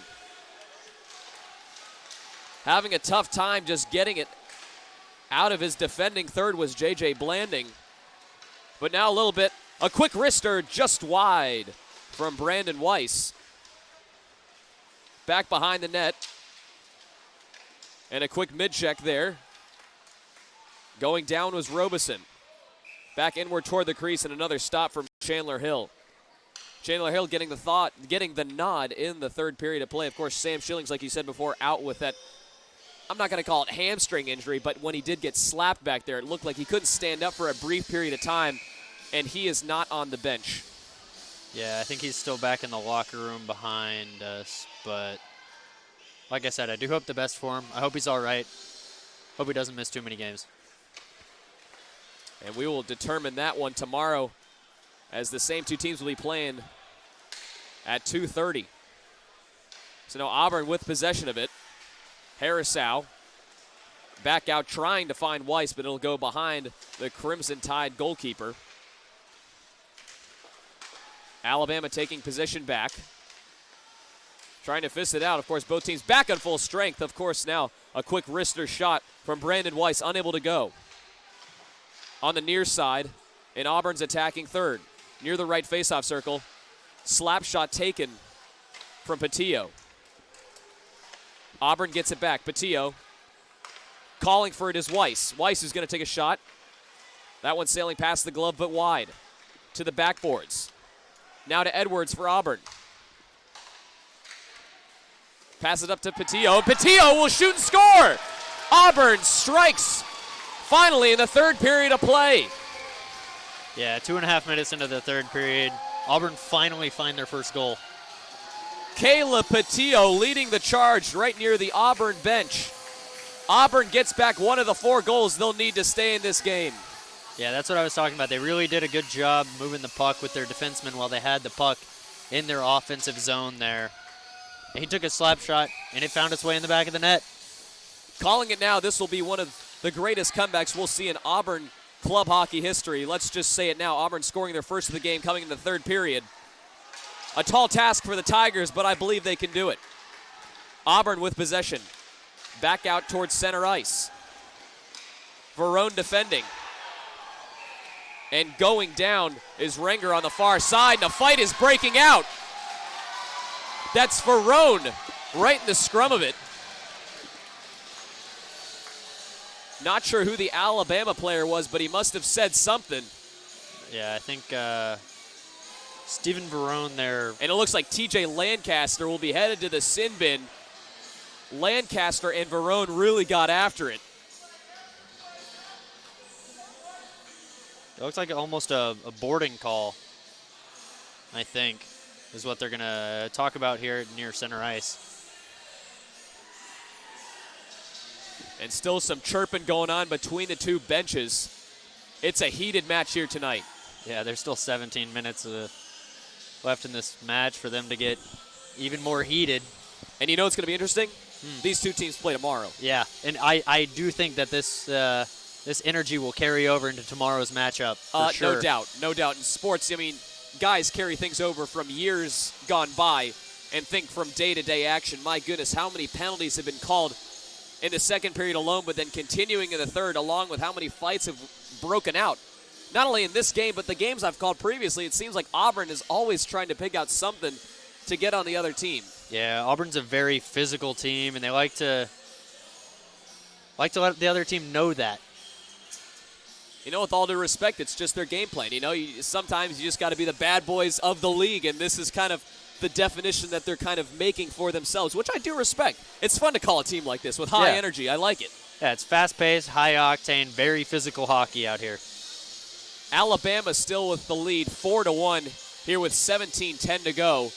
Having a tough time just getting it out of his defending third was J.J. Blanding. But now a quick wrister just wide from Brandon Weiss. Back behind the net. And a quick mid-check there. Going down was Robeson. Back inward toward the crease and another stop from Chandler Hill. Chandler Hill getting the nod in the third period of play. Of course, Sam Schillings, like you said before, out with that, I'm not going to call it hamstring injury, but when he did get slapped back there, it looked like he couldn't stand up for a brief period of time, and he is not on the bench. Yeah, I think he's still back in the locker room behind us, but like I said, I do hope the best for him. I hope he's all right. Hope he doesn't miss too many games. And we will determine that one tomorrow as the same two teams will be playing at 2:30. So now Auburn with possession of it. Harrisau back out trying to find Weiss, but it'll go behind the Crimson Tide goalkeeper. Alabama taking position back. Trying to fist it out. Of course, both teams back on full strength. Of course, now a quick wrister shot from Brandon Weiss, unable to go. On the near side, and Auburn's attacking third. Near the right faceoff circle. Slap shot taken from Patillo. Auburn gets it back. Patillo calling for it is Weiss. Weiss is going to take a shot. That one sailing past the glove but wide. To the backboards. Now to Edwards for Auburn. Pass it up to Patillo. Patillo will shoot and score. Auburn strikes finally in the third period of play. Yeah, 2.5 minutes into the third period. Auburn finally find their first goal. Caleb Patillo leading the charge right near the Auburn bench. Auburn gets back one of the 4 goals they'll need to stay in this game. Yeah, that's what I was talking about. They really did a good job moving the puck with their defensemen while they had the puck in their offensive zone there. And he took a slap shot, and it found its way in the back of the net. Calling it now, this will be one of the greatest comebacks we'll see in Auburn club hockey history. Let's just say it now. Auburn scoring their first of the game coming in the third period. A tall task for the Tigers, but I believe they can do it. Auburn with possession. Back out towards center ice. Verone defending. And going down is Renger on the far side, and the fight is breaking out. That's Verone right in the scrum of it. Not sure who the Alabama player was, but he must have said something. Yeah, I think Stephen Verone there. And it looks like TJ Lancaster will be headed to the sin bin. Lancaster and Verone really got after it. It looks like almost a boarding call, I think, is what they're going to talk about here near center ice. And still some chirping going on between the two benches. It's a heated match here tonight. Yeah, there's still 17 minutes left in this match for them to get even more heated. And you know what's going to be interesting? These two teams play tomorrow. Yeah, and I do think that this energy will carry over into tomorrow's matchup, for sure. No doubt, no doubt. In sports, I mean, guys carry things over from years gone by and think from day-to-day action. My goodness, how many penalties have been called in the second period alone, but then continuing in the third, along with how many fights have broken out. Not only in this game, but the games I've called previously, it seems like Auburn is always trying to pick out something to get on the other team. Yeah, Auburn's a very physical team, and they like to let the other team know that. You know, with all due respect, it's just their game plan. You know, sometimes you just got to be the bad boys of the league, and this is kind of the definition that they're kind of making for themselves, which I do respect. It's fun to call a team like this with high energy. I like it. Yeah, it's fast-paced, high-octane, very physical hockey out here. Alabama still with the lead, 4-1 here with 17:10 to go.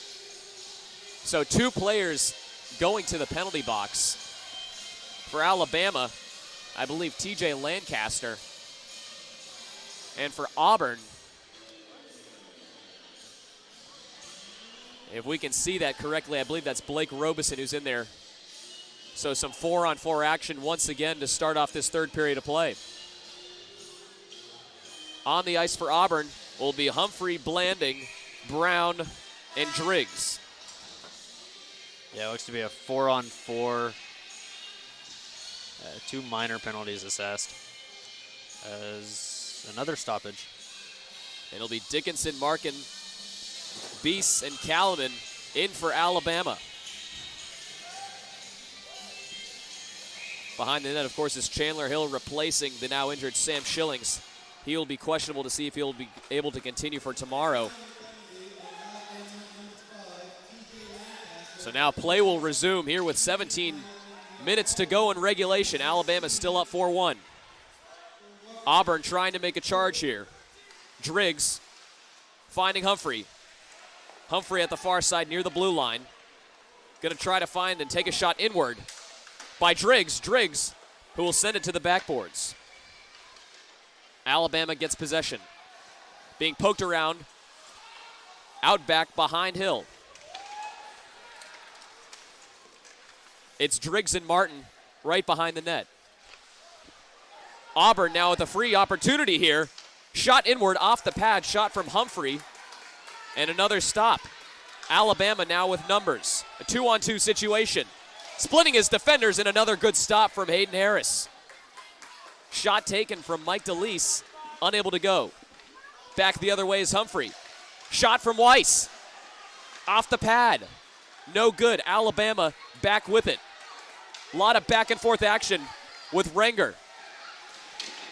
So two players going to the penalty box. For Alabama, I believe TJ Lancaster. And for Auburn, if we can see that correctly, I believe that's Blake Robeson who's in there. So some 4-on-4 action once again to start off this third period of play. On the ice for Auburn will be Humphrey, Blanding, Brown, and Driggs. Yeah, it looks to be a 4-on-4. 2 minor penalties assessed. As another stoppage. It'll be Dickinson, Markin, Beese, and Kalaman in for Alabama. Behind the net, of course, is Chandler Hill replacing the now injured Sam Schillings. He will be questionable to see if he'll be able to continue for tomorrow. So now play will resume here with 17 minutes to go in regulation. Alabama still up 4-1. Auburn trying to make a charge here. Driggs finding Humphrey. Humphrey at the far side near the blue line. Going to try to find and take a shot inward by Driggs. Driggs, who will send it to the backboards. Alabama gets possession. Being poked around. Out back behind Hill. It's Driggs and Martin right behind the net. Auburn now with a free opportunity here. Shot inward off the pad, shot from Humphrey. And another stop. Alabama now with numbers. A 2-on-2 situation. Splitting his defenders and another good stop from Hayden Harris. Shot taken from Mike DeLeese, unable to go. Back the other way is Humphrey. Shot from Weiss. Off the pad. No good. Alabama back with it. A lot of back and forth action with Renger.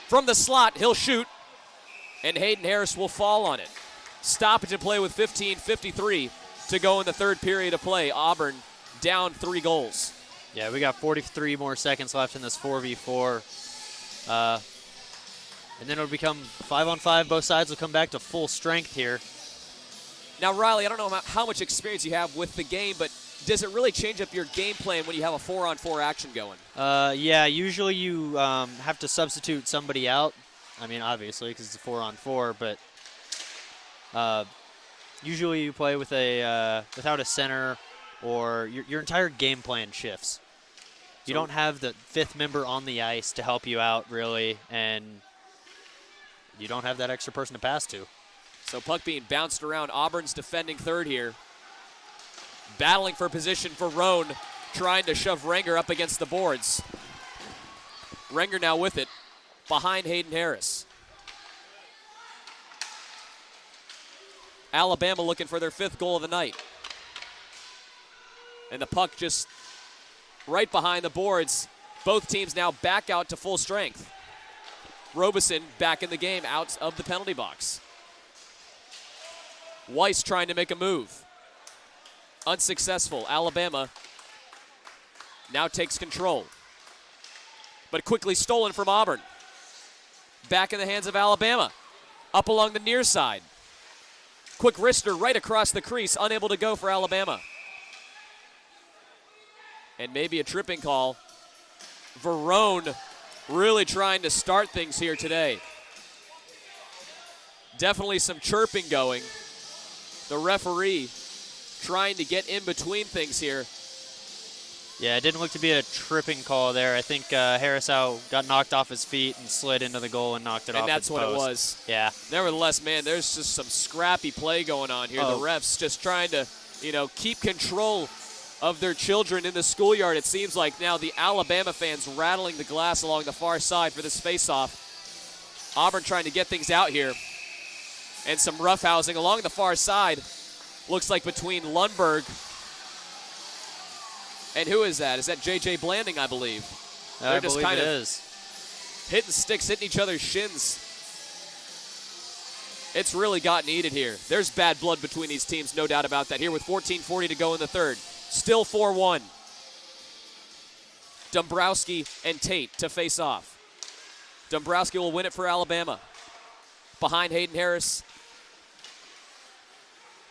From the slot, he'll shoot, and Hayden Harris will fall on it. Stoppage in play with 15:53 to go in the third period of play. Auburn down 3 goals. Yeah, we got 43 more seconds left in this 4v4. And then it'll become 5-on-5. Both sides will come back to full strength here. Now, Riley, I don't know how much experience you have with the game, but does it really change up your game plan when you have a 4-on-4 action going? Yeah, usually you have to substitute somebody out. I mean, obviously, because it's a 4-on-4, but usually you play with without a center, or your entire game plan shifts. You don't have the 5th member on the ice to help you out, really, and you don't have that extra person to pass to. So puck being bounced around. Auburn's defending third here. Battling for position for Roan, trying to shove Renger up against the boards. Renger now with it, behind Hayden Harris. Alabama looking for their 5th goal of the night. And the puck just right behind the boards. Both teams now back out to full strength. Robeson back in the game, out of the penalty box. Weiss trying to make a move. Unsuccessful. Alabama now takes control. But quickly stolen from Auburn. Back in the hands of Alabama. Up along the near side. Quick wrister right across the crease, unable to go for Alabama. And maybe a tripping call. Verone really trying to start things here today. Definitely some chirping going. The referee trying to get in between things here. Yeah, it didn't look to be a tripping call there. I think Harris got knocked off his feet and slid into the goal and knocked it off. And that's what it was. Yeah. Nevertheless, man, there's just some scrappy play going on here. Oh. The refs just trying to, keep control of their children in the schoolyard. It seems like now the Alabama fans rattling the glass along the far side for this face-off. Auburn trying to get things out here. And some roughhousing along the far side. Looks like between Lundberg and who is that? Is that J.J. Blanding, I believe? I believe it is. Hitting sticks, hitting each other's shins. It's really gotten heated here. There's bad blood between these teams, no doubt about that. Here with 14:40 to go in the third. Still 4-1. Dombrowski and Tate to face off. Dombrowski will win it for Alabama. Behind Hayden Harris,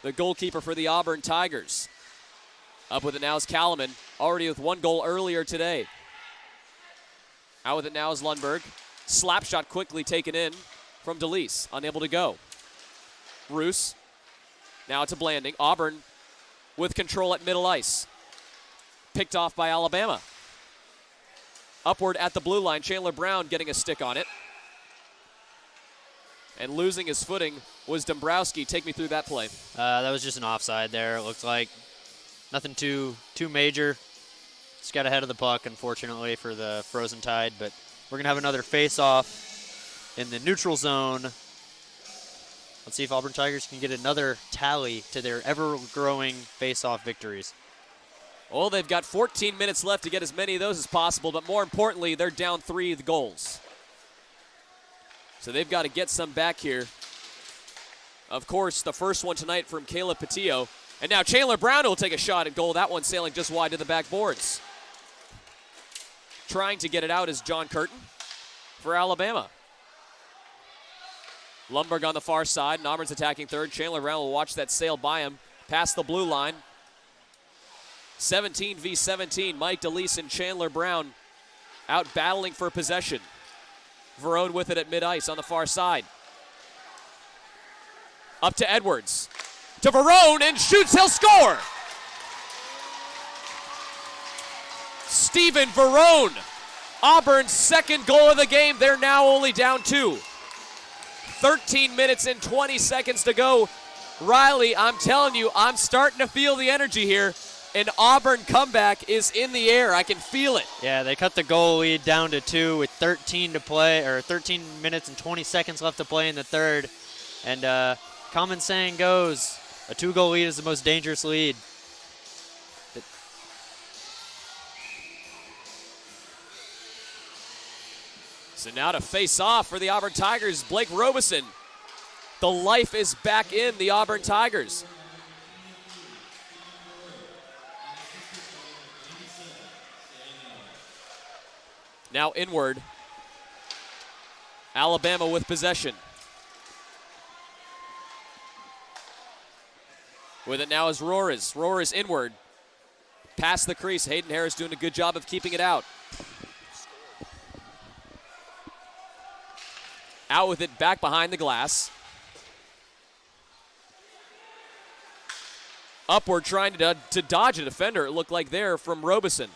the goalkeeper for the Auburn Tigers. Up with it now is Kalaman, already with 1 goal earlier today. Out with it now is Lundberg. Slap shot quickly taken in from DeLeese, unable to go. Roos, now to Blanding. Auburn with control at middle ice. Picked off by Alabama. Upward at the blue line, Chandler Brown getting a stick on it. And losing his footing was Dombrowski. Take me through that play. That was just an offside there, it looked like. Nothing too major. Just got ahead of the puck, unfortunately, for the Frozen Tide. But we're going to have another face-off in the neutral zone. Let's see if Auburn Tigers can get another tally to their ever-growing face-off victories. Well, they've got 14 minutes left to get as many of those as possible, but more importantly, they're down 3 goals. So they've got to get some back here. Of course, the first one tonight from Caleb Patillo. And now Chandler Brown will take a shot at goal. That one sailing just wide to the back boards. Trying to get it out is John Curtin for Alabama. Lundberg on the far side, and Auburn's attacking third. Chandler Brown will watch that sail by him past the blue line. 17 v 17. Mike DeLeese and Chandler Brown out battling for possession. Verone with it at mid-ice on the far side. Up to Edwards. To Verone, and shoots, he'll score! Stephen Verone, Auburn's 2nd goal of the game. They're now only down 2. 13 minutes and 20 seconds to go. Riley, I'm telling you, I'm starting to feel the energy here. An Auburn comeback is in the air. I can feel it. Yeah, they cut the goal lead down to 2 with 13 minutes and 20 seconds left to play in the third. And common saying goes, a 2-goal lead is the most dangerous lead. So now to face off for the Auburn Tigers, Blake Robeson. The life is back in the Auburn Tigers. Now inward. Alabama with possession. With it now is Rohrs. Rohrs inward. Past the crease. Hayden Harris doing a good job of keeping it out. Out with it back behind the glass. Upward trying to dodge a defender, it looked like there from Robeson.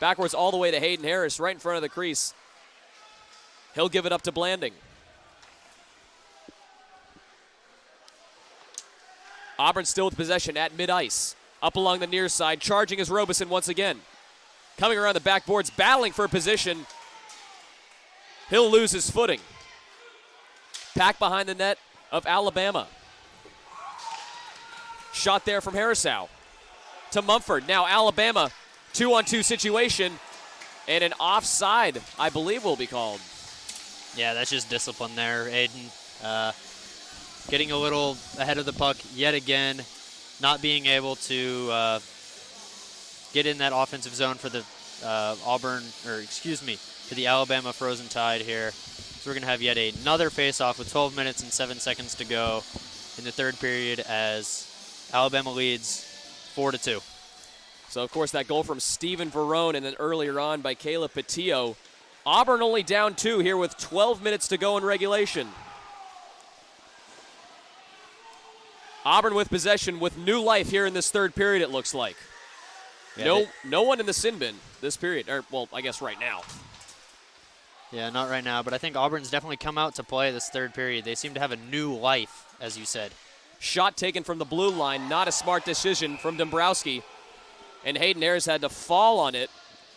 Backwards all the way to Hayden Harris, right in front of the crease. He'll give it up to Blanding. Auburn still with possession at mid-ice. Up along the near side, charging is Robeson once again. Coming around the backboards, battling for position. He'll lose his footing. Pack behind the net of Alabama. Shot there from Harrisau to Mumford. Now Alabama, 2-on-2 situation, and an offside, I believe, will be called. Yeah, that's just discipline there, Aiden. Getting a little ahead of the puck yet again, not being able to get in that offensive zone for the for the Alabama Frozen Tide here. So we're going to have yet another face-off with 12 minutes and 7 seconds to go in the third period as Alabama leads 4-2. So, of course, that goal from Steven Verone and then earlier on by Caleb Patillo. Auburn only down 2 here with 12 minutes to go in regulation. Auburn with possession with new life here in this third period, it looks like. Yeah, no one in the sin bin this period. Or, well, I guess right now. Yeah, not right now, but I think Auburn's definitely come out to play this third period. They seem to have a new life, as you said. Shot taken from the blue line, not a smart decision from Dombrowski. And Hayden Ayers had to fall on it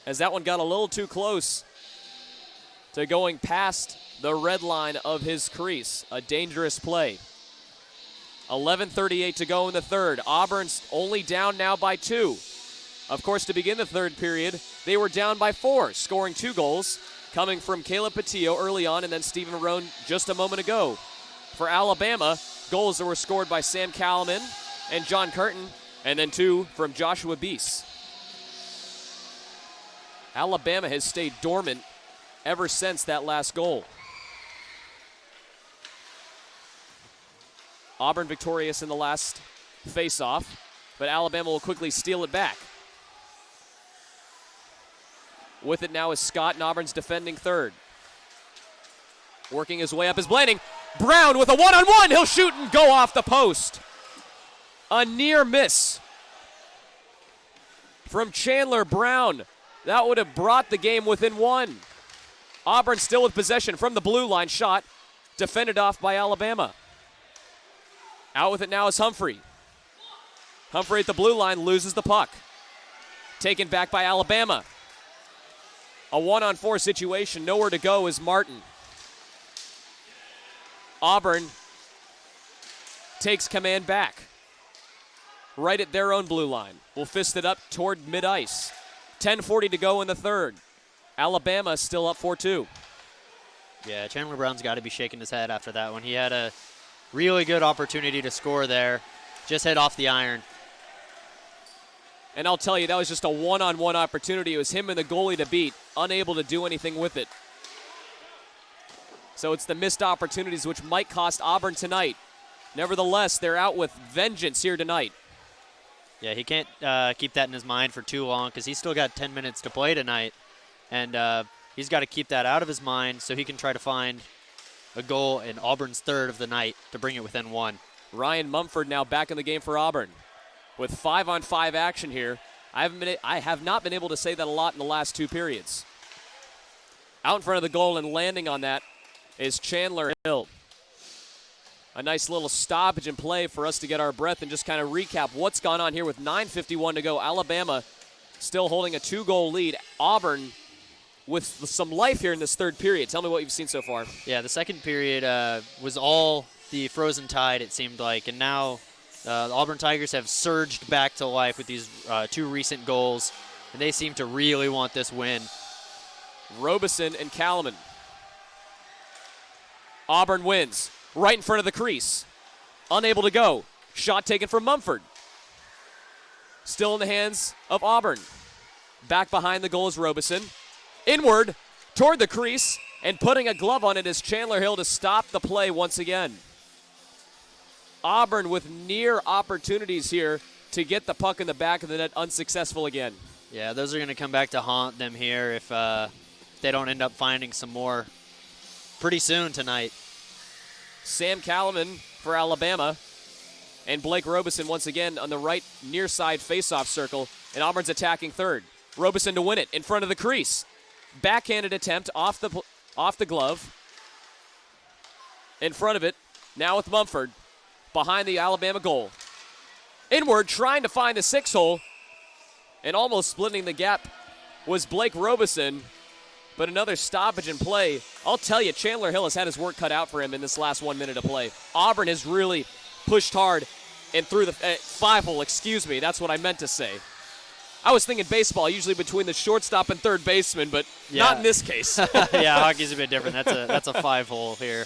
as that one got a little too close to going past the red line of his crease. A dangerous play. 11:38 to go in the third. Auburn's only down now by 2. Of course, to begin the third period, they were down by 4, scoring 2 goals, coming from Caleb Patillo early on and then Steven Verone just a moment ago. For Alabama, goals that were scored by Sam Kalaman and John Curtin, and then 2 from Joshua Beese. Alabama has stayed dormant ever since that last goal. Auburn victorious in the last face-off, but Alabama will quickly steal it back. With it now is Scott, and Auburn's defending third. Working his way up is Blanding. Brown with a one-on-one. He'll shoot and go off the post. A near miss from Chandler Brown. That would have brought the game within 1. Auburn still with possession from the blue line. Shot defended off by Alabama. Out with it now is Humphrey. Humphrey at the blue line loses the puck. Taken back by Alabama. A 1-on-4 situation, nowhere to go is Martin. Auburn takes command back. Right at their own blue line. Will fist it up toward mid-ice. 10:40 to go in the third. Alabama still up 4-2. Yeah, Chandler Brown's got to be shaking his head after that one. He had a really good opportunity to score there. Just hit off the iron. And I'll tell you, that was just a one-on-one opportunity. It was him and the goalie to beat, unable to do anything with it. So it's the missed opportunities which might cost Auburn tonight. Nevertheless, they're out with vengeance here tonight. Yeah, he can't keep that in his mind for too long because he's still got 10 minutes to play tonight. And he's got to keep that out of his mind so he can try to find a goal in Auburn's third of the night to bring it within 1. Ryan Mumford now back in the game for Auburn. With 5-on-5 action here. I have not been able to say that a lot in the last 2 periods. Out in front of the goal and landing on that is Chandler Hill. A nice little stoppage and play for us to get our breath and just kind of recap what's gone on here with 9:51 to go. Alabama still holding a 2-goal lead. Auburn with some life here in this third period. Tell me what you've seen so far. Yeah, the second period was all the Frozen Tide, it seemed like, and now the Auburn Tigers have surged back to life with these 2 recent goals, and they seem to really want this win. Robeson and Kalaman. Auburn wins right in front of the crease. Unable to go. Shot taken from Mumford. Still in the hands of Auburn. Back behind the goal is Robeson. Inward toward the crease, and putting a glove on it is Chandler Hill to stop the play once again. Auburn with near opportunities here to get the puck in the back of the net, unsuccessful again. Yeah, those are going to come back to haunt them here if they don't end up finding some more pretty soon tonight. Sam Kalaman for Alabama, and Blake Robeson once again on the right near side faceoff circle, and Auburn's attacking third. Robeson to win it in front of the crease. Backhanded attempt off the glove. In front of it, now with Mumford, behind the Alabama goal. Inward, trying to find the 6-hole, and almost splitting the gap was Blake Robeson, but another stoppage in play. I'll tell you, Chandler Hill has had his work cut out for him in this last 1 minute of play. Auburn has really pushed hard and through the 5-hole, excuse me. That's what I meant to say. I was thinking baseball, usually between the shortstop and third baseman, but not in this case. Yeah, hockey's a bit different. That's a 5-hole here.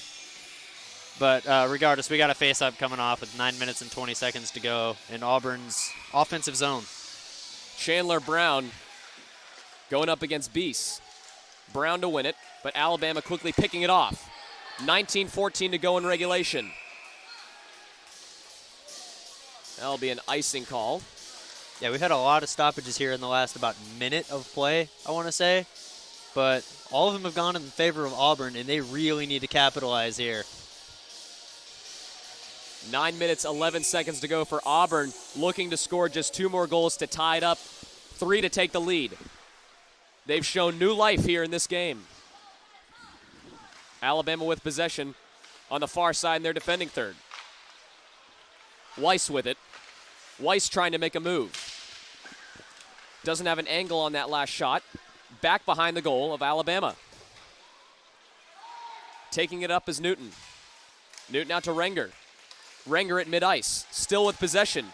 But regardless, we got a face-up coming off with 9 minutes and 20 seconds to go in Auburn's offensive zone. Chandler Brown going up against Beast. Brown to win it, but Alabama quickly picking it off. 19-14 to go in regulation. That'll be an icing call. Yeah, we've had a lot of stoppages here in the last about minute of play, I want to say. But all of them have gone in favor of Auburn, and they really need to capitalize here. 9 minutes, 11 seconds to go for Auburn, looking to score just 2 more goals to tie it up, 3 to take the lead. They've shown new life here in this game. Alabama with possession on the far side, and they're defending third. Weiss with it. Weiss trying to make a move. Doesn't have an angle on that last shot. Back behind the goal of Alabama. Taking it up is Newton. Newton out to Renger. Renger at mid-ice, still with possession.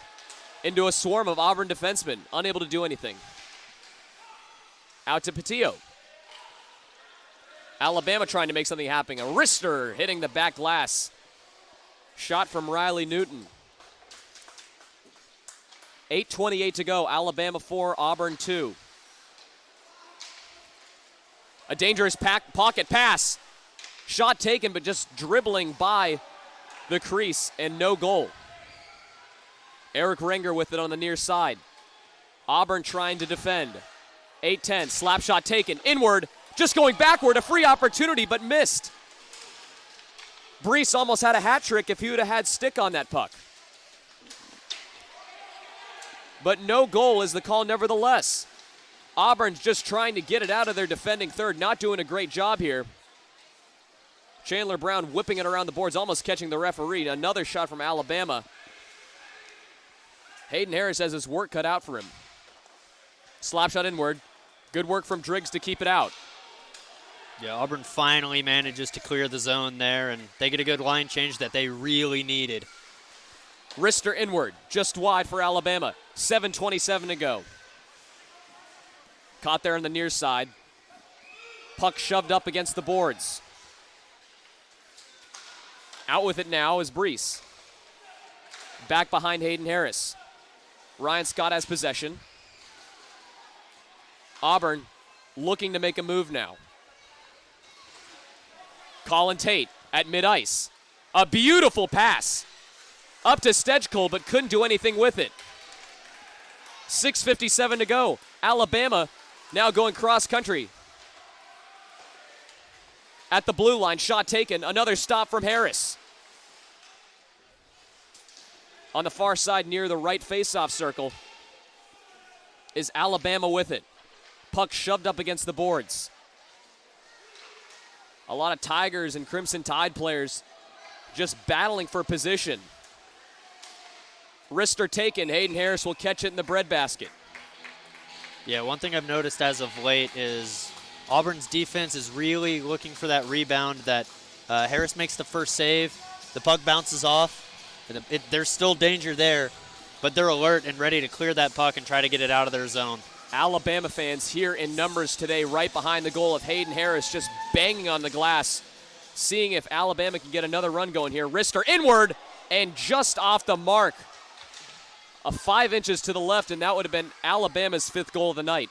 Into a swarm of Auburn defensemen, unable to do anything. Out to Patillo. Alabama trying to make something happen. A wrister hitting the back glass. Shot from Riley Newton. 8:28 to go. Alabama 4, Auburn 2. A dangerous pocket pass. Shot taken, but just dribbling by the crease and no goal. Eric Renger with it on the near side. Auburn trying to defend. 8-10, slap shot taken. Inward, just going backward. A free opportunity, but missed. Brees almost had a hat trick if he would have had stick on that puck. But no goal is the call nevertheless. Auburn's just trying to get it out of their defending third, not doing a great job here. Chandler Brown whipping it around the boards, almost catching the referee. Another shot from Alabama. Hayden Harris has his work cut out for him. Slap shot inward. Good work from Driggs to keep it out. Yeah, Auburn finally manages to clear the zone there, and they get a good line change that they really needed. Wrister inward, just wide for Alabama. 7:27 to go. Caught there on the near side. Puck shoved up against the boards. Out with it now is Brees. Back behind Hayden Harris. Ryan Scott has possession. Auburn looking to make a move now. Colin Tate at mid-ice. A beautiful pass. Up to Stejkol, but couldn't do anything with it. 6:57 to go. Alabama now going cross country. At the blue line, shot taken. Another stop from Harris. On the far side near the right faceoff circle is Alabama with it. Puck shoved up against the boards. A lot of Tigers and Crimson Tide players just battling for position. Wrister taken. Hayden Harris will catch it in the breadbasket. Yeah, one thing I've noticed as of late is Auburn's defense is really looking for that rebound that Harris makes the first save. The puck bounces off. And there's still danger there, but they're alert and ready to clear that puck and try to get it out of their zone. Alabama fans here in numbers today, right behind the goal of Hayden Harris, just banging on the glass, seeing if Alabama can get another run going here. Wrister inward and just off the mark. 5 inches to the left, and that would have been Alabama's 5th goal of the night.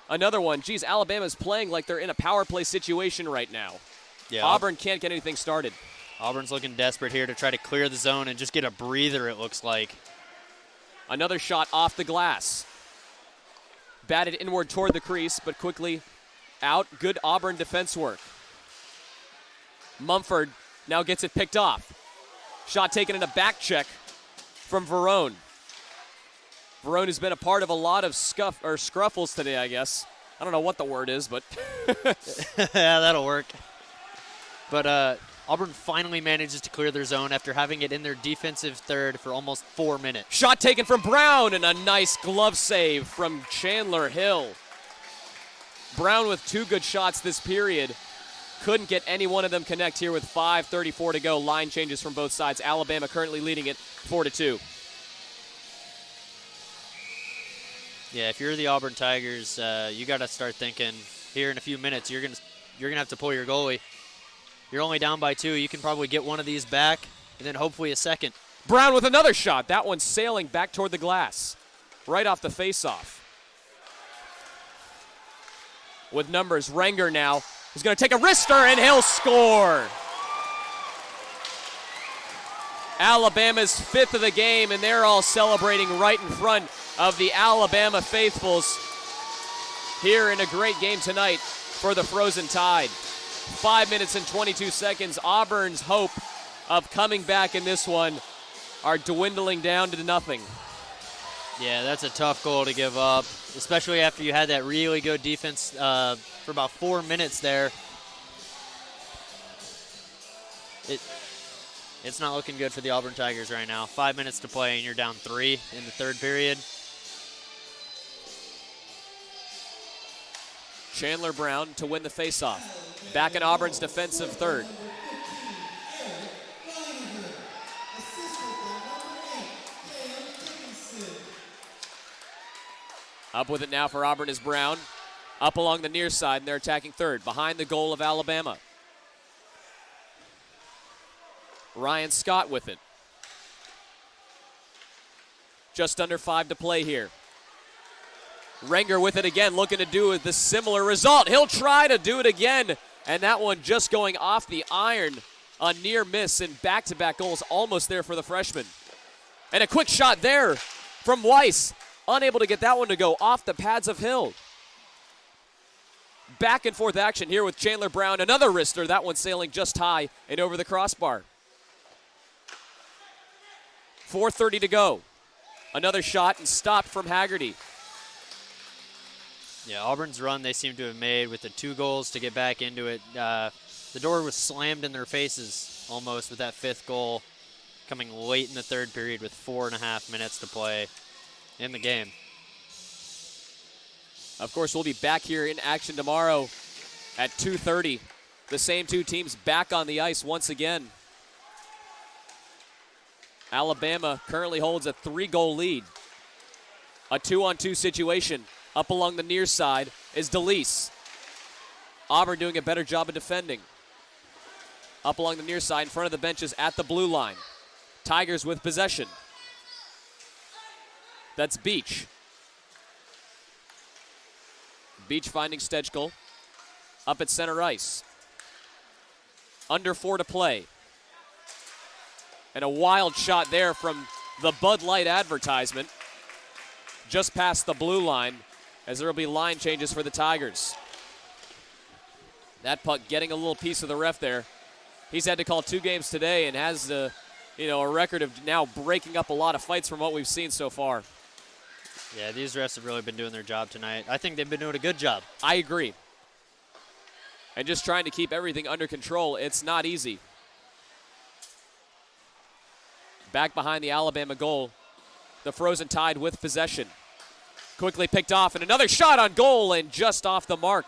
Another one. Geez, Alabama's playing like they're in a power play situation right now. Yeah, Auburn can't get anything started. Auburn's looking desperate here to try to clear the zone and just get a breather, it looks like. Another shot off the glass. Batted inward toward the crease, but quickly out. Good Auburn defense work. Mumford now gets it picked off. Shot taken in a back check from Verone. Verone has been a part of a lot of scruffles today, I guess. I don't know what the word is, but yeah, that'll work. But Auburn finally manages to clear their zone after having it in their defensive third for almost 4 minutes. Shot taken from Brown, and a nice glove save from Chandler Hill. Brown with 2 good shots this period. Couldn't get any one of them connect here with 5:34 to go. Line changes from both sides. Alabama currently leading it 4-2. Yeah, if you're the Auburn Tigers, you got to start thinking here in a few minutes you're gonna have to pull your goalie. You're only down by 2. You can probably get one of these back, and then hopefully a second. Brown with another shot. That one sailing back toward the glass, right off the faceoff. With numbers, Renger now is going to take a wrister, and he'll score. Alabama's 5th of the game, and they're all celebrating right in front of the Alabama faithfuls here in a great game tonight for the Frozen Tide. 5 minutes and 22 seconds. Auburn's hope of coming back in this one are dwindling down to nothing. Yeah, that's a tough goal to give up, especially after you had that really good defense for about 4 minutes there. It's not looking good for the Auburn Tigers right now. 5 minutes to play, and you're down 3 in the third period. Chandler Brown to win the faceoff. Back in Auburn's defensive third. Up with it now for Auburn is Brown. Up along the near side, and they're attacking third. Behind the goal of Alabama. Ryan Scott with it. Just under 5 to play here. Renger with it again, looking to do the similar result. He'll try to do it again, and that one just going off the iron. A near miss, and back-to-back goals almost there for the freshman. And a quick shot there from Weiss. Unable to get that one to go off the pads of Hill. Back and forth action here with Chandler Brown. Another wrister, that one sailing just high and over the crossbar. 4:30 to go. Another shot and stopped from Haggerty. Yeah, Auburn's run they seem to have made with the 2 goals to get back into it. The door was slammed in their faces almost with that 5th goal coming late in the third period with 4.5 minutes to play in the game. Of course, we'll be back here in action tomorrow at 2:30. The same 2 teams back on the ice once again. Alabama currently holds a 3-goal lead. A 2-on-2 situation. Up along the near side is DeLeese. Auburn doing a better job of defending. Up along the near side in front of the benches at the blue line. Tigers with possession. That's Beach. Beach finding Stejkal. Up at center ice. Under 4 to play. And a wild shot there from the Bud Light advertisement. Just past the blue line, as there will be line changes for the Tigers. That puck getting a little piece of the ref there. He's had to call 2 games today and has a record of now breaking up a lot of fights from what we've seen so far. Yeah, these refs have really been doing their job tonight. I think they've been doing a good job. I agree. And just trying to keep everything under control, it's not easy. Back behind the Alabama goal, the Frozen Tide with possession. Quickly picked off, and another shot on goal, and just off the mark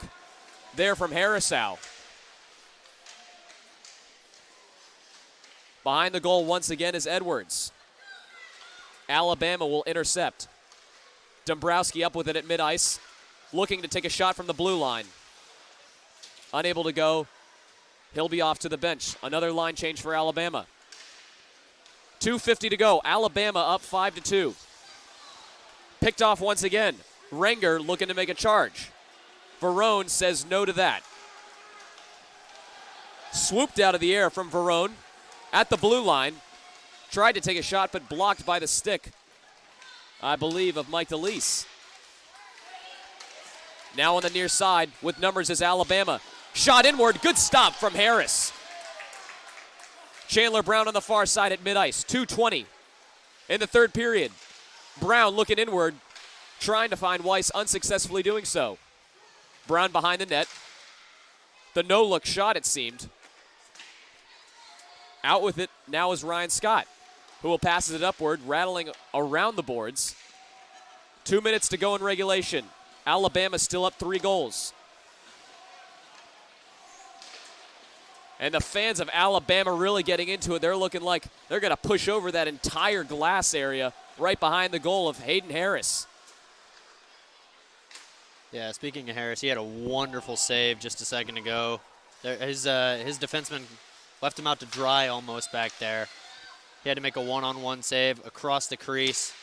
there from Harrisau. Behind the goal once again is Edwards. Alabama will intercept. Dombrowski up with it at mid-ice, looking to take a shot from the blue line. Unable to go. He'll be off to the bench. Another line change for Alabama. 2:50 to go. Alabama up 5-2. Picked off once again. Renger looking to make a charge. Verone says no to that. Swooped out of the air from Verone at the blue line. Tried to take a shot, but blocked by the stick, I believe, of Mike DeLeese. Now on the near side with numbers is Alabama. Shot inward. Good stop from Harris. Chandler Brown on the far side at mid-ice. 2:20 in the third period. Brown looking inward, trying to find Weiss, unsuccessfully doing so. Brown behind the net. The no-look shot, it seemed. Out with it now is Ryan Scott, who will pass it upward, rattling around the boards. 2 minutes to go in regulation. Alabama still up 3 goals. And the fans of Alabama really getting into it. They're looking like they're going to push over that entire glass area right behind the goal of Hayden Harris. Yeah, speaking of Harris, he had a wonderful save just a second ago. His defenseman left him out to dry almost back there. He had to make a one-on-one save across the crease,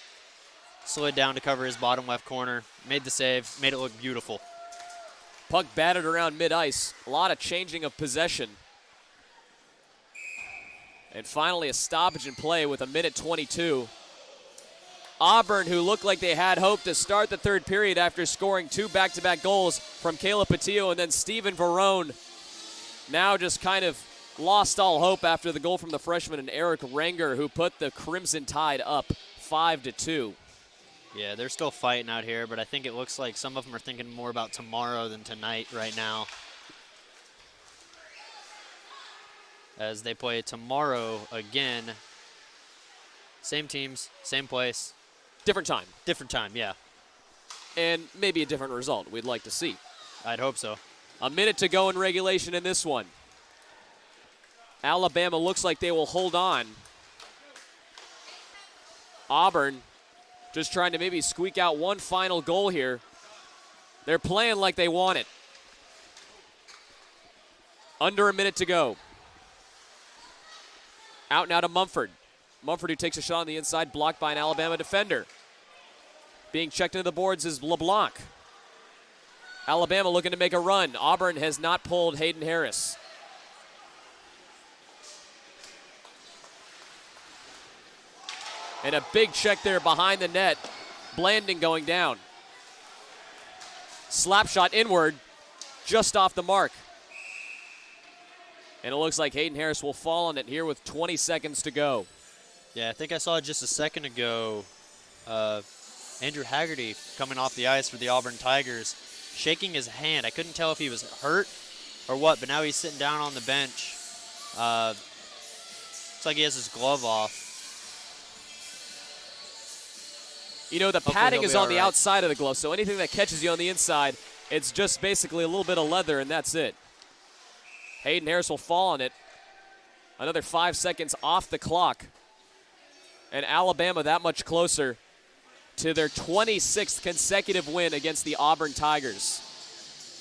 slid down to cover his bottom left corner, made the save, made it look beautiful. Puck battered around mid-ice. A lot of changing of possession. And finally a stoppage in play with 1:22. Auburn, who looked like they had hope to start the third period after scoring 2 back-to-back goals from Caleb Patillo and then Steven Verone, now just kind of lost all hope after the goal from the freshman and Eric Ranger, who put the Crimson Tide up 5-2. Yeah, they're still fighting out here, but I think it looks like some of them are thinking more about tomorrow than tonight right now, as they play tomorrow again. Same teams, same place. Different time. Different time, yeah. And maybe a different result we'd like to see. I'd hope so. A minute to go in regulation in this one. Alabama looks like they will hold on. Auburn just trying to maybe squeak out one final goal here. They're playing like they want it. Under a minute to go. Out now to Mumford. Mumford, who takes a shot on the inside, blocked by an Alabama defender. Being checked into the boards is LeBlanc. Alabama looking to make a run. Auburn has not pulled Hayden Harris. And a big check there behind the net. Blanding going down. Slap shot inward, just off the mark. And it looks like Hayden Harris will fall on it here with 20 seconds to go. Yeah, I think I saw just a second ago Andrew Haggerty coming off the ice for the Auburn Tigers, shaking his hand. I couldn't tell if he was hurt or what, but now he's sitting down on the bench. Looks like he has his glove off. You know, the padding is on the outside of the glove, so anything that catches you on the inside, it's just basically a little bit of leather, and that's it. Hayden Harris will fall on it. Another 5 seconds off the clock. And Alabama that much closer to their 26th consecutive win against the Auburn Tigers.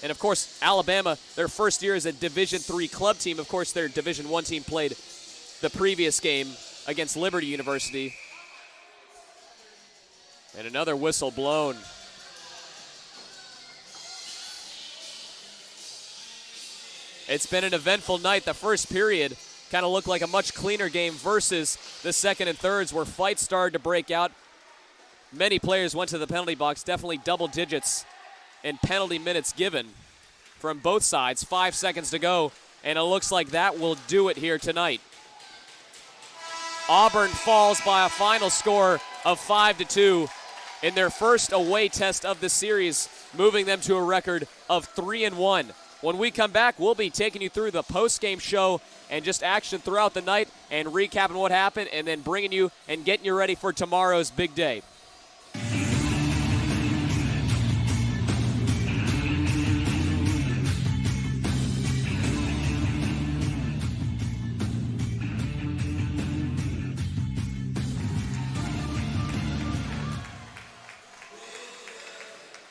And, of course, Alabama, their first year as a Division III club team. Of course, their Division I team played the previous game against Liberty University. And another whistle blown. It's been an eventful night. The first period kind of looked like a much cleaner game versus the second and thirds where fights started to break out. Many players went to the penalty box, definitely double digits in penalty minutes given from both sides. 5 seconds to go, and it looks like that will do it here tonight. Auburn falls by a final score of 5-2 in their first away test of the series, moving them to a record of 3-1. When we come back, we'll be taking you through the post-game show and just action throughout the night and recapping what happened and then bringing you and getting you ready for tomorrow's big day.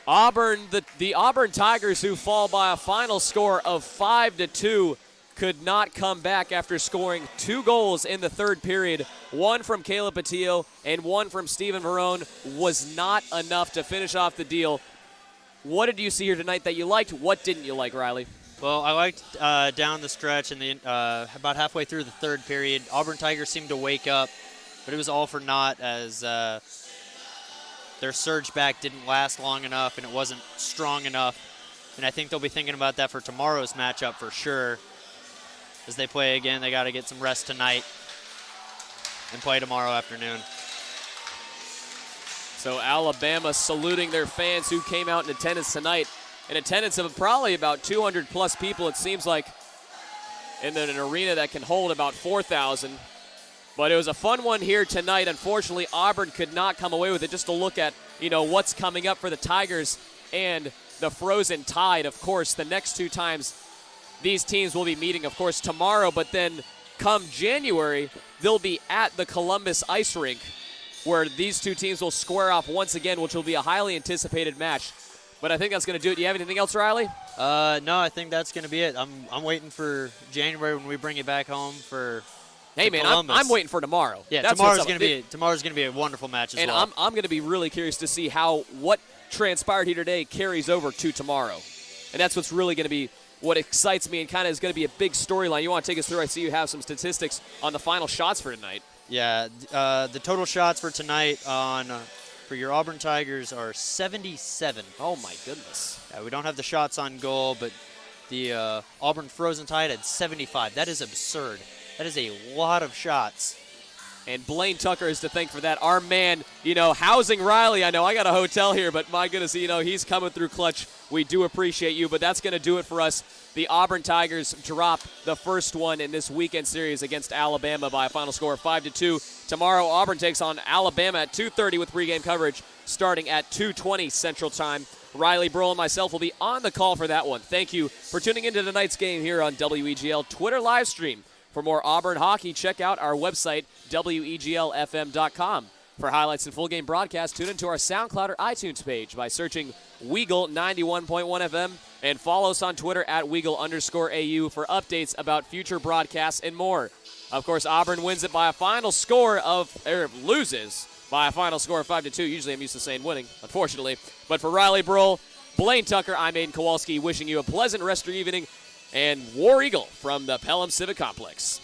Auburn, the Auburn Tigers, who fall by a final score of 5-2, could not come back after scoring 2 goals in the third period. One from Caleb Patillo and one from Steven Verone was not enough to finish off the deal. What did you see here tonight that you liked? What didn't you like, Riley? Well, I liked down the stretch and about halfway through the third period, Auburn Tigers seemed to wake up, but it was all for naught as their surge back didn't last long enough and it wasn't strong enough. And I think they'll be thinking about that for tomorrow's matchup for sure. As they play again, they got to get some rest tonight and play tomorrow afternoon. So Alabama saluting their fans who came out in attendance tonight. An attendance of probably about 200 plus people, it seems like. in an arena that can hold about 4,000. But it was a fun one here tonight. Unfortunately, Auburn could not come away with it. Just to look at, what's coming up for the Tigers and the Frozen Tide. Of course, the next 2 times these teams will be meeting, of course, tomorrow. But then come January, they'll be at the Columbus Ice Rink, where these 2 teams will square off once again, which will be a highly anticipated match. But I think that's going to do it. Do you have anything else, Riley? No, I think that's going to be it. I'm waiting for January when we bring it back home for. Hey man, I'm waiting for tomorrow. Yeah, tomorrow's going to be a wonderful match as well. And I'm going to be really curious to see what transpired here today carries over to tomorrow, and that's what's really going to be what excites me and kind of is going to be a big storyline. You want to take us through? I see you have some statistics on the final shots for tonight. Yeah, the total shots for tonight for your Auburn Tigers are 77. Oh my goodness. Yeah, we don't have the shots on goal, but the Auburn Frozen Tide had 75. That is absurd. That is a lot of shots. And Blaine Tucker is to thank for that. Our man, housing Riley. I know I got a hotel here, but my goodness, he's coming through clutch. We do appreciate you, but that's going to do it for us. The Auburn Tigers drop the first one in this weekend series against Alabama by a final score of 5-2. Tomorrow, Auburn takes on Alabama at 2:30 with pregame coverage starting at 2:20 Central Time. Riley Burl and myself will be on the call for that one. Thank you for tuning into tonight's game here on WEGL Twitter live stream. For more Auburn hockey, check out our website, weglfm.com. For highlights and full game broadcasts, tune into our SoundCloud or iTunes page by searching WEGL 91.1 FM and follow us on Twitter at WEGL_AU for updates about future broadcasts and more. Of course, Auburn wins it by a final score loses by a final score of 5-2. Usually I'm used to saying winning, unfortunately. But for Riley Burl, Blaine Tucker, I'm Aiden Kowalski, wishing you a pleasant rest of your evening. And War Eagle from the Pelham Civic Complex.